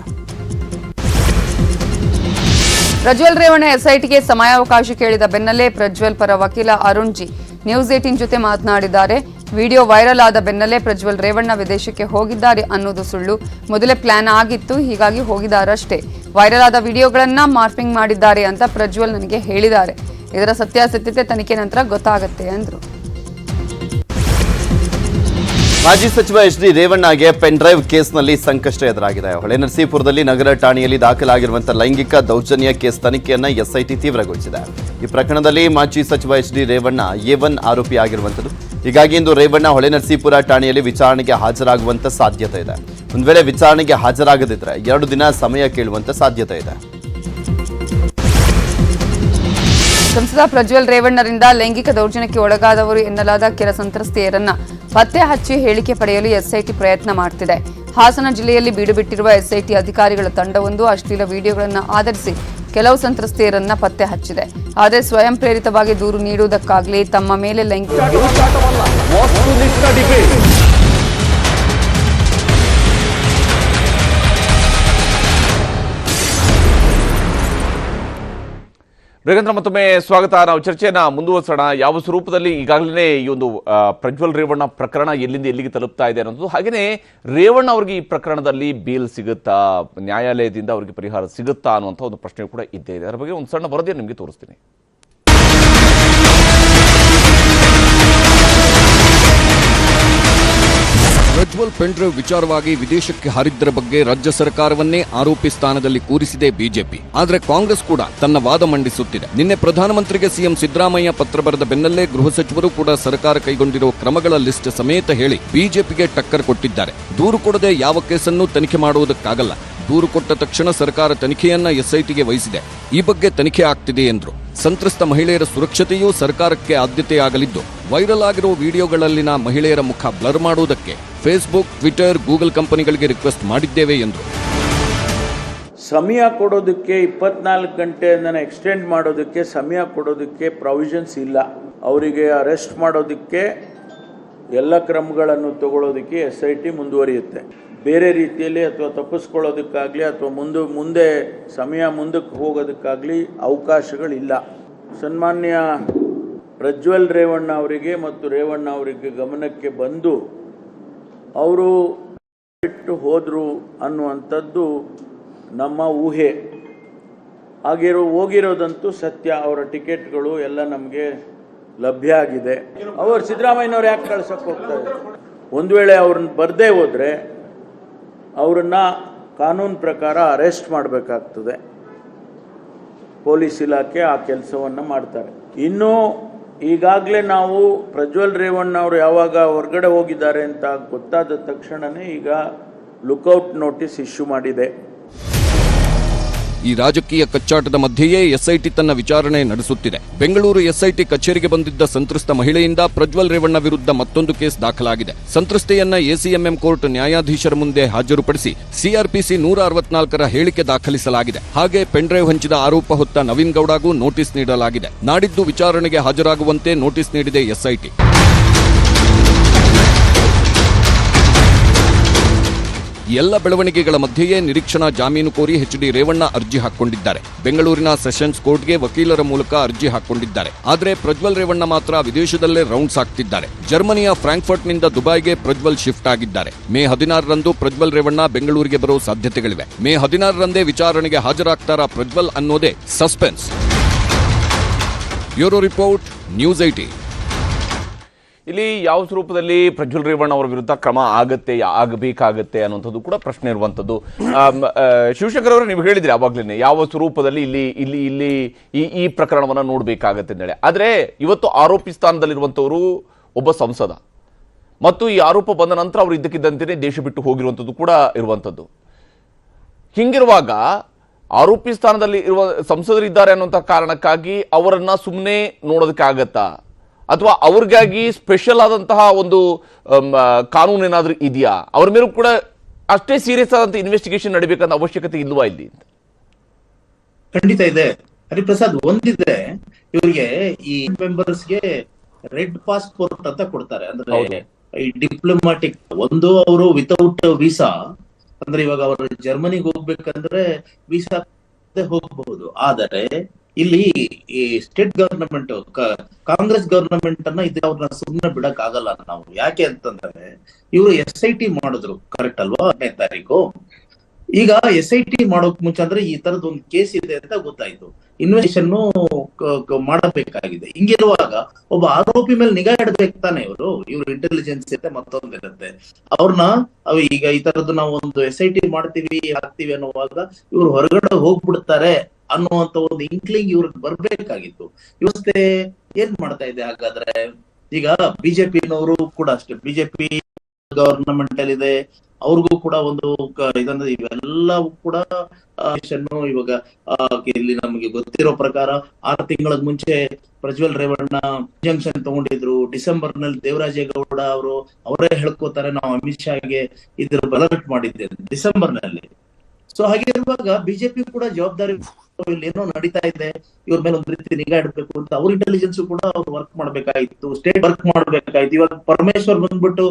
[SPEAKER 15] ಪ್ರಜ್ವಲ್ ರೇವಣ್ಣ ಎಸ್ಐಟಿಗೆ ಸಮಯಾವಕಾಶ ಕೇಳಿದ ಬೆನ್ನಲ್ಲೇ ಪ್ರಜ್ವಲ್ ಪರ ವಕೀಲ ಅರುಣ್ ಜಿ ನ್ಯೂಸ್ 18 ಜೊತೆ ಮಾತನಾಡಿದ್ದಾರೆ. ವಿಡಿಯೋ ವೈರಲ್ ಆದ ಬೆನ್ನಲ್ಲೇ ಪ್ರಜ್ವಲ್ ರೇವಣ್ಣ ವಿದೇಶಕ್ಕೆ ಹೋಗಿದ್ದಾರೆ ಅನ್ನೋದು ಸುಳ್ಳು. ಮೊದಲೇ ಪ್ಲಾನ್ ಆಗಿತ್ತು, ಹೀಗಾಗಿ ಹೋಗಿದ್ದಾರಷ್ಟೇ. ವೈರಲ್ ಆದ ವಿಡಿಯೋಗಳನ್ನ ಮಾರ್ಪಿಂಗ್ ಮಾಡಿದ್ದಾರೆ ಅಂತ ಪ್ರಜ್ವಲ್ ನನಗೆ ಹೇಳಿದ್ದಾರೆ. ಇದರ ಸತ್ಯಾಸತ್ಯತೆ ತನಿಖೆ ನಂತರ ಗೊತ್ತಾಗುತ್ತೆ ಅಂದ್ರು.
[SPEAKER 14] ಮಾಜಿ ಸಚಿವ ಎಚ್ ಡಿ ರೇವಣ್ಣಗೆ ಪೆನ್ ಡ್ರೈವ್ ಕೇಸ್ನಲ್ಲಿ ಸಂಕಷ್ಟ ಎದುರಾಗಿದೆ. ಹೊಳೆನರಸೀಪುರದಲ್ಲಿ ನಗರ ಠಾಣೆಯಲ್ಲಿ ದಾಖಲಾಗಿರುವಂತಹ ಲೈಂಗಿಕ ದೌರ್ಜನ್ಯ ಕೇಸ್ ತನಿಖೆಯನ್ನ ಎಸ್ಐಟಿ ತೀವ್ರಗೊಳಿಸಿದೆ. ಈ ಪ್ರಕರಣದಲ್ಲಿ ಮಾಜಿ ಸಚಿವ ಎಚ್ ಡಿ ರೇವಣ್ಣ A1 ಆರೋಪಿ ಆಗಿರುವಂಥದ್ದು. ಹೀಗಾಗಿ ಇಂದು ರೇವಣ್ಣ ಹೊಳೆನರಸೀಪುರ ಠಾಣೆಯಲ್ಲಿ ವಿಚಾರಣೆಗೆ ಹಾಜರಾಗುವಂತ ಸಾಧ್ಯತೆ ಇದೆ. ಒಂದು ವೇಳೆ ವಿಚಾರಣೆಗೆ ಹಾಜರಾಗದಿದ್ರೆ 2 ದಿನ ಸಮಯ ಕೇಳುವಂತ ಸಾಧ್ಯತೆ ಇದೆ.
[SPEAKER 15] ಸಂಸದ ಪ್ರಜ್ವಲ್ ರೇವಣ್ಣರಿಂದ ಲೈಂಗಿಕ ದೌರ್ಜನ್ಯಕ್ಕೆ ಒಳಗಾದವರು ಎನ್ನಲಾದ ಕೆಲ ಸಂತ್ರಸ್ತೆಯರನ್ನ ಪತ್ತೆ ಹಚ್ಚಿ ಹೇಳಿಕೆ ಪಡೆಯಲು ಎಸ್ಐಟಿ ಪ್ರಯತ್ನ ಮಾಡುತ್ತಿದೆ. ಹಾಸನ ಜಿಲ್ಲೆಯಲ್ಲಿ ಬೀಡುಬಿಟ್ಟಿರುವ ಎಸ್ಐಟಿ ಅಧಿಕಾರಿಗಳ ತಂಡವೊಂದು ಅಶ್ಲೀಲ ವಿಡಿಯೋಗಳನ್ನು ಆಧರಿಸಿ ಕೆಲವು ಸಂತ್ರಸ್ತೆಯರನ್ನ ಪತ್ತೆ ಹಚ್ಚಿದೆ. ಆದರೆ ಸ್ವಯಂ ಪ್ರೇರಿತವಾಗಿ ದೂರು ನೀಡುವುದಕ್ಕಾಗಲಿ ತಮ್ಮ ಮೇಲೆ ಲೈಂಗಿಕ
[SPEAKER 1] ಬೇಗಂದ್ರ ಮತ್ತೊಮ್ಮೆ ಸ್ವಾಗತ. ನಾವು ಚರ್ಚೆಯನ್ನು ಮುಂದುವರಿಸೋಣ. ಯಾವ ಸ್ವರೂಪದಲ್ಲಿ ಈಗಾಗಲೇ ಈ ಒಂದು ಪ್ರಜ್ವಲ್ ರೇವಣ್ಣ ಪ್ರಕರಣ ಎಲ್ಲಿಂದ ಎಲ್ಲಿಗೆ ತಲುಪ್ತಾ ಇದೆ ಅನ್ನೋದು, ಹಾಗೆಯೇ ರೇವಣ್ಣ ಅವ್ರಿಗೆ ಈ ಪ್ರಕರಣದಲ್ಲಿ ಬೇಲ್ ಸಿಗುತ್ತಾ, ನ್ಯಾಯಾಲಯದಿಂದ ಅವರಿಗೆ ಪರಿಹಾರ ಸಿಗುತ್ತಾ ಅನ್ನುವಂಥ ಒಂದು ಪ್ರಶ್ನೆ ಕೂಡ ಇದ್ದೇ ಇದೆ. ಅದರ ಬಗ್ಗೆ ಒಂದು ಸಣ್ಣ ವರದಿಯನ್ನು ನಿಮಗೆ ತೋರಿಸ್ತೀನಿ.
[SPEAKER 2] ಪ್ರಜ್ವಲ್ ಪೆನ್ಡ್ರೈವ್ ವಿಚಾರವಾಗಿ ವಿದೇಶಕ್ಕೆ ಹಾರಿದ್ದರ ಬಗ್ಗೆ ರಾಜ್ಯ ಸರ್ಕಾರವನ್ನೇ ಆರೋಪಿ ಸ್ಥಾನದಲ್ಲಿ ಕೂರಿಸಿದೆ ಬಿಜೆಪಿ. ಆದರೆ ಕಾಂಗ್ರೆಸ್ ಕೂಡ ತನ್ನ ವಾದ ಮಂಡಿಸುತ್ತಿದೆ. ನಿನ್ನೆ ಪ್ರಧಾನಮಂತ್ರಿಗೆ ಸಿಎಂ ಸಿದ್ದರಾಮಯ್ಯ ಪತ್ರ ಬರೆದ ಬೆನ್ನಲ್ಲೇ ಗೃಹ ಸಚಿವರು ಕೂಡ ಸರ್ಕಾರ ಕೈಗೊಂಡಿರುವ ಕ್ರಮಗಳ ಲಿಸ್ಟ್ ಸಮೇತ ಹೇಳಿ ಬಿಜೆಪಿಗೆ ಟಕ್ಕರ್ ಕೊಟ್ಟಿದ್ದಾರೆ. ದೂರು ಕೊಡದೆ ಯಾವ ಕೇಸನ್ನು ತನಿಖೆ ಮಾಡುವುದಕ್ಕಾಗಲ್ಲ. ದೂರು ಕೊಟ್ಟ ತಕ್ಷಣ ಸರ್ಕಾರ ತನಿಖೆಯನ್ನ ಎಸ್ಐಟಿಗೆ ವಹಿಸಿದೆ. ಈ ಬಗ್ಗೆ ತನಿಖೆ ಆಗ್ತಿದೆ ಎಂದರು. ಸಂತ್ರಸ್ತ ಮಹಿಳೆಯರ ಸುರಕ್ಷತೆಯೂ ಸರ್ಕಾರಕ್ಕೆ ಆದ್ಯತೆಯಾಗಲಿದ್ದು, ವೈರಲ್ ಆಗಿರುವ ವಿಡಿಯೋಗಳಲ್ಲಿನ ಮಹಿಳೆಯರ ಮುಖ ಬ್ಲರ್ ಮಾಡುವುದಕ್ಕೆ ಫೇಸ್ಬುಕ್, ಟ್ವಿಟರ್, ಗೂಗಲ್ ಕಂಪನಿಗಳಿಗೆ ರಿಕ್ವೆಸ್ಟ್ ಮಾಡಿದ್ದೇವೆ ಎಂದರು.
[SPEAKER 18] ಸಮಯ ಕೊಡೋದಕ್ಕೆ 24 ಗಂಟೆಯನ್ನು ಎಕ್ಸ್ಟೆಂಡ್ ಮಾಡೋದಕ್ಕೆ ಸಮಯ ಕೊಡೋದಕ್ಕೆ ಪ್ರಾವಿಷನ್ಸ್ ಇಲ್ಲ. ಅವರಿಗೆ ಅರೆಸ್ಟ್ ಮಾಡೋದಕ್ಕೆ ಎಲ್ಲ ಕ್ರಮಗಳನ್ನು ತಗೊಳ್ಳೋದಕ್ಕೆ ಎಸ್ಐಟಿ ಮುಂದುವರಿಯುತ್ತೆ. ಬೇರೆ ರೀತಿಯಲ್ಲಿ ಅಥವಾ ತಪ್ಪಿಸ್ಕೊಳ್ಳೋದಕ್ಕಾಗಲಿ ಅಥವಾ ಮುಂದೆ ಸಮಯ ಮುಂದಕ್ಕೆ ಹೋಗೋದಕ್ಕಾಗಲಿ ಅವಕಾಶಗಳಿಲ್ಲ. ಸನ್ಮಾನ್ಯ ಪ್ರಜ್ವಲ್ ರೇವಣ್ಣ ಅವರಿಗೆ ಮತ್ತು ರೇವಣ್ಣ ಅವರಿಗೆ ಗಮನಕ್ಕೆ ಬಂದು ಅವರು ಬಿಟ್ಟು ಹೋದರು ಅನ್ನುವಂಥದ್ದು ನಮ್ಮ ಊಹೆ. ಹೋಗಿರೋದಂತೂ ಸತ್ಯ. ಅವರ ಟಿಕೆಟ್ಗಳು ಎಲ್ಲ ನಮಗೆ ಲಭ್ಯ ಆಗಿದೆ. ಅವರು ಸಿದ್ದರಾಮಯ್ಯನವ್ರು ಯಾಕೆ ಕಳ್ಸಕ್ಕೆ ಹೋಗ್ತಾರೆ? ಒಂದು ವೇಳೆ ಅವ್ರನ್ನ ಬರದೇ ಹೋದರೆ ಅವರನ್ನು ಕಾನೂನು ಪ್ರಕಾರ ಅರೆಸ್ಟ್ ಮಾಡಬೇಕಾಗ್ತದೆ. ಪೊಲೀಸ್ ಇಲಾಖೆ ಆ ಕೆಲಸವನ್ನು ಮಾಡ್ತಾರೆ. ಇನ್ನು ಈಗಾಗಲೇ ನಾವು ಪ್ರಜ್ವಲ್ ರೇವಣ್ಣ ಅವರು ಯಾವಾಗ ಹೊರಗಡೆ ಹೋಗಿದ್ದಾರೆ ಅಂತ ಗೊತ್ತಾದ ತಕ್ಷಣವೇ ಈಗ ಲುಕೌಟ್ ನೋಟಿಸ್ ಇಶ್ಯೂ ಮಾಡಿದೆ.
[SPEAKER 2] ಈ ರಾಜಕೀಯ ಕಚ್ಚಾಟದ ಮಧ್ಯೆಯೇ ಎಸ್ಐಟಿ ತನ್ನ ವಿಚಾರಣೆ ನಡೆಸುತ್ತಿದೆ. ಬೆಂಗಳೂರು ಎಸ್ಐಟಿ ಕಚೇರಿಗೆ ಬಂದಿದ್ದ ಸಂತ್ರಸ್ತ ಮಹಿಳೆಯಿಂದ ಪ್ರಜ್ವಲ್ ರೇವಣ್ಣ ವಿರುದ್ಧ ಮತ್ತೊಂದು ಕೇಸ್ ದಾಖಲಾಗಿದೆ. ಸಂತ್ರಸ್ತೆಯನ್ನ ಎಸಿಎಂಎಂ ಕೋರ್ಟ್ ನ್ಯಾಯಾಧೀಶರ ಮುಂದೆ ಹಾಜರುಪಡಿಸಿ ಸಿಆರ್ಪಿಸಿ 164ರ ಹೇಳಿಕೆ ದಾಖಲಿಸಲಾಗಿದೆ. ಹಾಗೆ ಪೆನ್ಡ್ರೈವ್ ಹಂಚಿದ ಆರೋಪ ಹೊತ್ತ ನವೀನ್ ಗೌಡಗೂ ನೋಟಿಸ್ ನೀಡಲಾಗಿದೆ. ನಾಡಿದ್ದು ವಿಚಾರಣೆಗೆ ಹಾಜರಾಗುವಂತೆ ನೋಟಿಸ್ ನೀಡಿದೆ ಎಸ್ಐಟಿ. ಎಲ್ಲ ಬೆಳವಣಿಗೆಗಳ ಮಧ್ಯೆಯೇ ನಿರೀಕ್ಷಣಾ ಜಾಮೀನು ಕೋರಿ ಎಚ್ಡಿ ರೇವಣ್ಣ ಅರ್ಜಿ ಹಾಕೊಂಡಿದ್ದಾರೆ. ಬೆಂಗಳೂರಿನ ಸೆಷನ್ಸ್ ಕೋರ್ಟ್ಗೆ ವಕೀಲರ ಮೂಲಕ ಅರ್ಜಿ ಹಾಕೊಂಡಿದ್ದಾರೆ. ಆದರೆ ಪ್ರಜ್ವಲ್ ರೇವಣ್ಣ ಮಾತ್ರ ವಿದೇಶದಲ್ಲೇ ರೌಂಡ್ಸ್ ಆಗ್ತಿದ್ದಾರೆ. ಜರ್ಮನಿಯ ಫ್ರಾಂಕ್ಫರ್ಟ್ನಿಂದ ದುಬೈಗೆ ಪ್ರಜ್ವಲ್ ಶಿಫ್ಟ್ ಆಗಿದ್ದಾರೆ. ಮೇ 16ರಂದು ಪ್ರಜ್ವಲ್ ರೇವಣ್ಣ ಬೆಂಗಳೂರಿಗೆ ಬರೋ ಸಾಧ್ಯತೆಗಳಿವೆ. ಮೇ 16ರಂದೇ ವಿಚಾರಣೆಗೆ ಹಾಜರಾಗ್ತಾರಾ ಪ್ರಜ್ವಲ್ ಅನ್ನೋದೇ ಸಸ್ಪೆನ್ಸ್. Bureau report, news 18.
[SPEAKER 1] ಇಲ್ಲಿ ಯಾವ ಸ್ವರೂಪದಲ್ಲಿ ಪ್ರಜ್ವಲ್ ರೇವಣ್ಣ ಅವರ ವಿರುದ್ಧ ಕ್ರಮ ಆಗಬೇಕಾಗತ್ತೆ ಅನ್ನುವಂಥದ್ದು ಕೂಡ ಪ್ರಶ್ನೆ ಇರುವಂಥದ್ದು. ಶಿವಶಂಕರ್ ಅವರು ನೀವು ಹೇಳಿದ್ರಿ ಆವಾಗಲೇ ಯಾವ ಸ್ವರೂಪದಲ್ಲಿ ಇಲ್ಲಿ ಈ ಪ್ರಕರಣವನ್ನು ನೋಡಬೇಕಾಗತ್ತೆ ಅಂತೇಳಿ. ಆದರೆ ಇವತ್ತು ಆರೋಪಿ ಸ್ಥಾನದಲ್ಲಿರುವಂಥವರು ಒಬ್ಬ ಸಂಸದ ಮತ್ತು ಈ ಆರೋಪ ಬಂದ ನಂತರ ಅವರು ಇದ್ದಕ್ಕಿದ್ದಂತೆಯೇ ದೇಶ ಬಿಟ್ಟು ಹೋಗಿರುವಂಥದ್ದು ಕೂಡ ಇರುವಂಥದ್ದು. ಹಿಂಗಿರುವಾಗ ಆರೋಪಿ ಸ್ಥಾನದಲ್ಲಿ ಇರುವ ಸಂಸದರಿದ್ದಾರೆ ಅನ್ನುವಂಥ ಕಾರಣಕ್ಕಾಗಿ ಅವರನ್ನ ಸುಮ್ಮನೆ ನೋಡೋದಕ್ಕಾಗತ್ತಾ, ಅಥವಾ ಅವ್ರಿಗಾಗಿ ಸ್ಪೆಷಲ್ ಆದಂತಹ ಒಂದು ಕಾನೂನು ಏನಾದರೂ ಇದೆಯಾ? ಅವ್ರ ಮೇಲೂ ಕೂಡ ಅಷ್ಟೇ ಸೀರಿಯಸ್ ಆದಂತ ಇನ್ವೆಸ್ಟಿಗೇಷನ್ ನಡೀಬೇಕಂತ ಅವಶ್ಯಕತೆ ಇಲ್ವಾ ಇಲ್ಲಿ ಅಂತ?
[SPEAKER 17] ಖಂಡಿತ ಇದೆ ಹರಿಪ್ರಸಾದ್. ಒಂದಿದೆ, ಇವರಿಗೆ ಈ ಮೆಂಬರ್ಸ್ಗೆ ರೆಡ್ ಪಾಸ್ಪೋರ್ಟ್ ಅಂತ ಕೊಡ್ತಾರೆ. ಅಂದ್ರೆ ಈ ಡಿಪ್ಲೊಮ್ಯಾಟಿಕ್ ಒಂದು, ಅವರು ವಿತೌಟ್ ವೀಸಾ, ಅಂದ್ರೆ ಇವಾಗ ಅವರು ಜರ್ಮನಿಗೆ ಹೋಗ್ಬೇಕಂದ್ರೆ ವೀಸಾ ಹೋಗಬಹುದು. ಆದರೆ ಇಲ್ಲಿ ಈ ಸ್ಟೇಟ್ ಗವರ್ನಮೆಂಟ್, ಕಾಂಗ್ರೆಸ್ ಗವರ್ನಮೆಂಟ್ ಅನ್ನ ಅವ್ರನ್ನ ಸುಮ್ಮನೆ ಬಿಡಕ್ ಆಗಲ್ಲ ನಾವು. ಯಾಕೆ ಅಂತಂದ್ರೆ ಇವರು SIT ಮಾಡಿದ್ರು, ಕರೆಕ್ಟ್ ಅಲ್ವಾ? 8ನೇ ತಾರೀಕು. ಈಗ SIT ಮಾಡೋಕ್ ಮುಂಚೆ ಅಂದ್ರೆ ಈ ತರದ್ ಒಂದು ಕೇಸ್ ಇದೆ ಅಂತ ಗೊತ್ತಾಯ್ತು, ಇನ್ವೆಸ್ಟಿಗೇಷನ್ ಮಾಡಬೇಕಾಗಿದೆ. ಹಿಂಗಿರುವಾಗ ಒಬ್ಬ ಆರೋಪಿ ಮೇಲೆ ನಿಗಾ ಇಡಬೇಕು ತಾನೆ ಇವ್ರು ಇಂಟೆಲಿಜೆನ್ಸ್ ಇರುತ್ತೆ, ಮತ್ತೊಂದಿರುತ್ತೆ. ಅವ್ರನ್ನ ಈಗ ಈ ತರದ್ದು ನಾವು ಒಂದು SIT ಹಾಕ್ತಿವಿ ಅನ್ನುವಾಗ ಇವ್ರು ಹೊರಗಡೆ ಹೋಗ್ಬಿಡ್ತಾರೆ ಅನ್ನುವಂತ ಒಂದು ಇಂಕ್ಲಿಂಗ್ ಇವ್ರಿಗೆ ಬರ್ಬೇಕಾಗಿತ್ತು. ವ್ಯವಸ್ಥೆ ಏನ್ ಮಾಡ್ತಾ ಇದೆ ಹಾಗಾದ್ರೆ? ಈಗ ಬಿಜೆಪಿನವರು ಕೂಡ ಅಷ್ಟೇ, ಬಿಜೆಪಿ ಗವರ್ನಮೆಂಟ್ ಅಲ್ಲಿ ಇದೆ, ಅವ್ರಿಗೂ ಕೂಡ ಒಂದು ಇದಂದ್ರೆ ಇವೆಲ್ಲವೂ ಕೂಡ ಇವಾಗ ಇಲ್ಲಿ ನಮಗೆ ಗೊತ್ತಿರೋ ಪ್ರಕಾರ 6 ತಿಂಗಳ ಮುಂಚೆ ಪ್ರಜ್ವಲ್ ರೇವಣ್ಣ ಜಂಕ್ಷನ್ ತಗೊಂಡಿದ್ರು. ಡಿಸೆಂಬರ್ ನಲ್ಲಿ ದೇವರಾಜೇಗೌಡ ಅವರೇ ಹೇಳ್ಕೋತಾರೆ, ನಾವು ಅಮಿತ್ ಶಾಗೆ ಇದ್ರ ಅಲರ್ಟ್ ಮಾಡಿದ್ದೇವೆ ಡಿಸೆಂಬರ್ ನಲ್ಲಿ. ಸೊ ಹಾಗಿರುವಾಗ ಬಿಜೆಪಿ ಕೂಡ ಜವಾಬ್ದಾರಿ, ಇಲ್ಲಿ ಏನೋ ನಡೀತಾ ಇದೆ, ಇವ್ರ ಮೇಲೆ ಒಂದ್ ರೀತಿ ನಿಗಾ ಇಡಬೇಕು ಅಂತ ಅವ್ರ ಇಂಟೆಲಿಜೆನ್ಸ್ ಕೂಡ ಅವ್ರು ವರ್ಕ್ ಮಾಡ್ಬೇಕಾಗಿತ್ತು, ಸ್ಟೇಟ್ ವರ್ಕ್ ಮಾಡ್ಬೇಕಾಯ್ತು. ಇವಾಗ ಪರಮೇಶ್ವರ್ ಬಂದ್ಬಿಟ್ಟು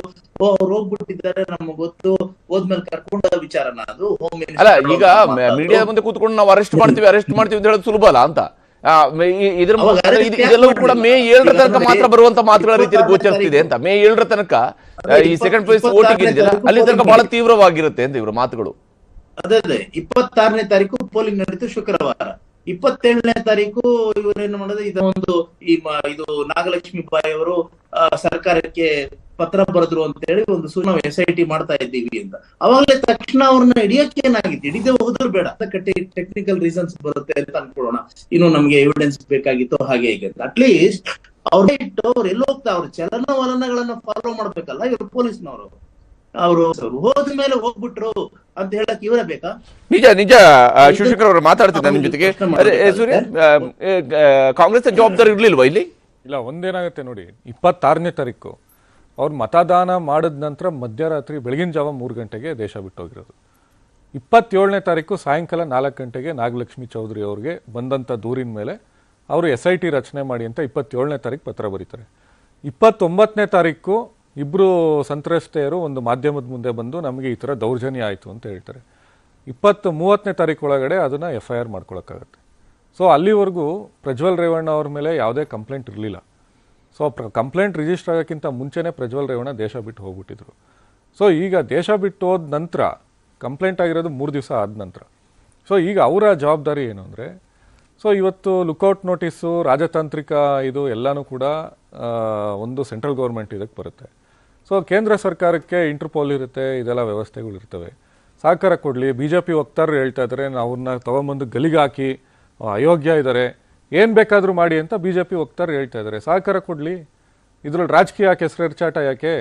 [SPEAKER 17] ಅವ್ರು ಹೋಗ್ಬಿಟ್ಟಿದ್ದಾರೆ, ನಮ್ಗೆ ಗೊತ್ತು, ಹೋದ್ಮೇಲೆ ಕರ್ಕೊಂಡ ವಿಚಾರನ ಅದು ಹೋಮ್ ಮಿನಿಸ್ಟರ್.
[SPEAKER 1] ಅಲ್ಲ, ಈಗ ಮೀಡಿಯಾ ಮುಂದೆ ಕೂತ್ಕೊಂಡು ನಾವು ಅರೆಸ್ಟ್ ಮಾಡ್ತೀವಿ ಅಂತ ಹೇಳೋದು ಸುಲಭ ಅಲ್ಲ ಅಂತ. ಇದೆಲ್ಲವೂ ಕೂಡ ಮೇ 7ರ ತನಕ ಮಾತ್ರ ಬರುವಂತ ಮಾತುಗಳ ರೀತಿಯಲ್ಲಿ ಗೋಚರಿಸ್ತಿದೆ ಅಂತ. ಮೇ 7ರ ತನಕ ಈ ಸೆಕೆಂಡ್ ಪ್ಲೇಸ್ ವೋಟಿಂಗ್ ಇದೆಯಲ್ಲ, ಅಲ್ಲಿ ತನಕ ಬಹಳ ತೀವ್ರವಾಗಿರುತ್ತೆ ಅಂತ ಇವರ ಮಾತುಗಳು.
[SPEAKER 17] ಅದೇ 26ನೇ ತಾರೀಕು ಪೋಲಿಂಗ್ ನಡೀತು, ಶುಕ್ರವಾರ. 27ನೇ ತಾರೀಕು ಇವರೇನು ಮಾಡೋದು, ಇದೊಂದು ಇದು ನಾಗಲಕ್ಷ್ಮಿ ಬಾಯಿ ಅವರು ಸರ್ಕಾರಕ್ಕೆ ಪತ್ರ ಬರೆದ್ರು ಅಂತ ಹೇಳಿ ಒಂದು ನಾವು SIT ಮಾಡ್ತಾ ಇದ್ದೀವಿ ಅಂತ. ಅವಾಗಲೇ ತಕ್ಷಣ ಅವ್ರನ್ನ ಹಿಡಿಯಕ್ಕೆ ಏನಾಗಿತ್ತು, ಹಿಡಿದೇ ಹೋದ್ರು ಬೇಡ, ಟೆಕ್ನಿಕಲ್ ರೀಸನ್ಸ್ ಬರುತ್ತೆ ಅಂತ ಅನ್ಕೊಳ್ಳೋಣ, ಇನ್ನು ನಮ್ಗೆ ಎವಿಡೆನ್ಸ್ ಬೇಕಾಗಿತ್ತು ಹಾಗೆ ಹೀಗೆ ಅಂತ. ಅಟ್ಲೀಸ್ಟ್ ಅವ್ರು ಎಲ್ಲೋ ಹೋಗ್ತಾ ಅವ್ರ ಚಲನವಲನಗಳನ್ನ ಫಾಲೋ ಮಾಡ್ಬೇಕಲ್ಲ ಇವ್ರು ಪೊಲೀಸ್ನವರು. ಅವರು ಹೋದ್ಮೇಲೆ ಹೋಗ್ಬಿಟ್ರು ಅಂತ ಹೇಳಕ್ ಇವರೇ ಬೇಕಾ?
[SPEAKER 1] ನಿಜ ಶಿವಶಂಕರ್ ಅವರು ಮಾತಾಡ್ತಿದ್ದ ನಿಮ್ ಜೊತೆಗೆ. ಕಾಂಗ್ರೆಸ್ ಜವಾಬ್ದಾರಿ ಇರ್ಲಿಲ್ವಾ ಇಲ್ಲಿ?
[SPEAKER 12] ಇಲ್ಲ, ಒಂದೇನಾಗುತ್ತೆ ನೋಡಿ, 26ನೇ ತಾರೀಕು ಅವ್ರು ಮತದಾನ ಮಾಡಿದ ನಂತರ ಮಧ್ಯರಾತ್ರಿ ಬೆಳಗಿನ ಜಾವ 3 ಗಂಟೆಗೆ ದೇಶ ಬಿಟ್ಟೋಗಿರೋದು. 27ನೇ ತಾರೀಕು ಸಾಯಂಕಾಲ 4 ಗಂಟೆಗೆ ನಾಗಲಕ್ಷ್ಮಿ ಚೌಧರಿ ಅವ್ರಿಗೆ ಬಂದಂಥ ದೂರಿನ ಮೇಲೆ ಅವರು SIT ರಚನೆ ಮಾಡಿ ಅಂತ 27ನೇ ತಾರೀಕು ಪತ್ರ ಬರೀತಾರೆ. 29ನೇ ತಾರೀಕು ಇಬ್ಬರು ಸಂತ್ರಸ್ತೆಯರು ಒಂದು ಮಾಧ್ಯಮದ ಮುಂದೆ ಬಂದು ನಮಗೆ ಈ ಥರ ದೌರ್ಜನ್ಯ ಆಯಿತು ಅಂತ ಹೇಳ್ತಾರೆ. 30ನೇ ತಾರೀಕು ಒಳಗಡೆ ಅದನ್ನು FIR ಮಾಡ್ಕೊಳಕ್ಕಾಗತ್ತೆ. ಸೊ ಅಲ್ಲಿವರೆಗೂ ಪ್ರಜ್ವಲ್ ರೇವಣ್ಣ ಅವ್ರ ಮೇಲೆ ಯಾವುದೇ ಕಂಪ್ಲೇಂಟ್ ಇರಲಿಲ್ಲ. ಸೊ ಕಂಪ್ಲೇಂಟ್ ರಿಜಿಸ್ಟರ್ ಆಗೋಕ್ಕಿಂತ ಮುಂಚೆನೇ ಪ್ರಜ್ವಲ್ ರೇವಣ್ಣ ದೇಶ ಬಿಟ್ಟು ಹೋಗ್ಬಿಟ್ಟಿದ್ರು. ಸೊ ಈಗ ದೇಶ ಬಿಟ್ಟು ಹೋದ ನಂತರ ಕಂಪ್ಲೇಂಟ್ ಆಗಿರೋದು 3 ದಿವಸ ಆದ ನಂತರ. ಸೊ ಈಗ ಅವರ ಜವಾಬ್ದಾರಿ ಏನು ಅಂದರೆ, ಸೊ ಇವತ್ತು ಲುಕೌಟ್ ನೋಟಿಸು, ರಾಜತಾಂತ್ರಿಕ ಇದು ಎಲ್ಲನೂ ಕೂಡ ಒಂದು ಸೆಂಟ್ರಲ್ ಗೌರ್ಮೆಂಟ್ ಇದಕ್ಕೆ ಬರುತ್ತೆ. ಸೊ ಕೇಂದ್ರ ಸರ್ಕಾರಕ್ಕೆ ಇಂಟರ್ಪೋಲ್ ಇರುತ್ತೆ, ಇದೆಲ್ಲ ವ್ಯವಸ್ಥೆಗಳಿರ್ತವೆ. ಸಹಕಾರ ಕೊಡಲಿ. BJP ವಕ್ತಾರರು ಹೇಳ್ತಾ ಇದ್ದಾರೆ, ಅವ್ರನ್ನ ತಗೊಂಬಂದು ಗಲಿಗಾಕಿ ಅಯೋಗ್ಯ ಇದ್ದಾರೆ, ಏನು ಬೇಕಾದರೂ ಮಾಡಿ ಅಂತ BJP ವಕ್ತಾರರು ಹೇಳ್ತಾ ಇದ್ದಾರೆ. ಸಹಕಾರ ಕೊಡಲಿ, ಇದ್ರಲ್ಲಿ ರಾಜಕೀಯ ಯಾಕೆ, ಹೆಸರೆರ್ಚಾಟ ಯಾಕೆ?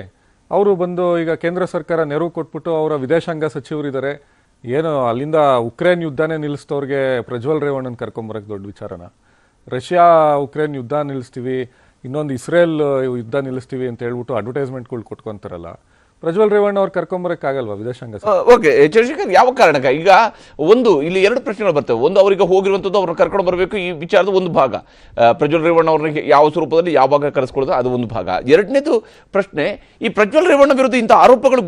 [SPEAKER 12] ಅವರು ಬಂದು ಈಗ ಕೇಂದ್ರ ಸರ್ಕಾರ ನೆರವು ಕೊಟ್ಬಿಟ್ಟು ಅವರ ವಿದೇಶಾಂಗ ಸಚಿವರಿದ್ದಾರೆ, ಏನು ಅಲ್ಲಿಂದ ಉಕ್ರೇನ್ ಯುದ್ಧನೇ ನಿಲ್ಲಿಸ್ತವ್ರಿಗೆ ಪ್ರಜ್ವಲ್ ರೇವಣ್ಣನ ಕರ್ಕೊಂಬರಕ್ಕೆ ದೊಡ್ಡ ವಿಚಾರನ? ರಷ್ಯಾ ಉಕ್ರೇನ್ ಯುದ್ಧ ನಿಲ್ಲಿಸ್ತೀವಿ, ಇನ್ನೊಂದು ಇಸ್ರೇಲ್ ಯುದ್ಧ ನಿಲ್ಲಿಸ್ತೀವಿ ಅಂತ ಹೇಳ್ಬಿಟ್ಟು ಅಡ್ವರ್ಟೈಸ್ಮೆಂಟ್ಗಳು ಕೊಟ್ಕೊಂತಾರಲ್ಲ, ಪ್ರಜ್ವಲ್ ರೇವಣ್ಣ ಅವ್ರು ಕರ್ಕೊಂಬರಕ್ಕಾಗಲ್ವಾ ವಿದೇಶಾಂಗ?
[SPEAKER 1] ಓಕೆ, ಚಂದ್ರಶೇಖರ್, ಯಾವ ಕಾರಣಕ್ಕೆ ಈಗ ಇಲ್ಲಿ ಎರಡು ಪ್ರಶ್ನೆಗಳು ಬರ್ತವೆ. ಒಂದು, ಅವರಿಗೆ ಹೋಗಿರುವಂಥದ್ದು ಅವ್ರನ್ನ ಕರ್ಕೊಂಡು ಬರಬೇಕು, ಈ ವಿಚಾರದ ಒಂದು ಭಾಗ. ಪ್ರಜ್ವಲ್ ರೇವಣ್ಣ ಅವ್ರನ್ನ ಯಾವ ಸ್ವರೂಪದಲ್ಲಿ ಯಾವ ಭಾಗ ಕರೆಸ್ಕೊಳ್ಳೋದು ಅದು ಒಂದು ಭಾಗ. ಎರಡನೇದು ಪ್ರಶ್ನೆ, ಈ ಪ್ರಜ್ವಲ್ ರೇವಣ್ಣ ವಿರುದ್ಧ ಇಂಥ ಆರೋಪಗಳು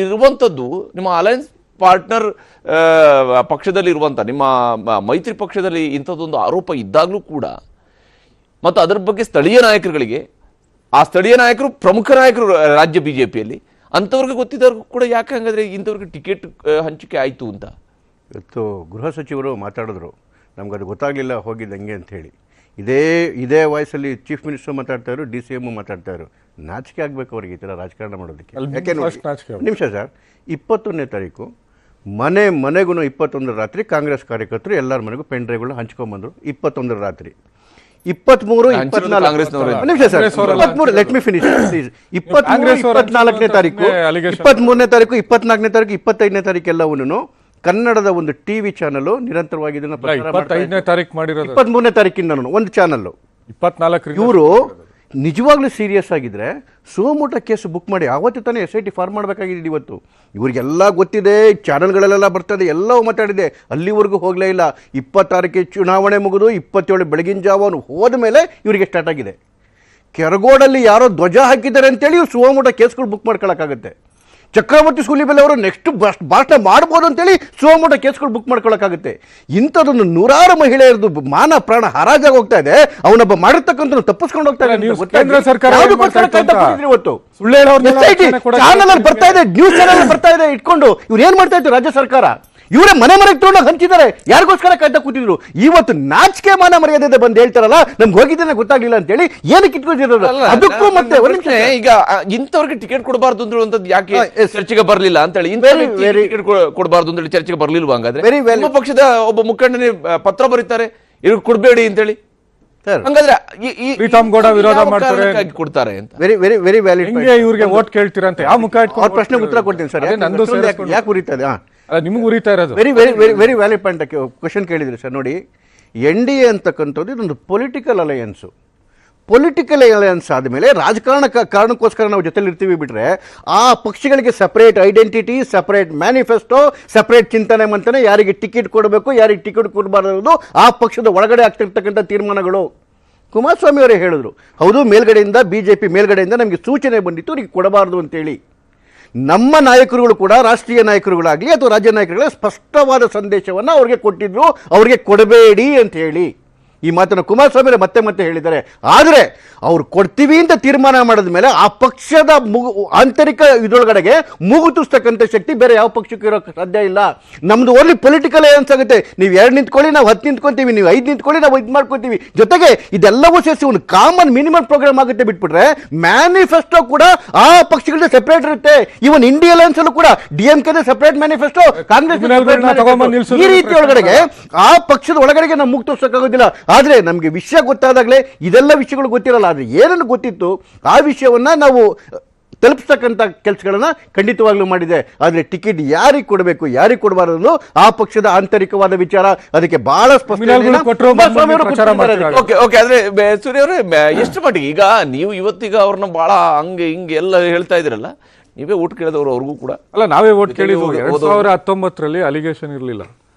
[SPEAKER 1] ಇರುವಂಥದ್ದು ನಿಮ್ಮ ಅಲಯನ್ಸ್ ಪಾರ್ಟ್ನರ್ ಪಕ್ಷದಲ್ಲಿ ಇರುವಂಥ ನಿಮ್ಮ ಮೈತ್ರಿ ಪಕ್ಷದಲ್ಲಿ ಇಂಥದ್ದೊಂದು ಆರೋಪ ಇದ್ದಾಗಲೂ ಕೂಡ, ಮತ್ತು ಅದರ ಬಗ್ಗೆ ಸ್ಥಳೀಯ ನಾಯಕರುಗಳಿಗೆ, ಆ ಸ್ಥಳೀಯ ನಾಯಕರು ಪ್ರಮುಖ ನಾಯಕರು ರಾಜ್ಯ ಬಿಜೆಪಿಯಲ್ಲಿ, ಅಂಥವ್ರಿಗೆ ಗೊತ್ತಿದ್ದವ್ರಿಗೂ ಕೂಡ ಯಾಕೆ ಹಂಗಾದ್ರೆ ಇಂಥವ್ರಿಗೆ ಟಿಕೆಟ್ ಹಂಚಿಕೆ ಆಯಿತು ಅಂತ?
[SPEAKER 11] ಇವತ್ತು ಗೃಹ ಸಚಿವರು ಮಾತಾಡಿದ್ರು, ನಮ್ಗದು ಗೊತ್ತಾಗಲಿಲ್ಲ ಹೋಗಿದ್ದು ಹಂಗೆ ಅಂಥೇಳಿ. ಇದೇ ವಾಯ್ಸಲ್ಲಿ ಚೀಫ್ ಮಿನಿಸ್ಟರ್ ಮಾತಾಡ್ತಾಯಿದ್ರು, DCM ಮಾತಾಡ್ತಾಯಿದ್ರು. ನಾಚಿಕೆ ಆಗಬೇಕು ಅವ್ರಿಗೆ ಈ ಥರ ರಾಜಕಾರಣ ಮಾಡೋದಕ್ಕೆ. ಯಾಕೆ ನಿಮಿಷ ಸರ್, 21ನೇ ತಾರೀಕು ಮನೆಗೂ 21 ರಾತ್ರಿ ಕಾಂಗ್ರೆಸ್ ಕಾರ್ಯಕರ್ತರು ಎಲ್ಲರ ಮನೆಗೂ ಪೆನ್ ಡ್ರೈವ್ಗಳನ್ನ ಹಂಚ್ಕೊಂಡ್ಬಂದರು. 21 ರಾತ್ರಿ 23, 24 ನಿಮಿಷ sir, 23 let me finish please. 23, 24ನೇ ತಾರೀಕು, 23ನೇ ತಾರೀಕು, 24ನೇ ತಾರೀಕು, 25ನೇ ತಾರೀಕು ಎಲ್ಲವನ್ನೂ ಕನ್ನಡದ ಒಂದು ಟಿವಿ ಚಾನಲ್ ನಿರಂತರವಾಗಿ ಇದನ್ನ
[SPEAKER 12] 25ನೇ ತಾರೀಕು ಮಾಡಿರೋದು.
[SPEAKER 11] 23ನೇ ತಾರೀಕಿಂದ ಒಂದು ಚಾನಲ್
[SPEAKER 12] 24
[SPEAKER 11] ಇವರು ನಿಜವಾಗ್ಲೂ ಸೀರಿಯಸ್ ಆಗಿದ್ರೆ ಸೋಮೋಟ ಕೇಸ್ ಬುಕ್ ಮಾಡಿ ಆವತ್ತು ತಾನೇ SIT ಫಾರ್ಮ್ ಮಾಡಬೇಕಾಗಿದೆ. ಇವತ್ತು ಇವರಿಗೆಲ್ಲ ಗೊತ್ತಿದೆ, ಚಾನಲ್ಗಳಲ್ಲೆಲ್ಲ ಬರ್ತದೆ, ಎಲ್ಲವೂ ಮಾತಾಡಿದೆ, ಅಲ್ಲಿವರೆಗೂ ಹೋಗಲೇ ಇಲ್ಲ. 26ಕ್ಕೆ ಚುನಾವಣೆ ಮುಗಿದು 27 ಬೆಳಗಿನ ಜಾವ ಹೋದ ಮೇಲೆ ಇವರಿಗೆ ಸ್ಟಾರ್ಟ್ ಆಗಿದೆ. ಕೆರಗೋಡಲ್ಲಿ ಯಾರೋ ಧ್ವಜ ಹಾಕಿದ್ದಾರೆ ಅಂತೇಳಿ ಇವ್ರು ಸೋಮೋಟ ಕೇಸ್ಗಳು ಬುಕ್ ಮಾಡ್ಕೊಳ್ಳೋಕ್ಕಾಗುತ್ತೆ. ಚಕ್ರವರ್ತಿ ಸೂಲಿಬೆಲೆ ಅವರು ನೆಕ್ಸ್ಟ್ ಭಾಷಣ ಮಾಡ್ಬೋದು ಅಂತೇಳಿ ಸೋಮೋಟ ಕೇಸ್ಗಳು ಬುಕ್ ಮಾಡ್ಕೊಳ್ಳೋಕ್ಕಾಗುತ್ತೆ. ಇಂಥದ್ದೊಂದು ನೂರಾರು ಮಹಿಳೆಯರದು ಮಾನ ಪ್ರಾಣ ಹರಾಜಾಗಿ ಹೋಗ್ತಾ ಇದೆ. ಅವನೊಬ್ಬ ಮಾಡಿರ್ತಕ್ಕಂಥ ತಪ್ಪಿಸ್ಕೊಂಡು ಹೋಗ್ತಾ ಇದೆ. ಇವತ್ತು ಚಾನಲ್ ಬರ್ತಾ ಇದೆ, ನ್ಯೂಸ್ ಚಾನಲ್ ಬರ್ತಾ ಇದೆ ಇಟ್ಕೊಂಡು ಇವ್ರು ಏನ್ ಮಾಡ್ತಾ ಇದ್ರು ರಾಜ್ಯ ಸರ್ಕಾರ? ಇವರೇ ಮನೆಗೆ ತೊಗೊಂಡೋಗಿ ಹಂಚಿದ್ದಾರೆ. ಯಾರಿಗೋಸ್ಕರ ಕಾಯ್ತಾ ಕೂತಿದ್ರು? ಇವತ್ತು ನಾಚಿಕೆ ಮಾನ ಮರ್ಯಾದೆ ಬಂದು ಹೇಳ್ತಾರಲ್ಲ, ನಮ್ಗೆ ಹೋಗಿದ್ದೇನೆ ಗೊತ್ತಾಗ್ಲಿಲ್ಲ ಅಂತ ಹೇಳಿ ಏನಕ್ಕೆ ಇಟ್ಕೊಂಡಿರೋದು? ಅದಕ್ಕೂ ಮತ್ತೆ
[SPEAKER 1] ಈಗ ಇಂಥವ್ರಿಗೆ ಟಿಕೆಟ್ ಕೊಡಬಾರ್ದು ಅಂದ್ರುವಂತದ್ದು ಯಾಕೆ ಚರ್ಚೆಗೆ ಬರಲಿಲ್ಲ ಅಂತ ಹೇಳಿ, ಟಿಕೆಟ್ ಕೊಡಬಾರ್ದು ಅಂತ ಹೇಳಿ ಚರ್ಚೆಗೆ ಬರ್ಲಿಲ್ವಾ? ಹಂಗಾದ್ರೆ ನಿಮ್ಮ ಪಕ್ಷದ ಒಬ್ಬ ಮುಖಂಡನೇ ಪತ್ರ ಬರೀತಾರೆ ಇವ್ರಿಗೆ ಕೊಡಬೇಡಿ ಅಂತ ಹೇಳಿ. ಹಂಗಾದ್ರೆ
[SPEAKER 12] ಪ್ರೀತಮ್ ಗೌಡ ವಿರೋಧ ಮಾಡ್ತಾರೆ,
[SPEAKER 1] ಕೊಡ್ತಾರೆ ಅಂತ.
[SPEAKER 11] Very valid.
[SPEAKER 12] ಇವ್ರಿಗೆ ವೋಟ್ ಕೇಳ್ತೀರಾ ಅಂತ ಯಾವ ಮುಖ ಇಟ್ಕೊಂಡು
[SPEAKER 11] ಅವ್ರ ಪ್ರಶ್ನೆಗೆ ಉತ್ತರ ಕೊಡ್ತೀನಿ ಸರ್. ಯಾಕೆ ಉರಿತಾ ಇದೆ?
[SPEAKER 12] ನಿಮ್ಗೆ ಉರಿತಾ ಇರೋದು
[SPEAKER 11] ವೆರಿ ವ್ಯಾಲಿಡ್ ಪಾಯಿಂಟ್ ಕ್ವಶನ್ ಕೇಳಿದ್ರಿ ಸರ್. ನೋಡಿ, NDA ಅಂತಕ್ಕಂಥದ್ದು ಇದೊಂದು ಪೊಲಿಟಿಕಲ್ ಅಲಯನ್ಸು. ಪೊಲಿಟಿಕಲ್ ಅಲಯನ್ಸ್ ಆದಮೇಲೆ ಕಾರಣಕ್ಕೋಸ್ಕರ ನಾವು ಜೊತೆಲಿ ಇರ್ತೀವಿ ಬಿಟ್ರೆ, ಆ ಪಕ್ಷಗಳಿಗೆ separate identity, separate manifesto, separate ಚಿಂತನೆ ಮಂತನೆ, ಯಾರಿಗೆ ಟಿಕೆಟ್ ಕೊಡಬೇಕು, ಯಾರಿಗೆ ಟಿಕೆಟ್ ಕೊಡಬಾರದು, ಆ ಪಕ್ಷದ ಒಳಗಡೆ ಆಗ್ತಿರ್ತಕ್ಕಂಥ ತೀರ್ಮಾನಗಳು. ಕುಮಾರಸ್ವಾಮಿ ಅವರೇ ಹೇಳಿದ್ರು, ಹೌದು ಮೇಲ್ಗಡೆಯಿಂದ BJP ಮೇಲ್ಗಡೆಯಿಂದ ನಮಗೆ ಸೂಚನೆ ಬಂದಿತ್ತು ಅವ್ರಿಗೆ ಕೊಡಬಾರ್ದು ಅಂತೇಳಿ. ನಮ್ಮ ನಾಯಕರುಗಳು ಕೂಡ, ರಾಷ್ಟ್ರೀಯ ನಾಯಕರುಗಳಾಗಲಿ ಅಥವಾ ರಾಜ್ಯ ನಾಯಕರುಗಳೇ ಸ್ಪಷ್ಟವಾದ ಸಂದೇಶವನ್ನು ಅವ್ರಿಗೆ ಕೊಟ್ಟಿದ್ರು, ಅವ್ರಿಗೆ ಕೊಡಬೇಡಿ ಅಂತ ಹೇಳಿ. ಈ ಮಾತನ್ನು ಕುಮಾರಸ್ವಾಮಿ ಮತ್ತೆ ಹೇಳಿದ್ದಾರೆ. ಆದರೆ ಅವ್ರು ಕೊಡ್ತೀವಿ ಅಂತ ತೀರ್ಮಾನ ಮಾಡಿದ ಮೇಲೆ ಆ ಪಕ್ಷದ ಆಂತರಿಕ ಇದರೊಳಗಡೆಗೆ ಮೂಗುತಿಸ್ತಕ್ಕಂಥ ಶಕ್ತಿ ಬೇರೆ ಯಾವ ಪಕ್ಷಕ್ಕೂ ಇರೋಕ್ಕೆ ಸಾಧ್ಯ ಇಲ್ಲ. ನಮ್ದು ಓನ್ಲಿ ಪೊಲಿಟಿಕಲ್ ಅಲಯನ್ಸ್ ಆಗುತ್ತೆ. ನೀವು 2 ನಿಂತ್ಕೊಳ್ಳಿ, ನಾವು 10 ನಿಂತ್ಕೊಂತೀವಿ, ನೀವು 5 ನಿಂತ್ಕೊಳ್ಳಿ, ನಾವು ಇದು ಮಾಡ್ಕೊತೀವಿ. ಜೊತೆಗೆ ಇದೆಲ್ಲವೂ ಸೇರಿಸಿ ಒಂದು ಕಾಮನ್ ಮಿನಿಮಮ್ ಪ್ರೋಗ್ರಾಮ್ ಆಗುತ್ತೆ. ಬಿಟ್ಬಿಟ್ರೆ ಮ್ಯಾನಿಫೆಸ್ಟೋ ಕೂಡ ಆ ಪಕ್ಷಗಳಿಗೆ ಸೆಪರೇಟ್ ಇರುತ್ತೆ. ಇವನ್ ಇಂಡಿಯಾ ಅಲಯನ್ಸ್ ಅಲ್ಲೂ ಕೂಡ DMK ಸೆಪರೇಟ್ ಮ್ಯಾನಿಫೆಸ್ಟೋ, ಕಾಂಗ್ರೆಸ್ ಈ ರೀತಿ ಒಳಗಡೆಗೆ ಆ ಪಕ್ಷದ ಒಳಗಡೆಗೆ ನಾವು ಮುಕ್ತ ತೋರ್ಸಕ್ಕಾಗೋದಿಲ್ಲ. ಆದ್ರೆ ನಮಗೆ ವಿಷಯ ಗೊತ್ತಾದಾಗಲೇ ಇದೆಲ್ಲ ವಿಷಯಗಳು ಗೊತ್ತಿರಲ್ಲ. ಆದ್ರೆ ಏನನ್ನು ಗೊತ್ತಿತ್ತು ಆ ವಿಷಯವನ್ನ ನಾವು ತಲುಪಿಸ್ತಕ್ಕಂಥ ಕೆಲಸಗಳನ್ನ ಖಂಡಿತವಾಗ್ಲೂ ಮಾಡಿದೆ. ಆದ್ರೆ ಟಿಕೆಟ್ ಯಾರಿಗೆ ಕೊಡಬೇಕು, ಯಾರಿಗೆ ಕೊಡಬಾರದು ಆ ಪಕ್ಷದ ಆಂತರಿಕವಾದ ವಿಚಾರ. ಅದಕ್ಕೆ ಬಹಳ ಸ್ಪಷ್ಟ.
[SPEAKER 1] ಆದ್ರೆ ಸೂರ್ಯ ಅವರೇ, ಎಷ್ಟು ಮಟ್ಟಿಗೆ ಈಗ ನೀವು ಇವತ್ತೀಗ ಅವ್ರನ್ನ ಬಹಳ ಹಂಗೆ ಹಿಂಗೆ ಎಲ್ಲ ಹೇಳ್ತಾ ಇದ್ರಲ್ಲ, ನೀವೇ ಓಟ್ ಕೇಳಿದವರು ಅವ್ರಿಗೂ ಕೂಡ
[SPEAKER 12] ಅಲ್ಲ, ನಾವೇ ಓಟ್ ಕೇಳಿದ್ವು. 2019ರಲ್ಲಿ ಅಲಿಗೇಷನ್ ಇರಲಿಲ್ಲ.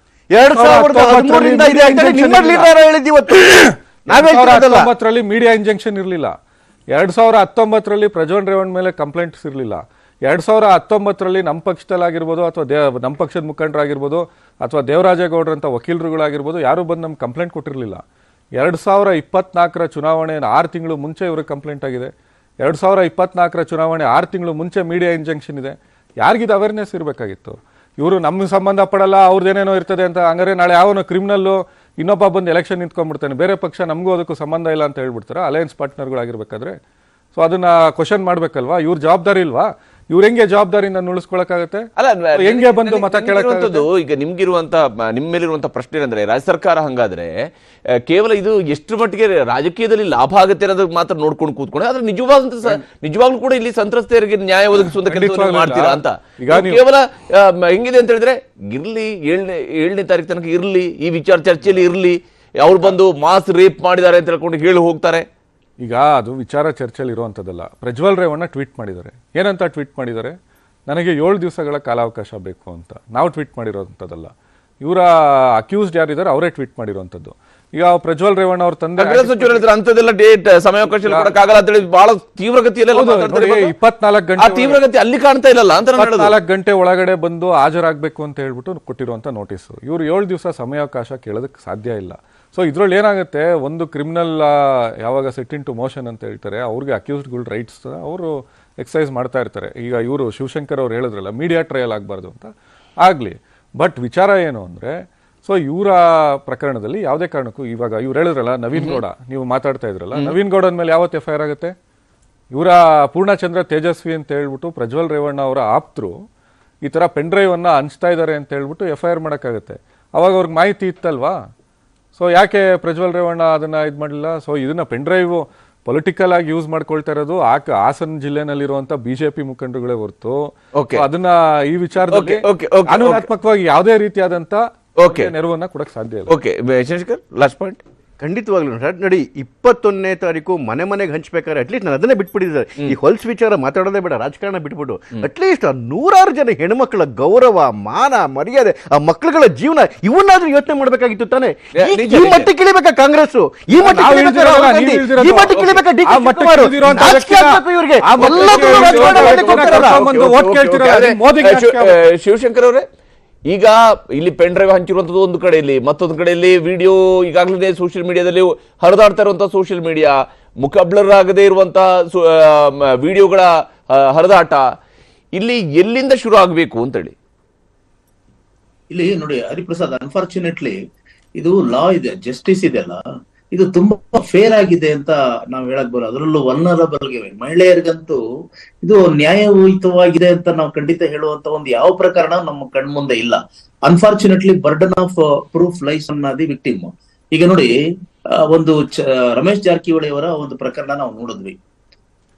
[SPEAKER 11] 2019ರಲ್ಲಿ
[SPEAKER 12] ಮೀಡಿಯಾ ಇಂಜೆಕ್ಷನ್ ಇರಲಿಲ್ಲ. 2019ರಲ್ಲಿ ಪ್ರಜ್ವಲ್ ರೇವಣ್ಣ ಮೇಲೆ ಕಂಪ್ಲೇಂಟ್ಸ್ ಇರಲಿಲ್ಲ. 2019ರಲ್ಲಿ ನಮ್ಮ ಪಕ್ಷದಲ್ಲಾಗಿರ್ಬೋದು ಅಥವಾ ನಮ್ಮ ಪಕ್ಷದ ಮುಖಂಡರಾಗಿರ್ಬೋದು ಅಥವಾ ದೇವರಾಜೇಗೌಡರಂಥ ವಕೀಲರುಗಳಾಗಿರ್ಬೋದು ಯಾರು ಬಂದು ನಮ್ಗೆ ಕಂಪ್ಲೇಂಟ್ ಕೊಟ್ಟಿರಲಿಲ್ಲ. 2024ರ ಚುನಾವಣೆ 6 ತಿಂಗಳು ಮುಂಚೆ ಇವ್ರಿಗೆ ಕಂಪ್ಲೇಂಟ್ ಆಗಿದೆ. 2024ರ ಚುನಾವಣೆ 6 ತಿಂಗಳು ಮುಂಚೆ ಮೀಡಿಯಾ ಇಂಜೆಕ್ಷನ್ ಇದೆ. ಯಾರಿಗಿದು ಅವೇರ್ನೆಸ್ ಇರಬೇಕಾಗಿತ್ತು? ಇವರು ನಮ್ಗೆ ಸಂಬಂಧ ಪಡಲ್ಲ, ಅವ್ರದ್ದೇನೇನೋ ಇರ್ತದೆ ಅಂತ. ಹಂಗಾರೆ ನಾಳೆ ಯಾವನೋ ಕ್ರಿಮಿನಲ್ಲು ಇನ್ನೊಬ್ಬ ಬಂದು ಎಲೆಕ್ಷನ್ ನಿಂತ್ಕೊಂಡ್ಬಿಡ್ತಾನೆ, ಬೇರೆ ಪಕ್ಷ ನಮಗೂ ಅದಕ್ಕೂ ಸಂಬಂಧ ಇಲ್ಲ ಅಂತ ಹೇಳ್ಬಿಡ್ತಾರೆ ಅಲಯನ್ಸ್ ಪಾರ್ಟ್ನರ್ಗಳಾಗಿರ್ಬೇಕಾದ್ರೆ. ಸೊ ಅದನ್ನ ಕ್ವಶನ್ ಮಾಡ್ಬೇಕಲ್ವಾ? ಇವ್ರ ಜವಾಬ್ದಾರಿ ಇಲ್ವಾ? ಇವ್ರು ಹೆಂಗೆ ಜವಾಬ್ದಾರಿನ ಉಳಿಸ್ಕೊಳಕ್ಕಾಗತ್ತೆ?
[SPEAKER 1] ಅಲ್ಲ,
[SPEAKER 12] ಹೆಂಗೆ ಬಂದು ಮತ ಕೇಳಕ್ಕಾಗತ್ತೆ?
[SPEAKER 1] ಈಗ ನಿಮ್ಮ ಮೇಲಿರುವಂತ ಪ್ರಶ್ನೆ ಏನಂದ್ರೆ, ರಾಜ್ಯ ಸರ್ಕಾರ ಹಂಗಾದ್ರೆ ಕೇವಲ ಇದು ಎಷ್ಟು ಮಟ್ಟಿಗೆ ರಾಜಕೀಯದಲ್ಲಿ ಲಾಭ ಆಗುತ್ತೆ ಅನ್ನೋದಕ್ಕೆ ಮಾತ್ರ ನೋಡ್ಕೊಂಡು ಕೂತ್ಕೊಂಡು, ಆದ್ರೆ ನಿಜವಾಗ್ಲೂ ಕೂಡ ಇಲ್ಲಿ ಸಂತ್ರಸ್ತೆಯರಿಗೆ ನ್ಯಾಯ ಒದಗಿಸುವಂತ ಕೆಲಸ ಮಾಡ್ತೀರಾ ಅಂತ. ಈಗ ಕೇವಲ ಹೆಂಗಿದೆ ಅಂತ ಹೇಳಿದ್ರೆ, ಇರ್ಲಿ 7ನೇ ತಾರೀಕು ತನಕ ಇರ್ಲಿ, ಈ ವಿಚಾರ ಚರ್ಚೆಯಲ್ಲಿ ಇರ್ಲಿ, ಅವ್ರು ಬಂದು ಮಾಸ್ ರೇಪ್ ಮಾಡಿದ್ದಾರೆ ಅಂತ ಹೇಳ್ಕೊಂಡು ಹೇಳಿ ಹೋಗ್ತಾರೆ.
[SPEAKER 12] ಈಗ ಅದು ವಿಚಾರ ಚರ್ಚೆಯಲ್ಲಿ ಇರುವಂಥದ್ದಲ್ಲ. ಪ್ರಜ್ವಲ್ ರೇವಣ್ಣ ಟ್ವೀಟ್ ಮಾಡಿದ್ದಾರೆ. ಏನಂತ ಟ್ವೀಟ್ ಮಾಡಿದ್ದಾರೆ? ನನಗೆ 7 ದಿವಸಗಳ ಕಾಲಾವಕಾಶ ಬೇಕು ಅಂತ. ನಾವು ಟ್ವೀಟ್ ಮಾಡಿರೋಂಥದ್ದಲ್ಲ, ಇವರ ಅಕ್ಯೂಸ್ಡ್ ಯಾರಿದ್ದಾರೆ ಅವರೇ ಟ್ವೀಟ್ ಮಾಡಿರುವಂಥದ್ದು. ಈಗ ಪ್ರಜ್ವಲ್ ರೇವಣ್ಣ ಅವ್ರ ತಂದೆ
[SPEAKER 1] ಅಂತದೆಲ್ಲ ಡೇಟ್ ಸಮಯಾವಕಾಶ ಕೊಡಕ್ಕಾಗಲ್ಲ ಅಂತ ಹೇಳಿ ಬಹಳ ತೀವ್ರಗತಿಯಲ್ಲಿ
[SPEAKER 12] 24 ಗಂಟೆ
[SPEAKER 1] ತೀವ್ರಗತಿ ಅಲ್ಲಿ ಕಾಣ್ತಾ ಇಲ್ಲ ಅಂತ
[SPEAKER 12] 24 ಗಂಟೆ ಒಳಗಡೆ ಬಂದು ಹಾಜರಾಗಬೇಕು ಅಂತ ಹೇಳ್ಬಿಟ್ಟು ಕೊಟ್ಟಿರುವಂತ ನೋಟಿಸ್. ಇವ್ರು 7 ದಿವಸ ಸಮಯಾವಕಾಶ ಕೇಳೋದಕ್ಕೆ ಸಾಧ್ಯ ಇಲ್ಲ. ಸೊ ಇದ್ರಲ್ಲಿ ಏನಾಗುತ್ತೆ, ಒಂದು ಕ್ರಿಮಿನಲ್ ಯಾವಾಗ ಸೆಟ್ ಇನ್ ಟು ಮೋಷನ್ ಅಂತ ಹೇಳ್ತಾರೆ, ಅವ್ರಿಗೆ ಅಕ್ಯೂಸ್ಡ್ಗಳ ರೈಟ್ಸ್ ಅವರು ಎಕ್ಸಸೈಸ್ ಮಾಡ್ತಾ ಇರ್ತಾರೆ. ಈಗ ಇವರು ಶಿವಶಂಕರ್ ಅವ್ರು ಹೇಳಿದ್ರಲ್ಲ ಮೀಡಿಯಾ ಟ್ರಯಲ್ ಆಗಬಾರ್ದು ಅಂತ, ಆಗಲಿ. ಬಟ್ ವಿಚಾರ ಏನು ಅಂದರೆ, ಸೊ ಇವರ ಪ್ರಕರಣದಲ್ಲಿ ಯಾವುದೇ ಕಾರಣಕ್ಕೂ ಇವಾಗ ಇವ್ರು ಹೇಳಿದ್ರಲ್ಲ ನವೀನ್ ಗೌಡ, ನೀವು ಮಾತಾಡ್ತಾ ಇದ್ರಲ್ಲ, ನವೀನ್ ಗೌಡನ ಮೇಲೆ ಯಾವತ್ತು FIR ಆಗುತ್ತೆ? ಇವರ ಪೂರ್ಣಚಂದ್ರ ತೇಜಸ್ವಿ ಅಂತ ಹೇಳ್ಬಿಟ್ಟು ಪ್ರಜ್ವಲ್ ರೇವಣ್ಣ ಅವರ ಆಪ್ತರು ಈ ಥರ ಪೆನ್ ಡ್ರೈವ್ ಅನ್ನ ಹಂಚ್ತಾ ಇದ್ದಾರೆ ಅಂತ ಹೇಳ್ಬಿಟ್ಟು FIR ಮಾಡೋಕ್ಕಾಗತ್ತೆ. ಅವಾಗ ಅವ್ರಿಗೆ ಮಾಹಿತಿ ಇತ್ತಲ್ವಾ? ಸೊ ಯಾಕೆ ಪ್ರಜ್ವಲ್ ರೇವಣ್ಣ ಅದನ್ನ ಇದು ಮಾಡಲಿಲ್ಲ? ಸೊ ಇದನ್ನ ಪೆನ್ ಡ್ರೈವ್ ಪೊಲಿಟಿಕಲ್ ಆಗಿ ಯೂಸ್ ಮಾಡ್ಕೊಳ್ತಾ ಇರೋದು ಹಾಸನ ಜಿಲ್ಲೆನಲ್ಲಿರುವಂತ ಬಿಜೆಪಿ ಮುಖಂಡರುಗಳೇ ಹೊರತು ಅದನ್ನ ಈ ವಿಚಾರದಲ್ಲಿ ಕಾನೂನಾತ್ಮಕವಾಗಿ ಯಾವುದೇ ರೀತಿಯಾದಂತ ನೆರವನ್ನ ಕೊಡಕ್ ಸಾಧ್ಯ ಇಲ್ಲ.
[SPEAKER 1] Okay Chandrashekar, last point.
[SPEAKER 11] ಖಂಡಿತವಾಗ್ಲೂ ನೋಡಿ, 21ನೇ ತಾರೀಕು ಮನೆಗೆ ಹಂಚ್ಬೇಕಾದ್ರೆ ಅಟ್ಲೀಸ್ಟ್ ನಾನು ಅದನ್ನೇ ಬಿಟ್ಬಿಟ್ಟಿದ್ದಾರೆ. ಈ ಹೊಲ್ಸ್ ವಿಚಾರ ಮಾತಾಡೋದೇ ಬೇಡ, ರಾಜಕಾರಣ ಬಿಟ್ಬಿಟ್ಟು ಅಟ್ಲೀಸ್ಟ್ 100 ಜನ ಹೆಣ್ಮಕ್ಳ ಗೌರವ, ಮಾನ, ಮರ್ಯಾದೆ, ಆ ಮಕ್ಕಳುಗಳ ಜೀವನ ಇವನ್ನಾದ್ರೂ ಯೋಚನೆ ಮಾಡ್ಬೇಕಾಗಿತ್ತು ತಾನೆ. ಈ ಮಟ್ಟಕ್ಕೆ ಇಳಿಬೇಕಾ ಕಾಂಗ್ರೆಸ್? ಈ ಮಟ್ಟಕ್ಕೆ ಇಳಿಬೇಕಾ DK ಶಿವಕುಮಾರ್? ಇವ್ರಿಗೆ
[SPEAKER 1] ಶಿವಶಂಕರ್ ಅವರೇ, ಈಗ ಇಲ್ಲಿ ಪೆನ್ ಡ್ರೈವ್ ಹಂಚಿರುವಂಥದ್ದು ಒಂದು ಕಡೆಯಲ್ಲಿ, ಮತ್ತೊಂದು ಕಡೆಯಲ್ಲಿ ವಿಡಿಯೋ ಈಗಾಗಲೇ ಸೋಷಿಯಲ್ ಮೀಡಿಯಾದಲ್ಲಿ ಹರಿದಾಡ್ತಾ ಇರುವಂತಹ ಸೋಷಿಯಲ್ ಮೀಡಿಯಾ, ಮುಖ ಬ್ಲರ್ ಆಗದೆ ಇರುವಂತಹ ವಿಡಿಯೋಗಳ ಹರಿದಾಟ, ಇಲ್ಲಿ ಎಲ್ಲಿಂದ ಶುರು ಆಗಬೇಕು ಅಂತೇಳಿ
[SPEAKER 17] ಇಲ್ಲಿ ನೋಡಿ ಹರಿಪ್ರಸಾದ್, ಅನ್ಫಾರ್ಚುನೇಟ್ಲಿ ಇದು ಲಾ ಇದೆ, ಜಸ್ಟಿಸ್ ಇದೆಯಲ್ಲ, ಇದು ತುಂಬಾ ಫೇರ್ ಆಗಿದೆ ಅಂತ ನಾವು ಹೇಳಕ್ ಬರೋದು. ಅದರಲ್ಲೂ ವಲ್ನರಬಲ್ಗೆ ಮಹಿಳೆಯರಿಗಂತೂ ಇದು ನ್ಯಾಯಯುತವಾಗಿದೆ ಅಂತ ನಾವು ಖಂಡಿತ ಹೇಳುವಂತ ಒಂದು ಯಾವ ಪ್ರಕರಣ ನಮ್ಮ ಕಣ್ಮುಂದೆ ಇಲ್ಲ. Unfortunately burden of proof lies ಅನ್ನೋದು ವಿಕ್ಟಿಮ್. ಈಗ ನೋಡಿ, ಒಂದು ರಮೇಶ್ ಜಾರಕಿಹೊಳಿ ಅವರ ಒಂದು ಪ್ರಕರಣ ನಾವು ನೋಡಿದ್ವಿ.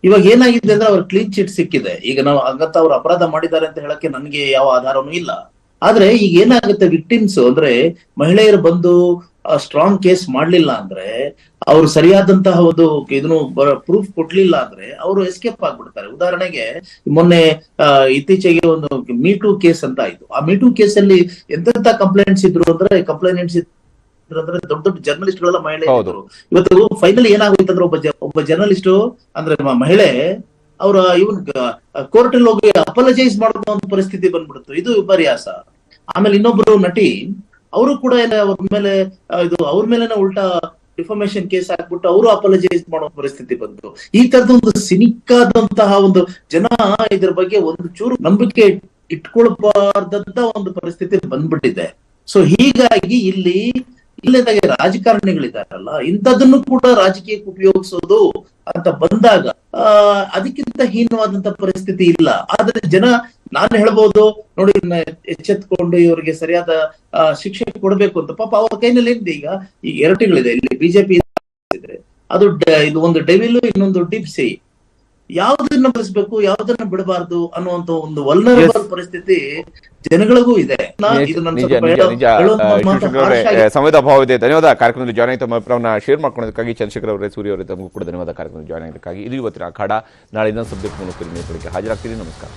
[SPEAKER 17] ಇವಾಗ ಏನಾಗಿದೆ ಅಂದ್ರೆ ಅವ್ರ ಕ್ಲೀನ್ ಚಿಟ್ ಸಿಕ್ಕಿದೆ. ಈಗ ನಾವು ಹಂಗಂತ ಅವ್ರು ಅಪರಾಧ ಮಾಡಿದ್ದಾರೆ ಅಂತ ಹೇಳಕ್ಕೆ ನನಗೆ ಯಾವ ಆಧಾರನೂ ಇಲ್ಲ. ಆದ್ರೆ ಈಗ ಏನಾಗುತ್ತೆ, ವಿಕ್ಟಿಮ್ಸ್ ಅಂದ್ರೆ ಮಹಿಳೆಯರು ಬಂದು ಸ್ಟ್ರಾಂಗ್ ಕೇಸ್ ಮಾಡ್ಲಿಲ್ಲ ಅಂದ್ರೆ, ಅವ್ರು ಸರಿಯಾದಂತಹ ಒಂದು ಇದನ್ನು ಪ್ರೂಫ್ ಕೊಡ್ಲಿಲ್ಲ ಅಂದ್ರೆ ಅವರು ಎಸ್ಕೇಪ್ ಆಗ್ಬಿಡ್ತಾರೆ. ಉದಾಹರಣೆಗೆ ಮೊನ್ನೆ ಇತ್ತೀಚೆಗೆ ಒಂದು ಮೀಟೂ ಕೇಸ್ ಅಂತ ಆಯ್ತು. ಆ ಮೀಟೂ ಕೇಸ್ ಅಲ್ಲಿ ಎಂತೆಂತ ಕಂಪ್ಲೇಂಟ್ಸ್ ಇದ್ರು ಅಂದ್ರೆ, ಅಂದ್ರೆ ದೊಡ್ಡ ದೊಡ್ಡ ಜರ್ನಲಿಸ್ಟ್ ಗಳೆಲ್ಲ ಮಹಿಳೆ ಇದ್ರು. ಇವತ್ತು ಫೈನಲ್ ಏನಾಗೋಯ್ತು ಅಂದ್ರೆ, ಒಬ್ಬ ಜರ್ನಲಿಸ್ಟ್ ಅಂದ್ರೆ ಮಹಿಳೆ ಅವ್ರ ಇವನ್ ಕೋರ್ಟ್ ಅಲ್ಲಿ ಹೋಗಿ ಅಪಾಲಜೈಸ್ ಮಾಡೋ ಒಂದು ಪರಿಸ್ಥಿತಿ ಬಂದ್ಬಿಡ್ತು. ಇದು ವಿಪರ್ಯಾಸ. ಆಮೇಲೆ ಇನ್ನೊಬ್ರು ನಟಿ, ಅವರು ಕೂಡ ಅವ್ರ ಮೇಲೆ ಅವ್ರ ಮೇಲೆನೆ ಉಲ್ಟಾ ಡಿಫಾಮೇಶನ್ ಕೇಸ್ ಹಾಕ್ಬಿಟ್ಟು ಅವರು ಅಪಾಲಜೈಸ್ ಮಾಡೋ ಪರಿಸ್ಥಿತಿ ಬಂತು. ಈ ತರದ ಒಂದು ಸಿನಿಕ್ಕಾದಂತಹ ಒಂದು ಜನ ಇದ್ರ ಬಗ್ಗೆ ಒಂದು ಚೂರು ನಂಬಿಕೆ ಇಟ್ಕೊಳ್ಬಾರ್ದಂತ ಒಂದು ಪರಿಸ್ಥಿತಿ ಬಂದ್ಬಿಟ್ಟಿದೆ. ಸೊ ಹೀಗಾಗಿ ಇಲ್ಲದಾಗೆ ರಾಜಕಾರಣಿಗಳಿದಾರಲ್ಲ, ಇಂಥದನ್ನು ಕೂಡ ರಾಜಕೀಯಕ್ಕೆ ಉಪಯೋಗಿಸೋದು ಅಂತ ಬಂದಾಗ ಅದಕ್ಕಿಂತ ಹೀನವಾದಂತ ಪರಿಸ್ಥಿತಿ ಇಲ್ಲ. ಆದ್ರೆ ಜನ, ನಾನು ಹೇಳ್ಬೋದು ನೋಡಿ, ಎಚ್ಚೆತ್ಕೊಂಡು ಇವರಿಗೆ ಸರಿಯಾದ ಶಿಕ್ಷೆ ಕೊಡ್ಬೇಕು ಅಂತ. ಪಾಪ ಅವ್ರ ಕೈನಲ್ಲಿ ಏನಿದೆ, ಈಗ 2 ತಿಂಗಳಿದೆ ಇಲ್ಲಿ ಬಿಜೆಪಿ ಇದ್ರೆ, ಅದು ಇದು ಒಂದು ಡೆವಿಲ್, ಇನ್ನೊಂದು ಡಿಪ್ಸಿ. ಯಾವ್ದನ್ನ ಬಳಸಬೇಕು, ಯಾವ್ದನ್ನ ಬಿಡಬಾರ್ದು ಅನ್ನುವಂತ ಒಂದು ವಲ್ನರಬಲ್ ಪರಿಸ್ಥಿತಿ ಜನಗಳಿಗೂ ಇದೆ.
[SPEAKER 1] ಸಮಯದ ಅಭಾವ ಇದೆ. ಧನ್ಯವಾದ ಕಾರ್ಯಕ್ರಮದಲ್ಲಿ ಜಾಯ್ನ್ ಆಗಿ ತಮ್ಮ ಅಭಿಪ್ರಾಯವನ್ನು ಶೇರ್ ಮಾಡ್ಕೊಳ್ಳೋದಕ್ಕಾಗಿ. ಚಂದ್ರಶೇಖರ್ ಅವರೇ, ಸೂರ್ಯ ಅವರೇ, ತಮಗೂ ಕೂಡ ಧನ್ಯವಾದ ಕಾರ್ಯಕ್ರಮದಲ್ಲಿ ಜಾಯ್ನ್ ಆಗಿದ್ದಕ್ಕಾಗಿ. ಇದು ಇವತ್ತಿನ ಅಖಾಡ. ನಾಳೆ ಇನ್ನೊಂದು ಸಬ್ಜೆಕ್ಟ್ ಮೂಲಕ ಹಾಜರಾಗ್ತೀನಿ. ನಮಸ್ಕಾರ.